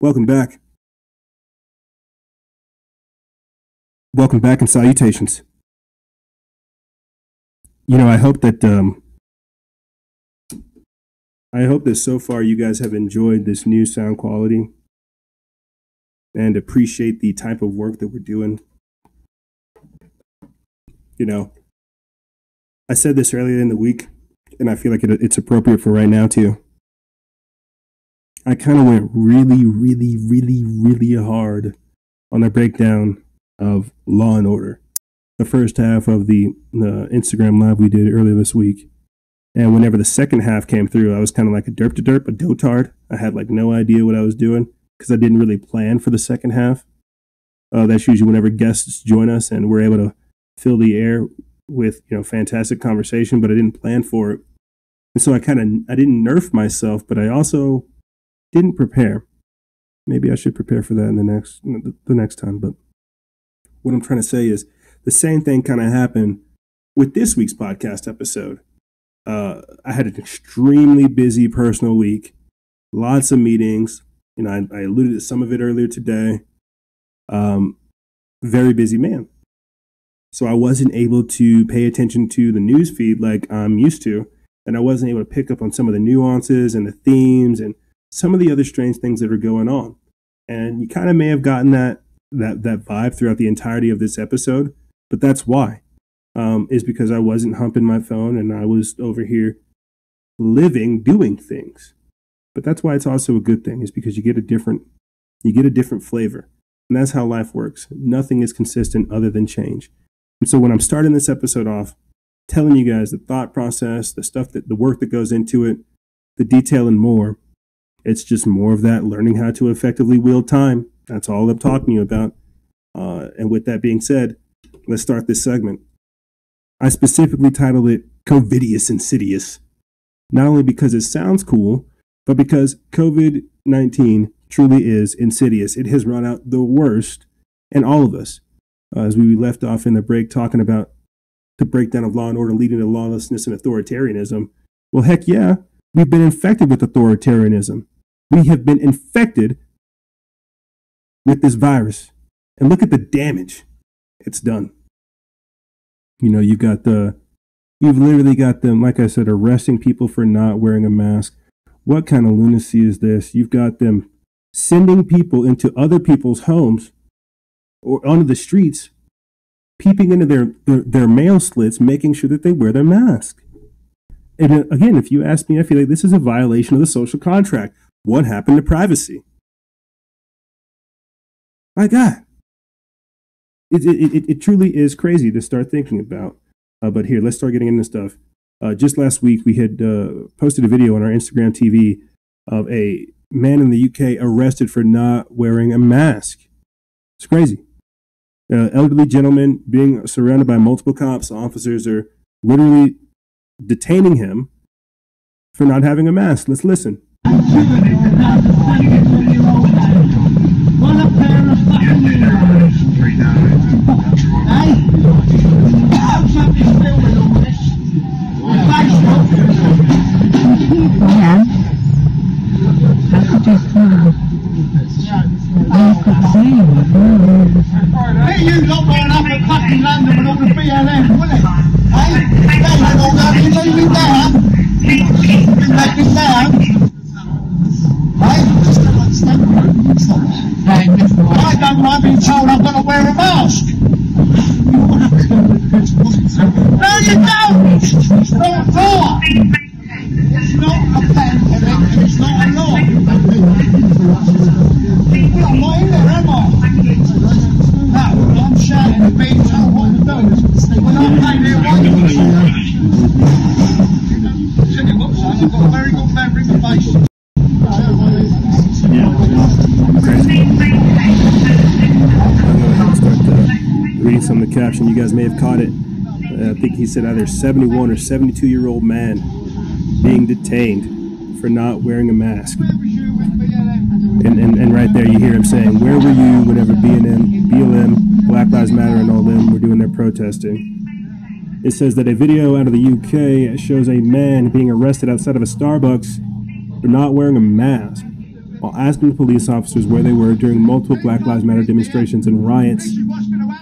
Welcome back. Welcome back and salutations. You know, I hope that so far you guys have enjoyed this new sound quality and appreciate the type of work that we're doing. You know, I said this earlier in the week, and I feel like it's appropriate for right now too. I kind of went really hard on the breakdown of Law and Order, the first half of the Instagram live we did earlier this week. And whenever the second half came through, I was kind of like a dotard. I had like no idea what I was doing because I didn't really plan for the second half. That's usually whenever guests join us and we're able to fill the air with, fantastic conversation, but I didn't plan for it. And so I didn't nerf myself, but I also didn't prepare. Maybe I should prepare for that in the next time. But what I'm trying to say is the same thing kind of happened with this week's podcast episode. I had an extremely busy personal week, lots of meetings. I alluded to some of it earlier today. Very busy man. So I wasn't able to pay attention to the news feed like I'm used to. And I wasn't able to pick up on some of the nuances and the themes and some of the other strange things that are going on. And you kind of may have gotten that vibe throughout the entirety of this episode. But that's why. Is because I wasn't humping my phone and I was over here doing things. But that's why it's also a good thing, is because you get a different flavor. And that's how life works. Nothing is consistent other than change. And so when I'm starting this episode off, telling you guys the thought process, the work that goes into it, the detail and more, it's just more of that learning how to effectively wield time. That's all I'm talking to you about. And with that being said, let's start this segment. I specifically titled it Covidius Insidious, not only because it sounds cool, but because COVID-19 truly is insidious. It has brought out the worst in all of us. As we left off in the break talking about the breakdown of law and order leading to lawlessness and authoritarianism. Well, heck yeah, we've been infected with authoritarianism. We have been infected with this virus. And look at the damage it's done. You've literally got them, like I said, arresting people for not wearing a mask. What kind of lunacy is this? You've got them sending people into other people's homes or onto the streets, peeping into their mail slits, making sure that they wear their mask. And again, if you ask me, I feel like this is a violation of the social contract. What happened to privacy? My God. It truly is crazy to start thinking about. But here, let's start getting into stuff. Just last week, we had posted a video on our Instagram TV of a man in the UK arrested for not wearing a mask. It's crazy. Elderly gentleman being surrounded by multiple cops. Officers are literally detaining him for not having a mask. Let's listen. Hey, you lot going up at fucking London with all the BLM, wouldn't it? Hey, they let all that, you leave me down. You let me down. Hey, I still understand. I don't like being told I've got to wear a mask. No, you don't. It's not law. It's not a pandemic and it's not a law. Well, I'm not in there, am I? No, I'm shouting and being told what to do. When I'm paying their wages. Tell you what, son, I've got a very good memory for faces. Reading some of the caption, you guys may have caught it. I think he said either 71 or 72-year-old man being detained for not wearing a mask. And right there you hear him saying, where were you whenever BLM, Black Lives Matter and all them were doing their protesting? It says that a video out of the UK shows a man being arrested outside of a Starbucks for not wearing a mask while asking the police officers where they were during multiple Black Lives Matter demonstrations and riots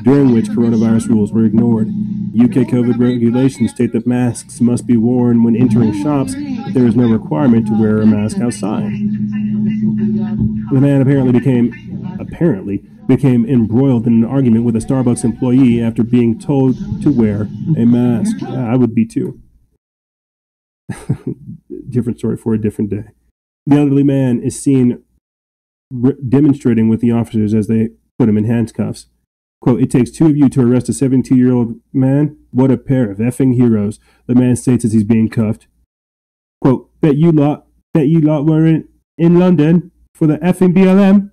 during which coronavirus rules were ignored. UK COVID regulations state that masks must be worn when entering shops, but there is no requirement to wear a mask outside. The man apparently became embroiled in an argument with a Starbucks employee after being told to wear a mask. Yeah, I would be too. Different story for a different day. The elderly man is seen demonstrating with the officers as they put him in handcuffs. Quote, "It takes two of you to arrest a 72-year-old man. What a pair of effing heroes," the man states as he's being cuffed. Quote, bet you lot were in London for the effing BLM,"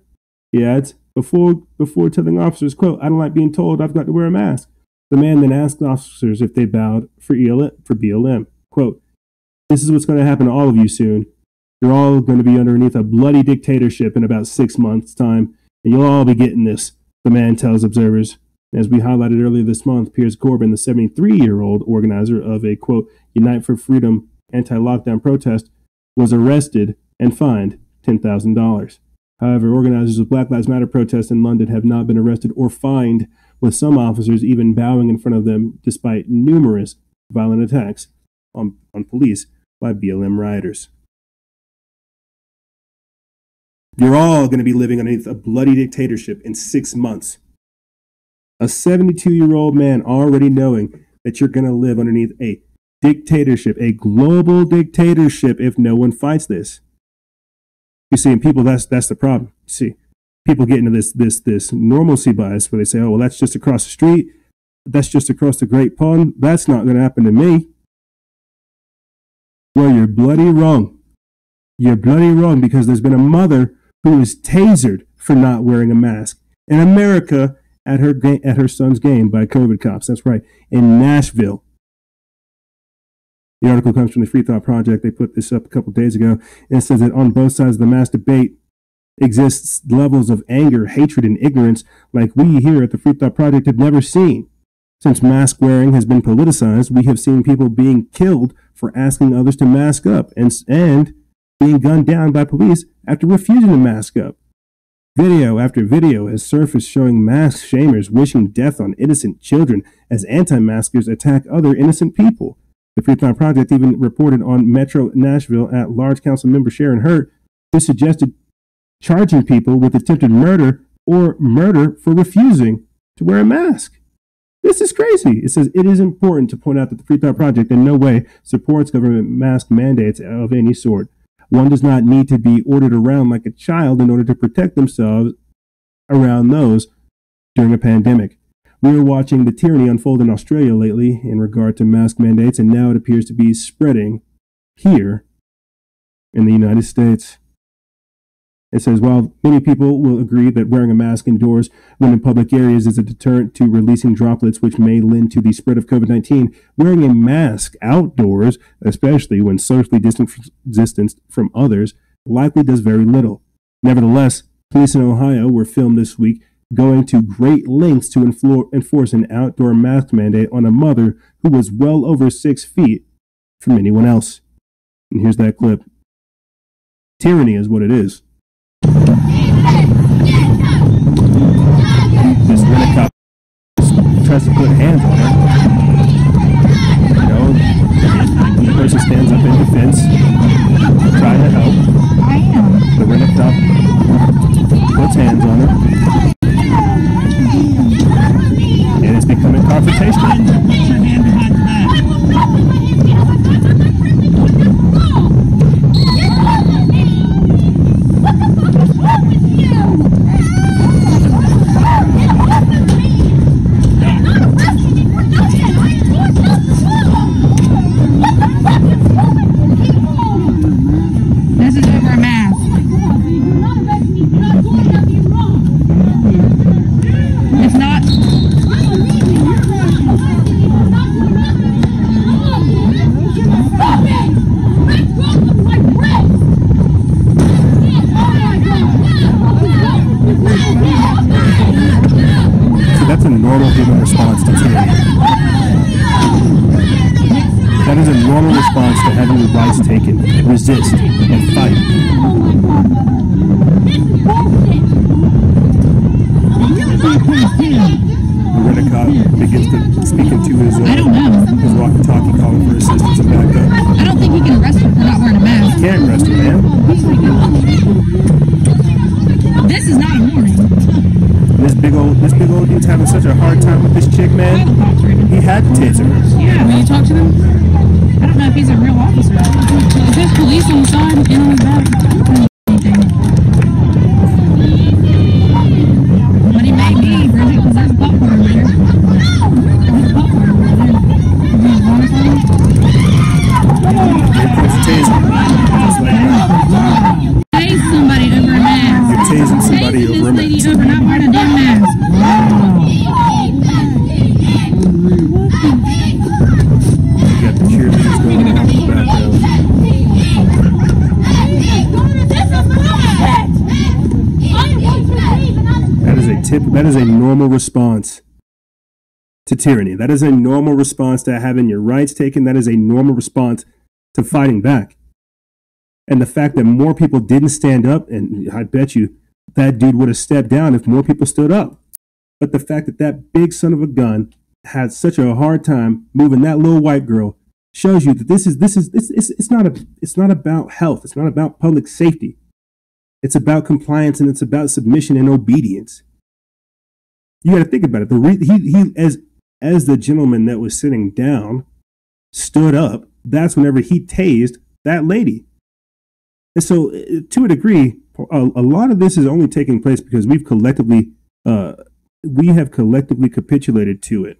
he adds, before telling officers, quote, "I don't like being told I've got to wear a mask." The man then asked officers if they bowed for BLM. Quote, "This is what's going to happen to all of you soon. You're all going to be underneath a bloody dictatorship in about 6 months' time, and you'll all be getting this," the man tells observers. As we highlighted earlier this month, Piers Corbyn, the 73-year-old organizer of a, quote, Unite for Freedom anti-lockdown protest, was arrested and fined $10,000. However, organizers of Black Lives Matter protests in London have not been arrested or fined, with some officers even bowing in front of them despite numerous violent attacks on police by BLM rioters. You're all going to be living underneath a bloody dictatorship in 6 months. A 72-year-old man already knowing that you're going to live underneath a dictatorship, a global dictatorship, if no one fights this. You see, and people, that's the problem. You see, people get into this normalcy bias where they say, oh, well, that's just across the street. That's just across the Great Pond. That's not going to happen to me. Well, you're bloody wrong. You're bloody wrong, because there's been a mother who was tasered for not wearing a mask in America at her son's game by COVID cops. That's right, in Nashville. The article comes from the Free Thought Project. They put this up a couple days ago, and it says that on both sides of the mask debate exists levels of anger, hatred, and ignorance like we here at the Free Thought Project have never seen. Since mask wearing has been politicized, we have seen people being killed for asking others to mask up and being gunned down by police after refusing to mask up. Video after video has surfaced showing mask shamers wishing death on innocent children as anti-maskers attack other innocent people. The Free Thought Project even reported on Metro Nashville at large council member Sharon Hurt, who suggested charging people with attempted murder or murder for refusing to wear a mask. This is crazy. It says it is important to point out that the Free Thought Project in no way supports government mask mandates of any sort. One does not need to be ordered around like a child in order to protect themselves around those during a pandemic. We were watching the tyranny unfold in Australia lately in regard to mask mandates, and now it appears to be spreading here in the United States. It says, while many people will agree that wearing a mask indoors when in public areas is a deterrent to releasing droplets which may lend to the spread of COVID-19, wearing a mask outdoors, especially when socially distanced from others, likely does very little. Nevertheless, police in Ohio were filmed this week going to great lengths to enforce an outdoor mask mandate on a mother who was well over 6 feet from anyone else. And here's that clip. Tyranny is what it is. This rent-a-cop tries to put hands on her. You know, the person stands up in defense, trying to help. The rent-a-cop puts hands on her. And it's becoming confrontational. Put your hand behind your back. This is over a mask. It's not. So that's a normal human response to tyranny. That is a normal response to having your rights taken. Resist and fight. The rent-a-cop begins to speak into his walkie-talkie, calling for assistance and backup. I don't think he can arrest her for not wearing a mask. You can't arrest her, man. This is not a warning. This big old dude's having such a hard time with this chick, man. He had to taser her. Yeah, will you talk to them? I don't know if he's a real officer. If there's police on the side and on his back, but he may be, Bridget, because there's popcorn That is a normal response to tyranny. That is a normal response to having your rights taken. That is a normal response to fighting back. And the fact that more people didn't stand up, and I bet you that dude would have stepped down if more people stood up. But the fact that that big son of a gun had such a hard time moving that little white girl shows you that it's not about health. It's not about public safety. It's about compliance, and it's about submission and obedience. You got to think about it. As the gentleman that was sitting down stood up, that's whenever he tased that lady. And so, to a degree, a lot of this is only taking place because we have collectively capitulated to it.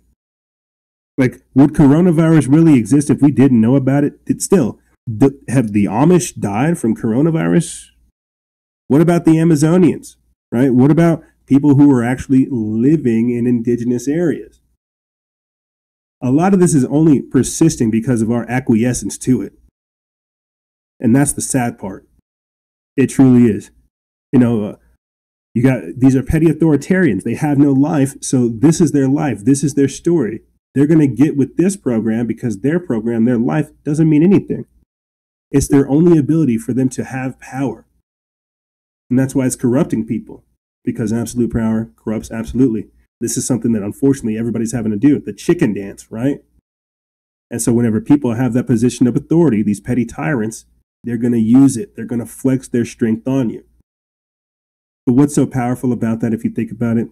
Like, would coronavirus really exist if we didn't know about it? Have the Amish died from coronavirus? What about the Amazonians, right? What about people who are actually living in indigenous areas? A lot of this is only persisting because of our acquiescence to it. And that's the sad part. It truly is. These are petty authoritarians. They have no life. So this is their life. This is their story. They're going to get with this program because their program, their life doesn't mean anything. It's their only ability for them to have power. And that's why it's corrupting people, because absolute power corrupts absolutely. This is something that unfortunately everybody's having to do, the chicken dance, right? And so whenever people have that position of authority, these petty tyrants, they're going to use it. They're going to flex their strength on you. But what's so powerful about that, if you think about it,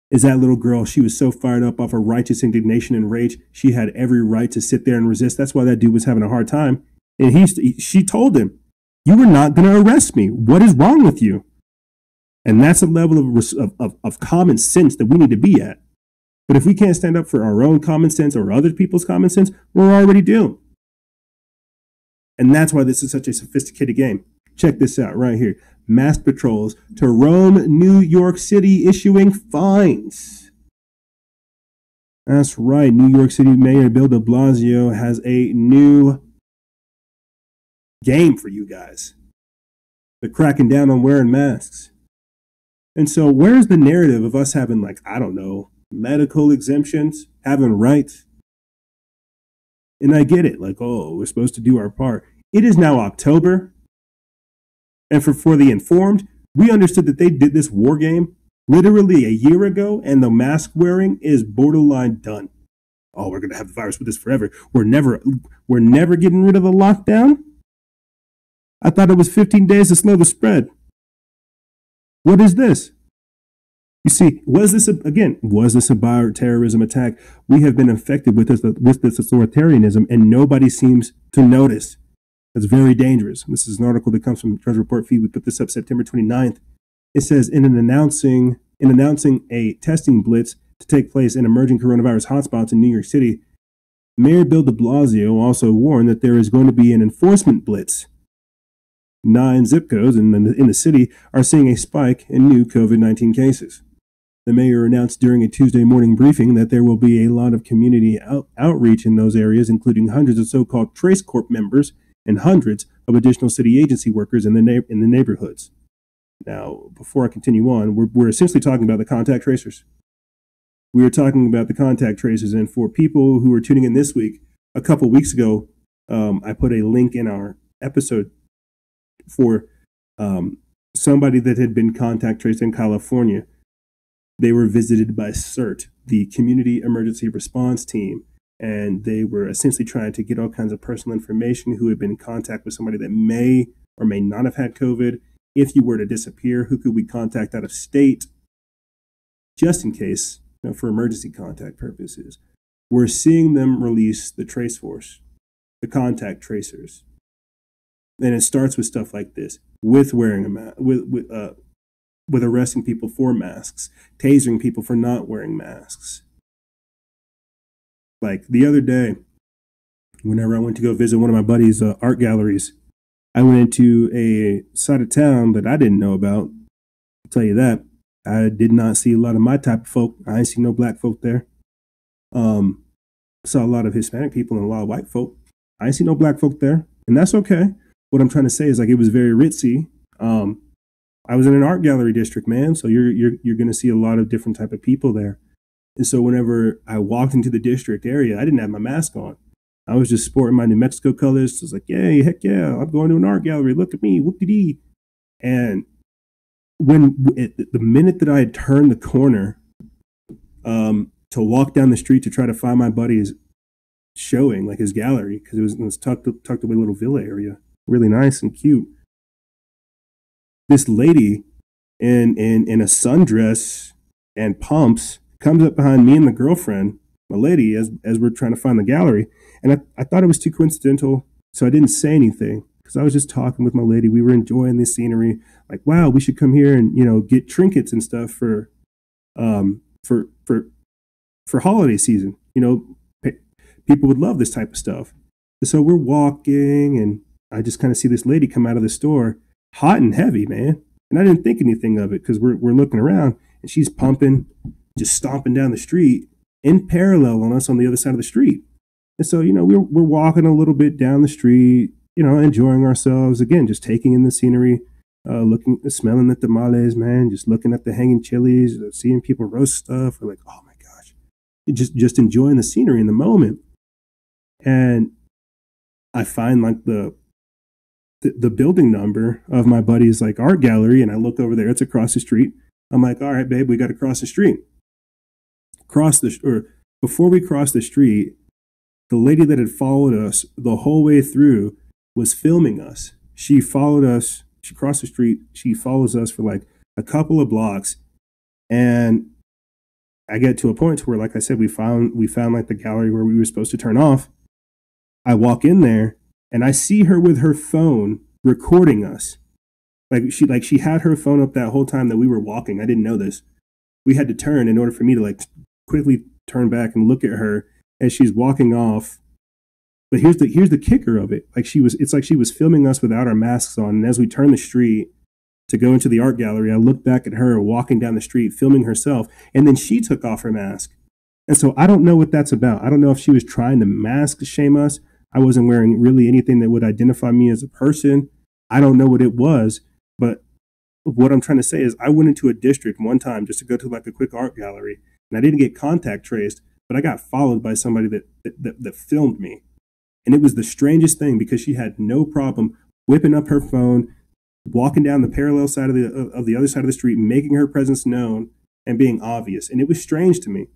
is that little girl, she was so fired up off her righteous indignation and rage, she had every right to sit there and resist. That's why that dude was having a hard time. And she told him, "You were not going to arrest me. What is wrong with you?" And that's a level of common sense that we need to be at. But if we can't stand up for our own common sense or other people's common sense, we're already doomed. And that's why this is such a sophisticated game. Check this out right here. Mass patrols to roam New York City issuing fines. That's right. New York City Mayor Bill de Blasio has a new game for you guys. They're cracking down on wearing masks. And so where's the narrative of us having, medical exemptions, having rights? And I get it, we're supposed to do our part. It is now October. And for the informed, we understood that they did this war game literally a year ago, and the mask wearing is borderline done. Oh, we're going to have the virus with us forever. We're never getting rid of the lockdown. I thought it was 15 days to slow the spread. What is this? You see, was this a bioterrorism attack? We have been infected with this authoritarianism, and nobody seems to notice. That's very dangerous. This is an article that comes from Treasure Report Feed. We put this up September 29th. It says, in announcing a testing blitz to take place in emerging coronavirus hotspots in New York City, Mayor Bill de Blasio also warned that there is going to be an enforcement blitz. 9 zip codes in the city are seeing a spike in new COVID-19 cases. The mayor announced during a Tuesday morning briefing that there will be a lot of community outreach in those areas, including hundreds of so-called Trace Corp members and hundreds of additional city agency workers in the neighborhoods. Now, before I continue on, we're essentially talking about the contact tracers. We are talking about the contact tracers, and for people who are tuning in this week, a couple weeks ago, I put a link in our episode for somebody that had been contact traced in California. They were visited by CERT, the Community Emergency Response Team, and they were essentially trying to get all kinds of personal information, who had been in contact with somebody that may or may not have had COVID. If you were to disappear, who could we contact out of state, just in case, for emergency contact purposes. We're seeing them release the Trace Force, the contact tracers. And it starts with stuff like this, with wearing a mask, with arresting people for masks, tasering people for not wearing masks. Like the other day, whenever I went to go visit one of my buddies' art galleries, I went into a side of town that I didn't know about. I'll tell you that. I did not see a lot of my type of folk. I didn't see no black folk there. Saw a lot of Hispanic people and a lot of white folk. I didn't see no black folk there, and that's okay. What I'm trying to say is, it was very ritzy. I I was in an art gallery district, man. So you're going to see a lot of different type of people there. And so whenever I walked into the district area, I didn't have my mask on. I was just sporting my New Mexico colors. So I was like, yay, heck yeah, I'm going to an art gallery. Look at me, whoop-de-dee. And the minute that I had turned the corner to walk down the street to try to find my buddy's showing, like his gallery, because it was tucked away little villa area, really nice and cute. This lady in a sundress and pumps comes up behind me and the girlfriend, my lady, as we're trying to find the gallery. And I thought it was too coincidental, so I didn't say anything because I was just talking with my lady. We were enjoying this scenery. Like, wow, we should come here and, you know, get trinkets and stuff for holiday season. You know, people would love this type of stuff. And so we're walking, and I just kind of see this lady come out of the store, hot and heavy, man. And I didn't think anything of it because we're looking around, and she's pumping, just stomping down the street in parallel on us on the other side of the street. And so, you know, we're walking a little bit down the street, you know, enjoying ourselves, again, just taking in the scenery, smelling the tamales, man, just looking at the hanging chilies, seeing people roast stuff. We're like, oh my gosh, just enjoying the scenery in the moment. And I find like the building number of my buddy's like art gallery, and I look over there, it's across the street. I'm like, all right, babe, we got to cross the street. Before we cross the street, the lady that had followed us the whole way through was filming us. She followed us. She crossed the street. She follows us for like a couple of blocks. And I get to a point where, like I said, we found like the gallery where we were supposed to turn off. I walk in there and I see her with her phone recording us. Like she had her phone up that whole time that we were walking. I didn't know this. We had to turn in order for me to like quickly turn back and look at her as she's walking off. But here's the kicker of it. Like it's like she was filming us without our masks on. And as we turn the street to go into the art gallery, I looked back at her walking down the street, filming herself. And then she took off her mask. And so I don't know what that's about. I don't know if she was trying to mask shame us. I wasn't wearing really anything that would identify me as a person. I don't know what it was. But what I'm trying to say is I went into a district one time just to go to like a quick art gallery. And I didn't get contact traced, but I got followed by somebody that filmed me. And it was the strangest thing because she had no problem whipping up her phone, walking down the parallel side of the other side of the street, making her presence known and being obvious. And it was strange to me.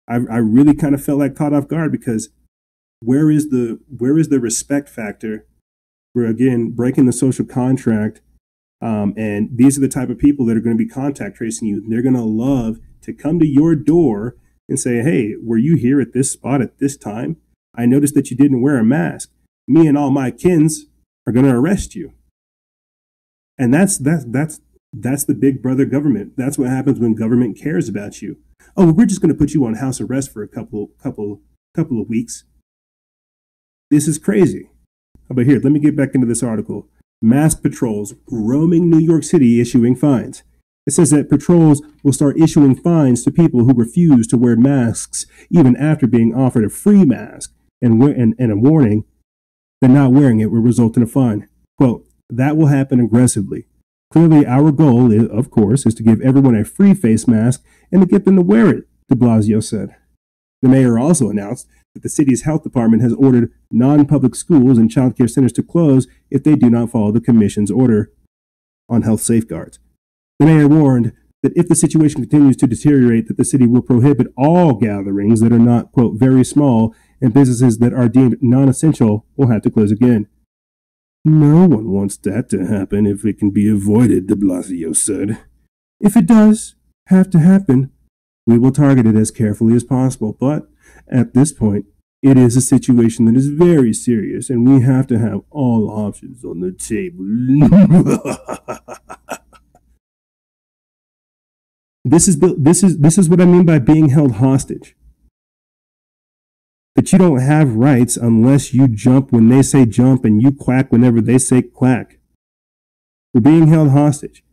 I really kind of felt like caught off guard because where is the respect factor? We're again breaking the social contract. And these are the type of people that are going to be contact tracing you. They're going to love to come to your door and say, hey, were you here at this spot at this time? I noticed that you didn't wear a mask. Me and all my kins are going to arrest you. And that's the big brother government. That's what happens when government cares about you. Oh, we're just going to put you on house arrest for a couple of weeks. This is crazy. But here, let me get back into this article. Mask patrols roaming New York City issuing fines. It says that patrols will start issuing fines to people who refuse to wear masks even after being offered a free mask and a warning that not wearing it will result in a fine. Quote, that will happen aggressively. Clearly, our goal, of course, is to give everyone a free face mask and to get them to wear it, de Blasio said. The mayor also announced that the city's health department has ordered non-public schools and child care centers to close if they do not follow the commission's order on health safeguards. The mayor warned that if the situation continues to deteriorate, that the city will prohibit all gatherings that are not, quote, very small, and businesses that are deemed non-essential will have to close again. No one wants that to happen if it can be avoided, de Blasio said. If it does have to happen, we will target it as carefully as possible, but at this point, it is a situation that is very serious, and we have to have all options on the table. This is what I mean by being held hostage. That you don't have rights unless you jump when they say jump and you quack whenever they say quack. We're being held hostage.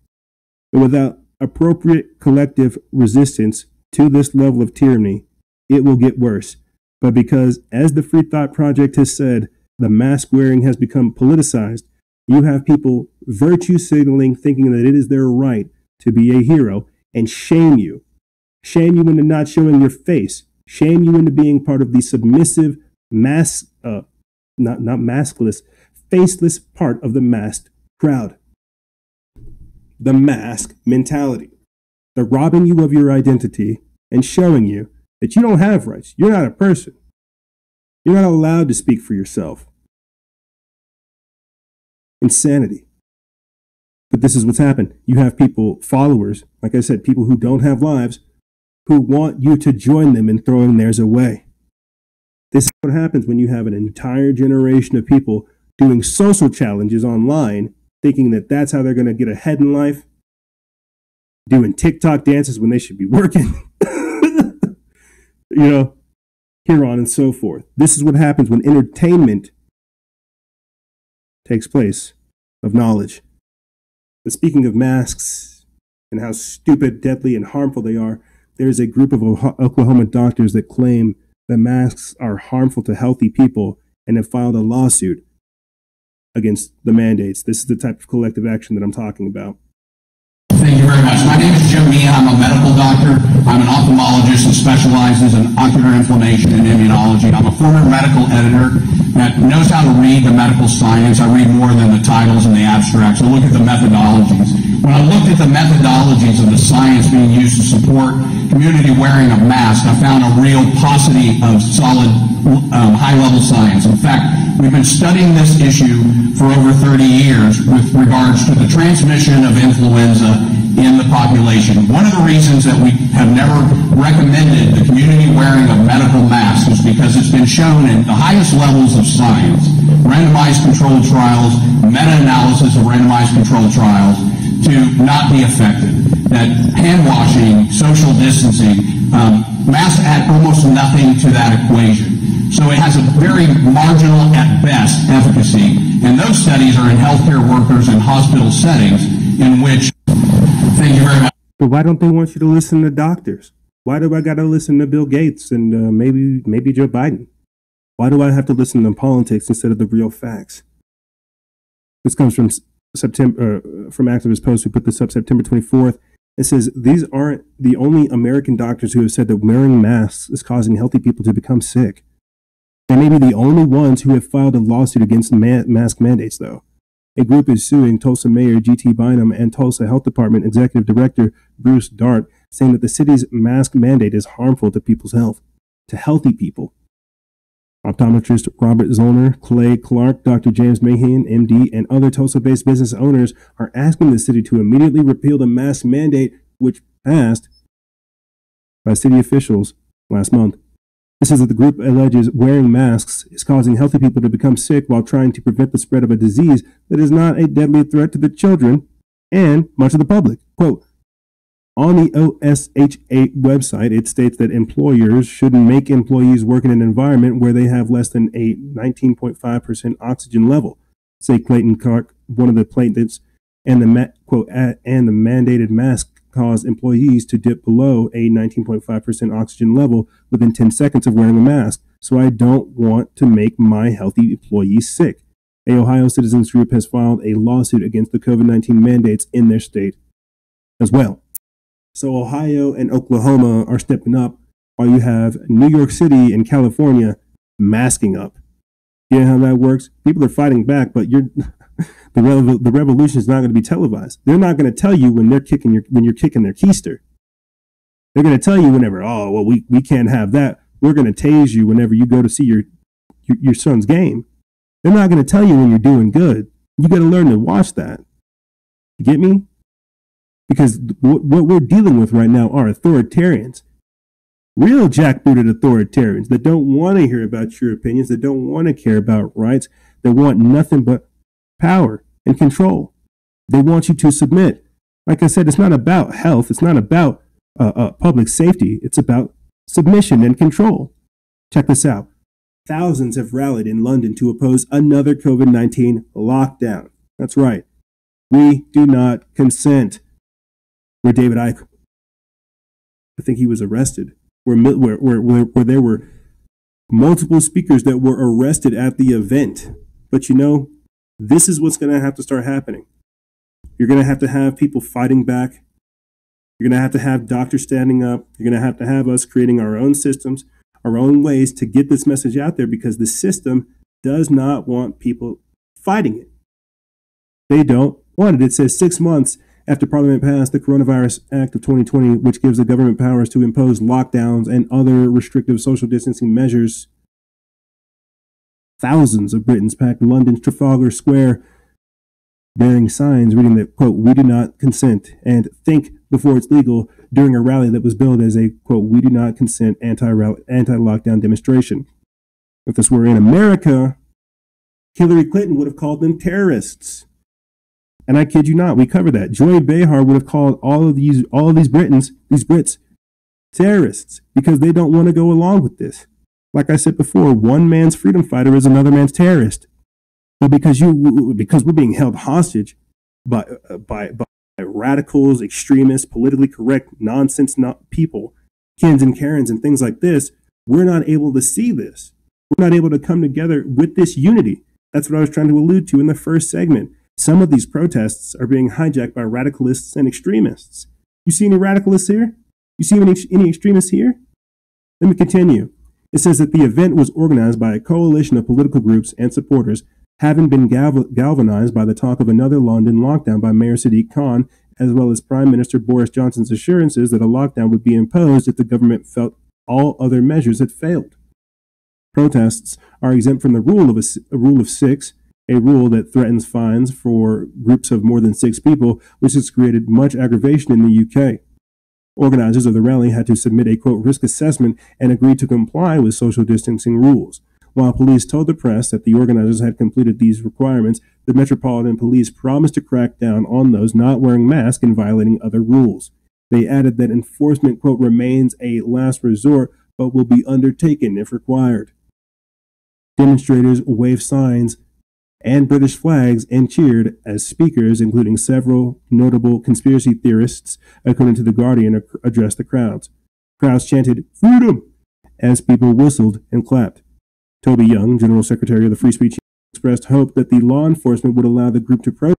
But without appropriate collective resistance to this level of tyranny, it will get worse. But because, as the Free Thought Project has said, the mask wearing has become politicized, You have people virtue signaling, thinking that it is their right to be a hero, and shame you. Shame you into not showing your face. Shame you into being part of the submissive, not maskless, faceless part of the masked crowd. The mask mentality. They're robbing you of your identity and showing you that you don't have rights. You're not a person. You're not allowed to speak for yourself. Insanity. But this is what's happened. You have people, followers, like I said, people who don't have lives, who want you to join them in throwing theirs away. This is what happens when you have an entire generation of people doing social challenges online, thinking that that's how they're going to get ahead in life, doing TikTok dances when they should be working, here on and so forth. This is what happens when entertainment takes place of knowledge. But speaking of masks and how stupid, deadly, and harmful they are, there's a group of Oklahoma doctors that claim that masks are harmful to healthy people and have filed a lawsuit against the mandates. This is the type of collective action that I'm talking about. Thank you very much. My name is Jim Meehan. I'm a medical doctor. I'm an ophthalmologist and specializes in ocular inflammation and immunology. I'm a former medical editor that knows how to read the medical science. I read more than the titles and the abstracts. I look at the methodologies. When I looked at the methodologies of the science being used to support community wearing of masks, I found a real paucity of solid high-level science. In fact, we've been studying this issue for over 30 years with regards to the transmission of influenza in the population. One of the reasons that we have never recommended the community wearing of medical masks is because it's been shown in the highest levels of science, randomized controlled trials, meta-analysis of randomized controlled trials, to not be effective. That hand washing, social distancing, masks add almost nothing to that equation. So it has a very marginal, at best, efficacy. And those studies are in healthcare workers and hospital settings in which, thank you very much. But why don't they want you to listen to doctors? Why do I got to listen to Bill Gates and maybe Joe Biden? Why do I have to listen to politics instead of the real facts? This comes from from Activist Post, who put this up September 24th. It says, these aren't the only American doctors who have said that wearing masks is causing healthy people to become sick. They may be the only ones who have filed a lawsuit against mask mandates, though. A group is suing Tulsa Mayor G.T. Bynum and Tulsa Health Department Executive Director Bruce Dart, saying that the city's mask mandate is harmful to people's health, to healthy people. Optometrist Robert Zollner, Clay Clark, Dr. James Mahan, MD, and other Tulsa-based business owners are asking the city to immediately repeal the mask mandate, which passed by city officials last month. This is that the group alleges wearing masks is causing healthy people to become sick while trying to prevent the spread of a disease that is not a deadly threat to the children and much of the public. Quote, on the OSHA website, it states that employers shouldn't make employees work in an environment where they have less than a 19.5% oxygen level, say Clayton Clark, one of the plaintiffs, and the mandated mask caused employees to dip below a 19.5% oxygen level within 10 seconds of wearing a mask, so I don't want to make my healthy employees sick. A Ohio citizens group has filed a lawsuit against the COVID-19 mandates in their state as well. So Ohio and Oklahoma are stepping up while you have New York City and California masking up. You know how that works? People are fighting back, but the revolution is not going to be televised. They're not going to tell you when you're kicking their keister. They're going to tell you whenever, we can't have that. We're going to tase you whenever you go to see your son's game. They're not going to tell you when you're doing good. You got to learn to watch that. You get me? Because what we're dealing with right now are authoritarians. Real jackbooted authoritarians that don't want to hear about your opinions, that don't want to care about rights, that want nothing but power and control. They want you to submit. Like I said, it's not about health. It's not about public safety. It's about submission and control. Check this out. Thousands have rallied in London to oppose another COVID-19 lockdown. That's right. We do not consent. Where David Icke, I think he was arrested, where there were multiple speakers that were arrested at the event. But This is what's going to have to start happening. You're going to have people fighting back. You're going to have doctors standing up. You're going to have us creating our own systems, our own ways to get this message out there, because the system does not want people fighting it. They don't want it. It says 6 months after Parliament passed the Coronavirus Act of 2020, which gives the government powers to impose lockdowns and other restrictive social distancing measures, thousands of Britons packed London's Trafalgar Square bearing signs reading that, quote, "We do not consent," and "Think before it's legal," during a rally that was billed as a, quote, "We do not consent" anti-lockdown demonstration. If this were in America, Hillary Clinton would have called them terrorists. And I kid you not, we covered that. Joy Behar would have called all of these Brits, terrorists, because they don't want to go along with this. Like I said before, one man's freedom fighter is another man's terrorist. But because we're being held hostage by radicals, extremists, politically correct, nonsense people, Kens and Karens and things like this, we're not able to see this. We're not able to come together with this unity. That's what I was trying to allude to in the first segment. Some of these protests are being hijacked by radicalists and extremists. You see any radicalists here? You see any extremists here? Let me continue. It says that the event was organized by a coalition of political groups and supporters, having been galvanized by the talk of another London lockdown by Mayor Sadiq Khan, as well as Prime Minister Boris Johnson's assurances that a lockdown would be imposed if the government felt all other measures had failed. Protests are exempt from the rule of six, a rule that threatens fines for groups of more than 6 people, which has created much aggravation in the UK. Organizers of the rally had to submit a, quote, risk assessment and agreed to comply with social distancing rules. While police told the press that the organizers had completed these requirements, the Metropolitan Police promised to crack down on those not wearing masks and violating other rules. They added that enforcement, quote, remains a last resort, but will be undertaken if required. Demonstrators waved signs and British flags and cheered as speakers, including several notable conspiracy theorists, according to The Guardian, addressed the crowds. Crowds chanted, "Freedom!" as people whistled and clapped. Toby Young, General Secretary of the Free Speech Union, expressed hope that the law enforcement would allow the group to protest,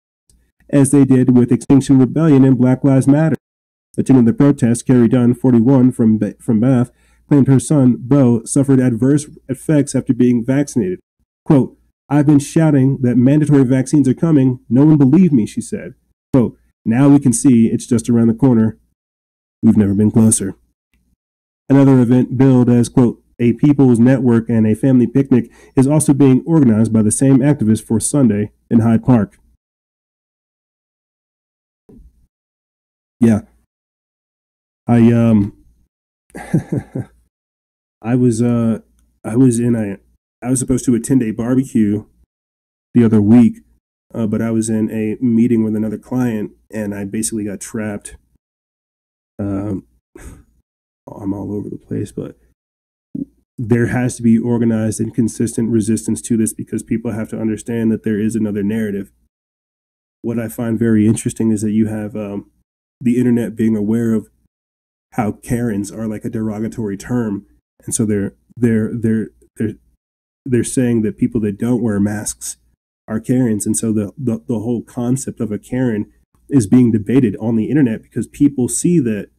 as they did with Extinction Rebellion and Black Lives Matter. Attending the protest, Carrie Dunn, 41, from Bath, claimed her son, Beau, suffered adverse effects after being vaccinated. Quote, "I've been shouting that mandatory vaccines are coming. No one believed me," she said. Quote, "Now we can see it's just around the corner. We've never been closer." Another event billed as, quote, a people's network and a family picnic is also being organized by the same activists for Sunday in Hyde Park. Yeah. I was supposed to attend a barbecue the other week, but I was in a meeting with another client and I basically got trapped. I'm all over the place, but there has to be organized and consistent resistance to this because people have to understand that there is another narrative. What I find very interesting is that you have the internet being aware of how Karens are like a derogatory term, and so they're saying that people that don't wear masks are Karens, and so the whole concept of a Karen is being debated on the internet because people see that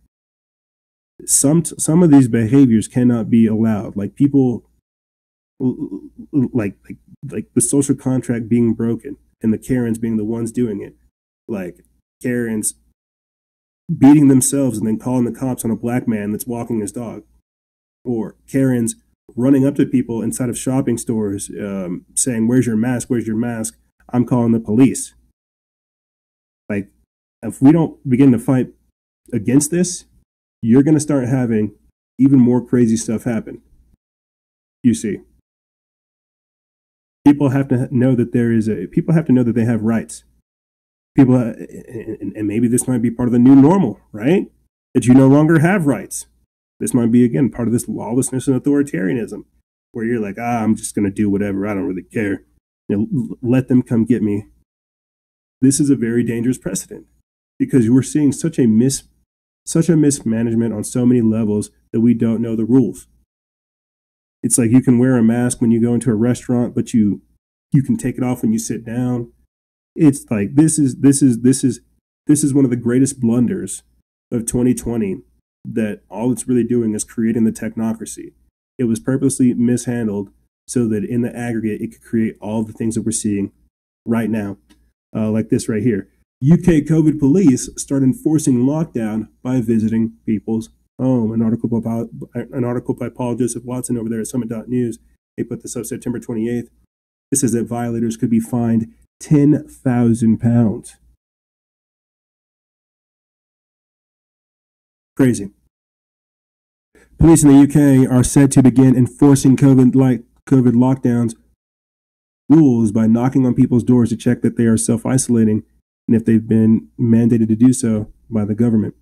some of these behaviors cannot be allowed. Like people, like the social contract being broken, and the Karens being the ones doing it. Like Karens beating themselves and then calling the cops on a black man that's walking his dog, or Karens running up to people inside of shopping stores, saying, "Where's your mask? Where's your mask? I'm calling the police." Like, if we don't begin to fight against this, you're going to start having even more crazy stuff happen. You see, people have to know that people have to know that they have rights. People, and maybe this might be part of the new normal, right? That you no longer have rights. This might be, again, part of this lawlessness and authoritarianism, where you're like, I'm just going to do whatever. I don't really care. Let them come get me. This is a very dangerous precedent because we're seeing such a mismanagement on so many levels that we don't know the rules. It's like you can wear a mask when you go into a restaurant, but you you can take it off when you sit down. It's like this is one of the greatest blunders of 2020, that all it's really doing is creating the technocracy. It was purposely mishandled so that in the aggregate it could create all the things that we're seeing right now, like this right here. UK COVID police start enforcing lockdown by visiting people's home. An article by Paul Joseph Watson over there at Summit.News. They put this up September 28th. It says that violators could be fined £10,000. Crazy. Police in the UK are set to begin enforcing COVID lockdowns rules by knocking on people's doors to check that they are self-isolating and if they've been mandated to do so by the government.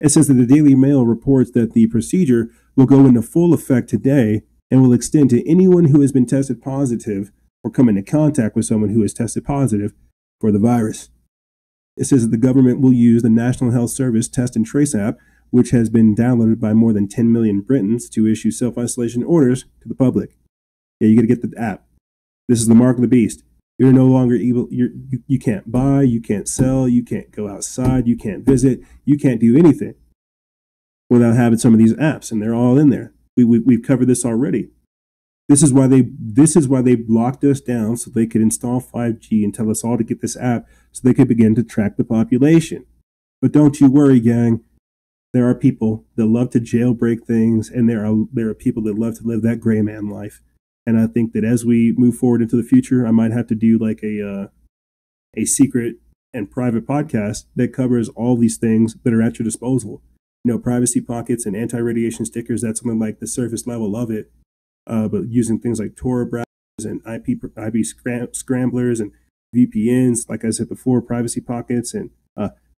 It says that the Daily Mail reports that the procedure will go into full effect today and will extend to anyone who has been tested positive or come into contact with someone who has tested positive for the virus. It says that the government will use the National Health Service Test and Trace app, which has been downloaded by more than 10 million Britons, to issue self-isolation orders to the public. Yeah, you got to get the app. This is the mark of the beast. You're no longer able. You can't buy, you can't sell, you can't go outside, you can't visit, you can't do anything without having some of these apps, and they're all in there. We've covered this already. This is why they blocked us down, so they could install 5G and tell us all to get this app so they could begin to track the population. But don't you worry, gang. There are people that love to jailbreak things, and there are people that love to live that gray man life. And I think that as we move forward into the future, I might have to do like a secret and private podcast that covers all these things that are at your disposal. You know, privacy pockets and anti-radiation stickers, that's something like the surface level of it. But using things like Tor browsers and IP scramblers and VPNs, like I said before, privacy pockets and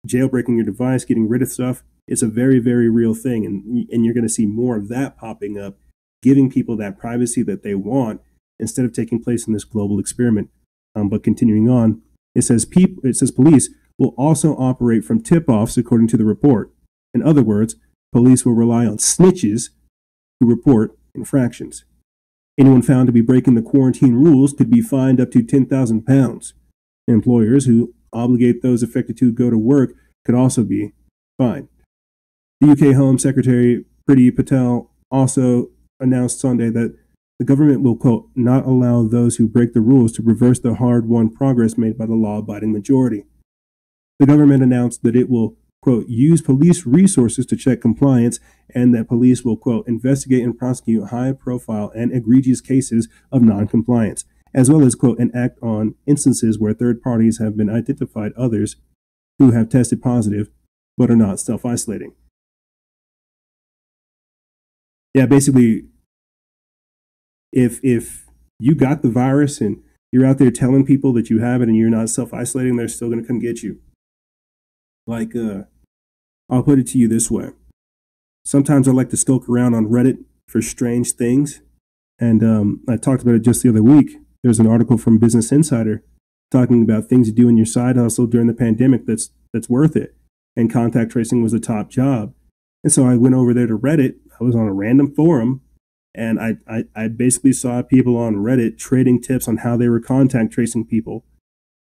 jailbreaking your device, getting rid of stuff, it's a very, very real thing. And you're going to see more of that popping up, giving people that privacy that they want instead of taking place in this global experiment. But continuing on, it says police will also operate from tip-offs according to the report. In other words, police will rely on snitches who report infractions. Anyone found to be breaking the quarantine rules could be fined up to £10,000. Employers who obligate those affected to go to work could also be fined. The UK Home Secretary Priti Patel also announced Sunday that the government will, quote, not allow those who break the rules to reverse the hard-won progress made by the law-abiding majority. The government announced that it will, quote, use police resources to check compliance, and that police will, quote, investigate and prosecute high-profile and egregious cases of non-compliance, as well as, quote, and act on instances where third parties have been identified others who have tested positive but are not self-isolating. Yeah, basically, if you got the virus and you're out there telling people that you have it and you're not self-isolating, they're still going to come get you. Like, I'll put it to you this way. Sometimes I like to skulk around on Reddit for strange things. And I talked about it just the other week. There's an article from Business Insider talking about things to do in your side hustle during the pandemic that's worth it. And contact tracing was a top job. And so I went over there to Reddit. I was on a random forum, and I basically saw people on Reddit trading tips on how they were contact tracing people.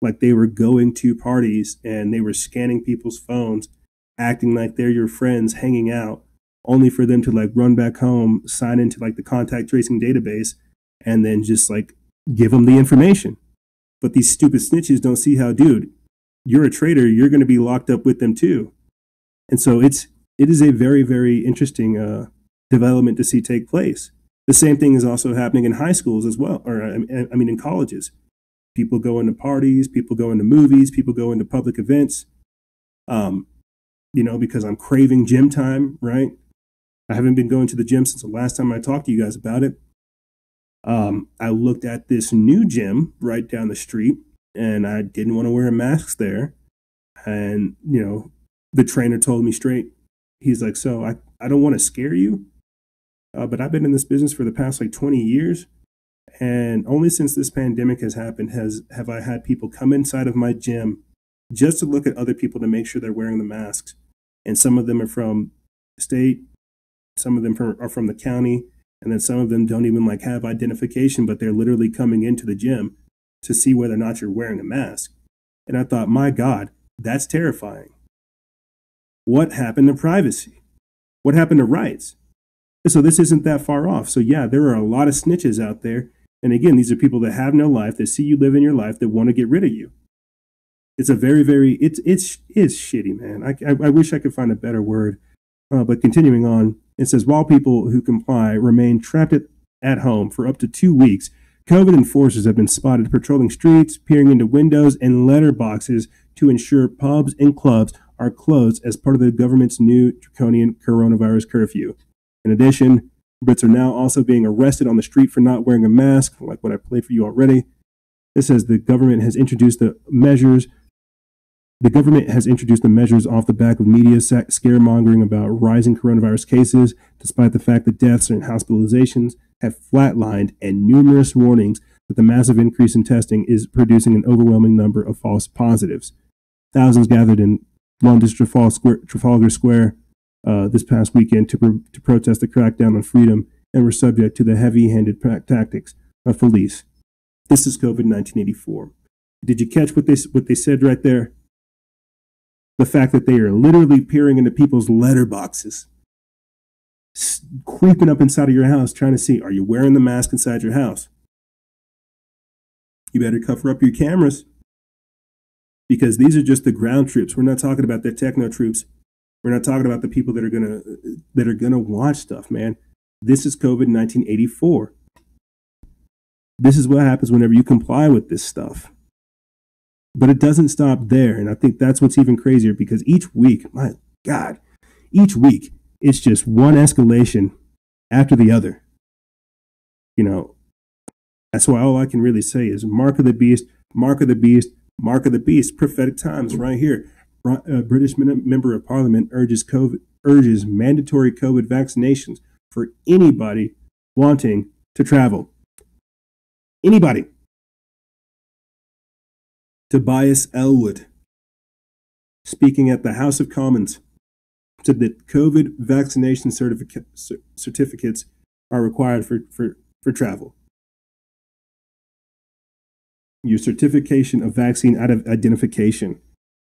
Like they were going to parties and they were scanning people's phones, acting like they're your friends hanging out, only for them to like run back home, sign into like the contact tracing database, and then just like give them the information. But these stupid snitches don't see how, dude, you're a traitor, you're going to be locked up with them too. And so it is a very, very interesting development to see take place. The same thing is also happening in high schools as well, or I mean in colleges. People go into parties, people go into movies, people go into public events, because I'm craving gym time, right? I haven't been going to the gym since the last time I talked to you guys about it. I looked at this new gym right down the street, and I didn't want to wear a mask there. And, the trainer told me straight, he's like, so I don't want to scare you, but I've been in this business for the past 20 years. And only since this pandemic has happened have I had people come inside of my gym just to look at other people to make sure they're wearing the masks. And some of them are from the state, some of them are from the county, and then some of them don't even have identification, but they're literally coming into the gym to see whether or not you're wearing a mask. And I thought, my God, that's terrifying. What happened to privacy? What happened to rights? So this isn't that far off. So yeah, there are a lot of snitches out there. And again, these are people that have no life, that see you live in your life, that want to get rid of you. It's a very, very, it's shitty, man. I wish I could find a better word. But continuing on, it says, while people who comply remain trapped at home for up to 2 weeks, COVID enforcers have been spotted patrolling streets, peering into windows and letterboxes to ensure pubs and clubs are closed as part of the government's new draconian coronavirus curfew. In addition, Brits are now also being arrested on the street for not wearing a mask, like what I played for you already. It says the government has introduced the measures. The government has introduced the measures off the back of media scaremongering about rising coronavirus cases, despite the fact that deaths and hospitalizations have flatlined and numerous warnings that the massive increase in testing is producing an overwhelming number of false positives. Thousands gathered in London's Trafalgar Square this past weekend to protest the crackdown on freedom and were subject to the heavy-handed tactics of police. This is COVID-1984. Did you catch what they said right there? The fact that they are literally peering into people's letterboxes, creeping up inside of your house, trying to see, are you wearing the mask inside your house? You better cover up your cameras, because these are just the ground troops. We're not talking about the techno troops. We're not talking about the people that are gonna watch stuff, man. This is COVID-1984. This is what happens whenever you comply with this stuff. But it doesn't stop there, and I think that's what's even crazier, because each week, my God, each week, it's just one escalation after the other. You know, that's why all I can really say is mark of the beast, mark of the beast, mark of the beast. Prophetic times right here. British member of Parliament urges mandatory COVID vaccinations for anybody wanting to travel. Anybody. Tobias Ellwood, speaking at the House of Commons, said that COVID vaccination certificates are required for travel. Your certification of vaccine identification.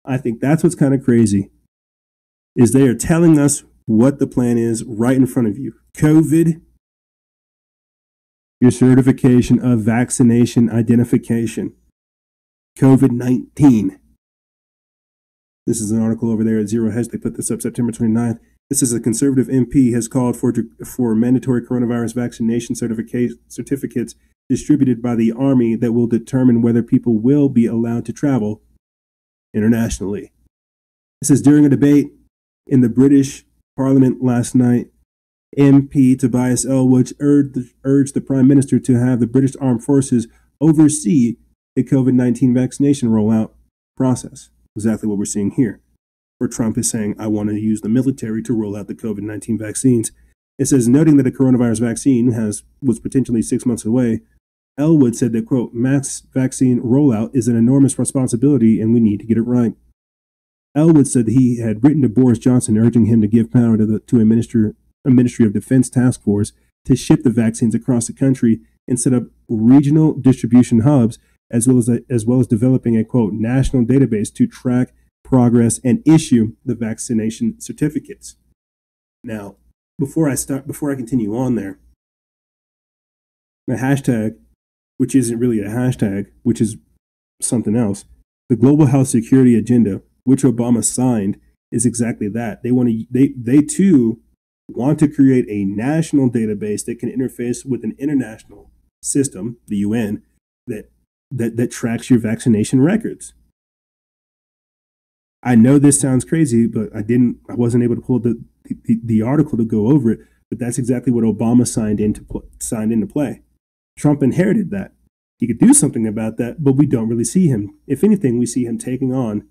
I think that's what's kind of crazy, is they are telling us what the plan is right in front of you. COVID, your certification of vaccination identification. COVID-19. This is an article over there at Zero Hedge. They put this up September 29th. This is a conservative MP has called for mandatory coronavirus vaccination certificates distributed by the Army that will determine whether people will be allowed to travel internationally. It says during a debate in the British Parliament last night, MP Tobias Ellwood urged the Prime Minister to have the British Armed Forces oversee the COVID-19 vaccination rollout process. Exactly what we're seeing here, where Trump is saying, I want to use the military to roll out the COVID-19 vaccines. It says, noting that a coronavirus vaccine was potentially 6 months away, Ellwood said that, quote, mass vaccine rollout is an enormous responsibility and we need to get it right. Ellwood said that he had written to Boris Johnson urging him to give power to a Ministry of Defense task force to ship the vaccines across the country and set up regional distribution hubs, as well as developing a, quote, national database to track progress and issue the vaccination certificates. Now, before I continue on there, the hashtag, which isn't really a hashtag, which is something else, the Global Health Security Agenda, which Obama signed, is exactly that. They too want to create a national database that can interface with an international system, the UN, that tracks your vaccination records. I know this sounds crazy, but I wasn't able to pull the article to go over it, but that's exactly what Obama signed into play. Trump inherited that. He could do something about that, but we don't really see him. If anything, we see him taking on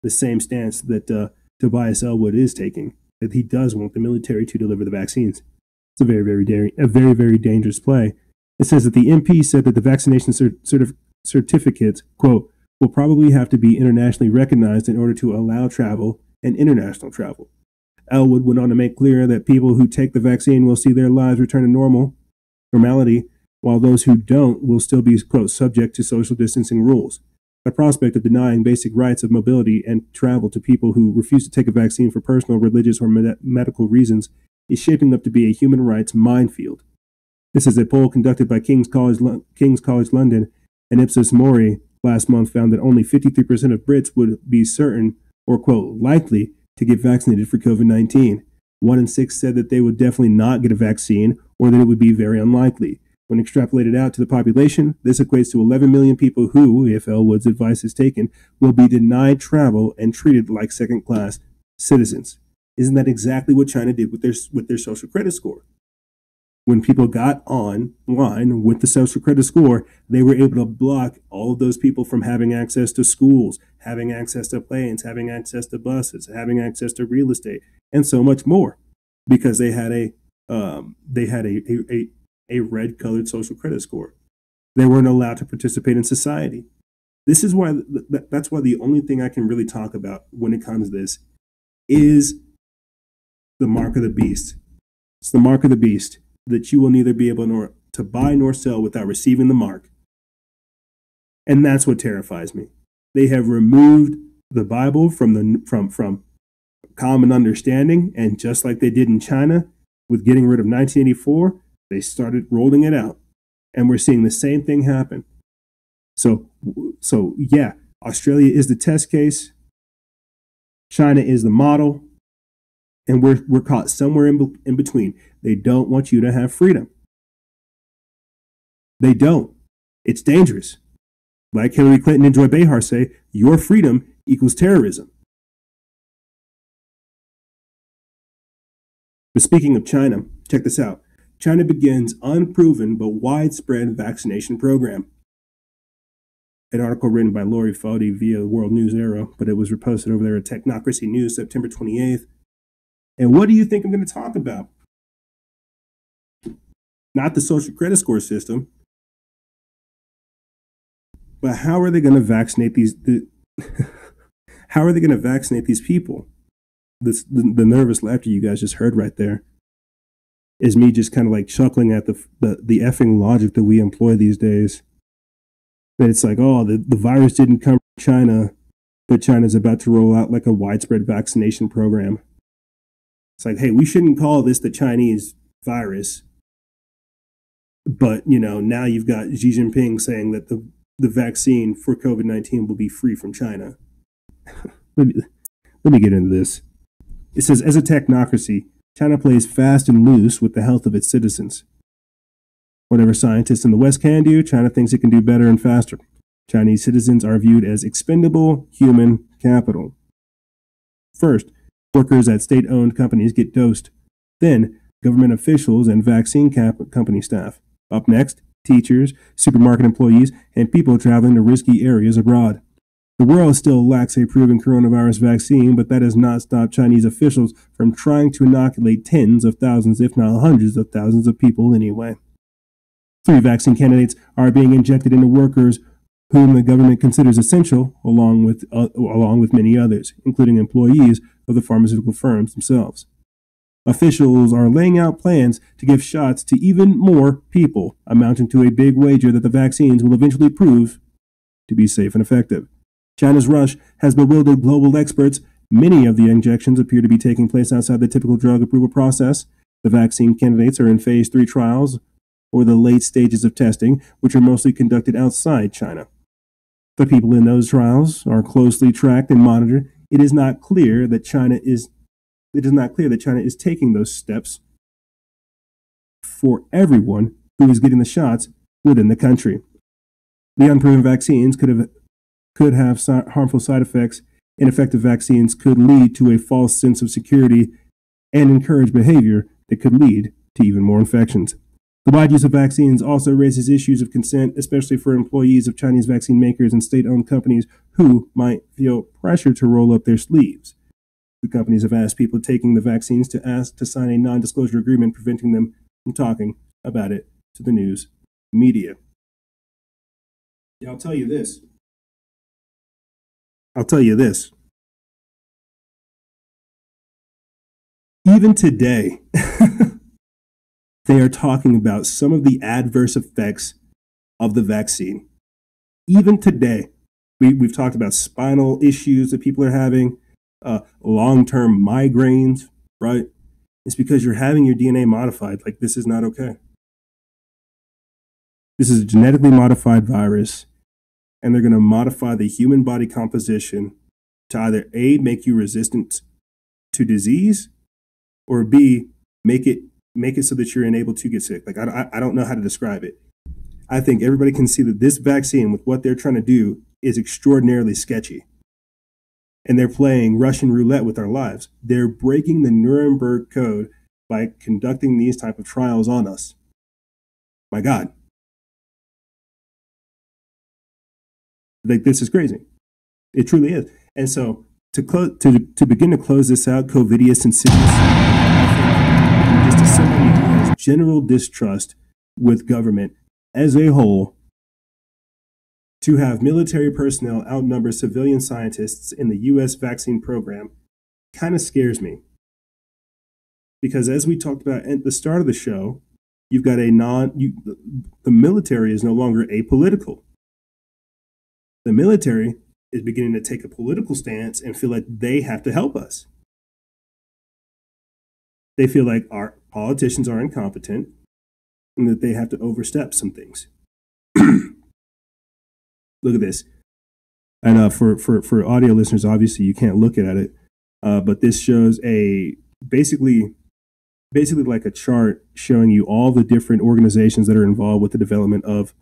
the same stance that Tobias Ellwood is taking, that he does want the military to deliver the vaccines. It's a very, very dangerous play. It says that the MP said that the vaccination certificates, quote, will probably have to be internationally recognized in order to allow travel and international travel. Ellwood went on to make clear that people who take the vaccine will see their lives return to normality while those who don't will still be, quote, subject to social distancing rules. The prospect of denying basic rights of mobility and travel to people who refuse to take a vaccine for personal, religious, or medical reasons is shaping up to be a human rights minefield. This is a poll conducted by King's College London and Ipsos Mori last month found that only 53% of Brits would be certain or, quote, likely to get vaccinated for COVID-19. 1 in 6 said that they would definitely not get a vaccine or that it would be very unlikely. When extrapolated out to the population, this equates to 11 million people who, if Elwood's advice is taken, will be denied travel and treated like second-class citizens. Isn't that exactly what China did with their social credit score? When people got online with the social credit score, they were able to block all of those people from having access to schools, having access to planes, having access to buses, having access to real estate, and so much more, because they had a red-colored social credit score. They weren't allowed to participate in society. This is why that's why the only thing I can really talk about when it comes to this is the mark of the beast. It's the mark of the beast that you will neither be able to buy nor sell without receiving the mark. And that's what terrifies me. They have removed the Bible from common understanding, and just like they did in China with getting rid of 1984, they started rolling it out. And we're seeing the same thing happen. So yeah, Australia is the test case. China is the model. And we're caught somewhere in between. They don't want you to have freedom. They don't. It's dangerous. Like Hillary Clinton and Joy Behar say, your freedom equals terrorism. But speaking of China, check this out. China begins unproven but widespread vaccination program. An article written by Lori Faudy via World News Era, but it was reposted over there at Technocracy News, September 28th. And what do you think I'm going to talk about? Not the social credit score system, but how are they going to vaccinate these? How are they going to vaccinate these people? The nervous laughter you guys just heard right there is me just kind of like chuckling at the effing logic that we employ these days. That it's like, oh, the virus didn't come from China, but China's about to roll out like a widespread vaccination program. It's like, hey, we shouldn't call this the Chinese virus. But, now you've got Xi Jinping saying that the vaccine for COVID-19 will be free from China. Let me get into this. It says, as a technocracy, China plays fast and loose with the health of its citizens. Whatever scientists in the West can do, China thinks it can do better and faster. Chinese citizens are viewed as expendable human capital. First, workers at state-owned companies get dosed. Then, government officials and vaccine company staff. Up next, teachers, supermarket employees, and people traveling to risky areas abroad. The world still lacks a proven coronavirus vaccine, but that has not stopped Chinese officials from trying to inoculate tens of thousands, if not hundreds of thousands of people anyway. 3 vaccine candidates are being injected into workers whom the government considers essential, along with many others, including employees of the pharmaceutical firms themselves. Officials are laying out plans to give shots to even more people, amounting to a big wager that the vaccines will eventually prove to be safe and effective. China's rush has bewildered global experts. Many of the injections appear to be taking place outside the typical drug approval process. The vaccine candidates are in phase 3 trials, or the late stages of testing, which are mostly conducted outside China. The people in those trials are closely tracked and monitored. It is not clear that China is taking those steps for everyone who is getting the shots within the country. The unproven vaccines could have harmful side effects. Ineffective vaccines could lead to a false sense of security and encourage behavior that could lead to even more infections. The wide use of vaccines also raises issues of consent, especially for employees of Chinese vaccine makers and state-owned companies who might feel pressure to roll up their sleeves. The companies have asked people taking the vaccines to sign a non-disclosure agreement preventing them from talking about it to the news media. Yeah, I'll tell you this. Even today, they are talking about some of the adverse effects of the vaccine. Even today, we've talked about spinal issues that people are having, long-term migraines, right? It's because you're having your DNA modified. Like, this is not okay. This is a genetically modified virus, and they're going to modify the human body composition to either A, make you resistant to disease, or B, make it so that you're unable to get sick. Like, I don't know how to describe it. I think everybody can see that this vaccine, with what they're trying to do, is extraordinarily sketchy. And they're playing Russian roulette with our lives. They're breaking the Nuremberg Code by conducting these type of trials on us. My God. Like, this is crazy. It truly is. And so to begin to close this out, Covidius, Insidious, just as somebody who has general distrust with government as a whole, to have military personnel outnumber civilian scientists in the U.S. vaccine program kind of scares me. Because as we talked about at the start of the show, you've got the military is no longer apolitical. The military is beginning to take a political stance and feel like they have to help us. They feel like our politicians are incompetent and that they have to overstep some things. Look at this. And for audio listeners, obviously you can't look at it, but this shows basically like a chart showing you all the different organizations that are involved with the development of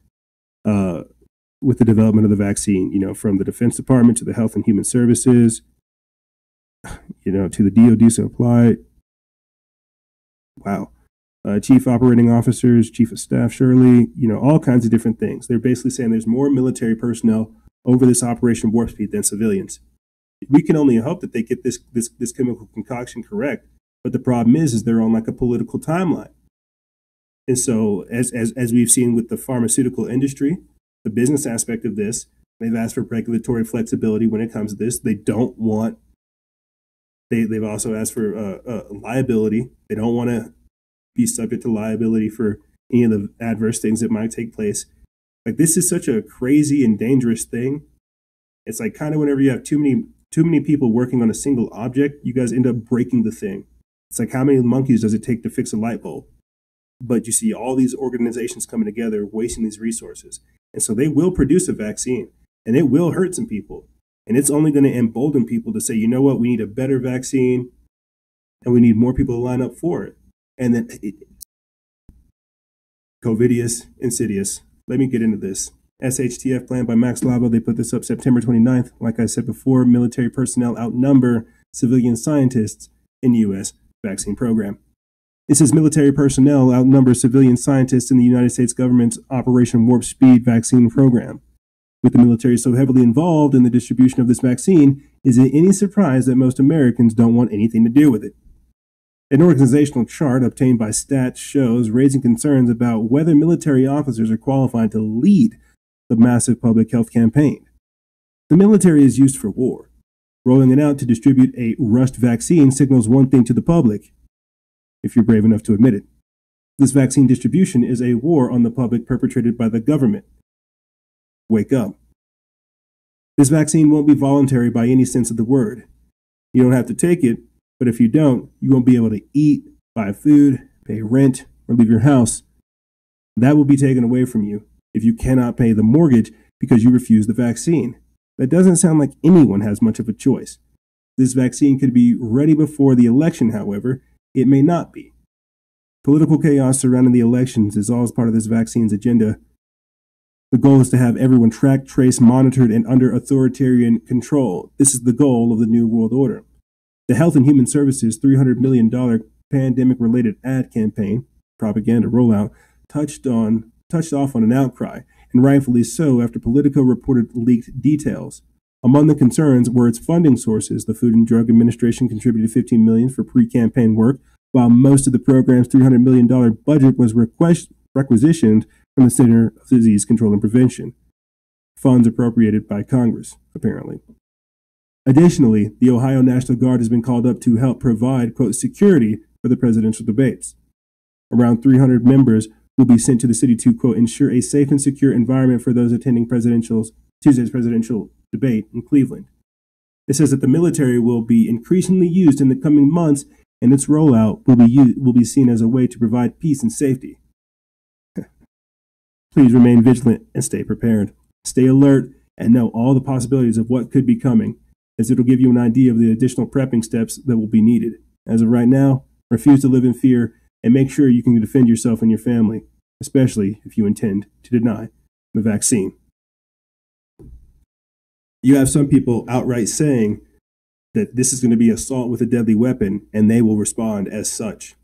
the vaccine. You know, from the Defense Department to the Health and Human Services, you know, to the DoD supply. Wow. Chief operating officers, chief of staff, Shirley, you know, all kinds of different things. They're basically saying there's more military personnel over this Operation Warp Speed than civilians. We can only hope that they get this chemical concoction correct. But the problem is they're on like a political timeline. And so as we've seen with the pharmaceutical industry, the business aspect of this, they've asked for regulatory flexibility when it comes to this. They've also asked for liability. They don't want to be subject to liability for any of the adverse things that might take place. Like, this is such a crazy and dangerous thing. It's like kind of whenever you have too many people working on a single object, you guys end up breaking the thing. It's like, how many monkeys does it take to fix a light bulb? But you see all these organizations coming together, wasting these resources. And so they will produce a vaccine, and it will hurt some people. And it's only going to embolden people to say, you know what, we need a better vaccine, and we need more people to line up for it. And then Covidius, Insidious. Let me get into this. SHTF plan by Max Lavo. They put this up September 29th. Like I said before, military personnel outnumber civilian scientists in U.S. vaccine program. It says military personnel outnumber civilian scientists in the United States government's Operation Warp Speed vaccine program. With the military so heavily involved in the distribution of this vaccine, is it any surprise that most Americans don't want anything to do with it? An organizational chart obtained by Stats shows raising concerns about whether military officers are qualified to lead the massive public health campaign. The military is used for war. Rolling it out to distribute a rushed vaccine signals one thing to the public, if you're brave enough to admit it. This vaccine distribution is a war on the public perpetrated by the government. Wake up. This vaccine won't be voluntary by any sense of the word. You don't have to take it, but if you don't, you won't be able to eat, buy food, pay rent, or leave your house. That will be taken away from you if you cannot pay the mortgage because you refuse the vaccine. That doesn't sound like anyone has much of a choice. This vaccine could be ready before the election, however, it may not be. Political chaos surrounding the elections is all as part of this vaccine's agenda. The goal is to have everyone tracked, traced, monitored, and under authoritarian control. This is the goal of the New World Order. The Health and Human Services $300 million pandemic-related ad campaign, propaganda rollout, touched off on an outcry, and rightfully so after Politico reported leaked details. Among the concerns were its funding sources. The Food and Drug Administration contributed $15 million for pre-campaign work, while most of the program's $300 million budget was requisitioned from the Center of Disease Control and Prevention. Funds appropriated by Congress, apparently. Additionally, the Ohio National Guard has been called up to help provide, quote, security for the presidential debates. Around 300 members will be sent to the city to, quote, ensure a safe and secure environment for those attending Tuesday's presidential debate in Cleveland. It says that the military will be increasingly used in the coming months, and its rollout will be seen as a way to provide peace and safety. Please remain vigilant and stay prepared. Stay alert and know all the possibilities of what could be coming, as it'll give you an idea of the additional prepping steps that will be needed. As of right now, refuse to live in fear and make sure you can defend yourself and your family, especially if you intend to deny the vaccine. You have some people outright saying that this is going to be assault with a deadly weapon, and they will respond as such.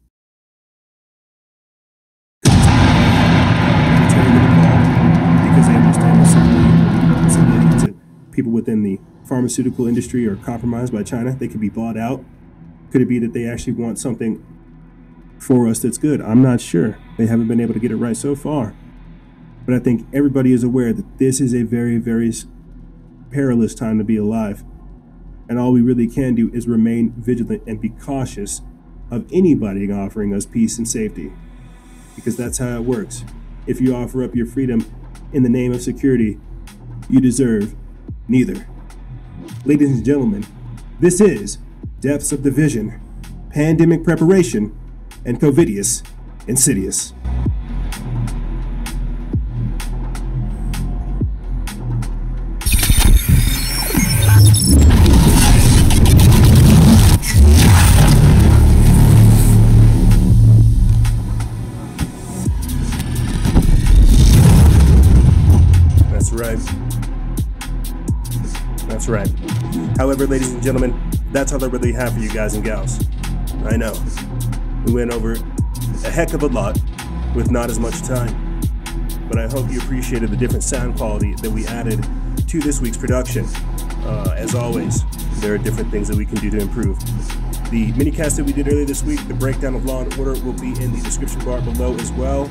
Because they understand that people within the pharmaceutical industry are compromised by China. They could be bought out. Could it be that they actually want something for us that's good? I'm not sure. They haven't been able to get it right so far. But I think everybody is aware that this is a very, very perilous time to be alive. And all we really can do is remain vigilant and be cautious of anybody offering us peace and safety. Because that's how it works. If you offer up your freedom in the name of security, you deserve neither. Ladies and gentlemen, this is Depths of Division, Pandemic Preparation, and Covidius, Insidious. That's right. However, ladies and gentlemen, that's all I really have for you guys and gals. I know. We went over a heck of a lot with not as much time. But I hope you appreciated the different sound quality that we added to this week's production. As always, there are different things that we can do to improve. The minicast that we did earlier this week, the breakdown of Law & Order, will be in the description bar below as well,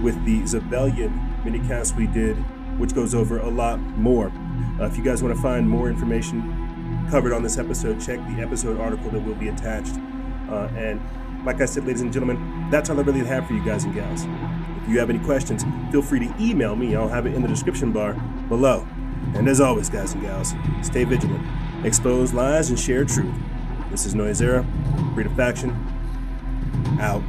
with the Zebellion minicast we did, which goes over a lot more. If you guys want to find more information covered on this episode, check the episode article that will be attached. And like I said, ladies and gentlemen, that's all I really have for you guys and gals. If you have any questions, feel free to email me. I'll have it in the description bar below. And as always, guys and gals, stay vigilant, expose lies, and share truth. This is Noisera, Freedom Faction, out.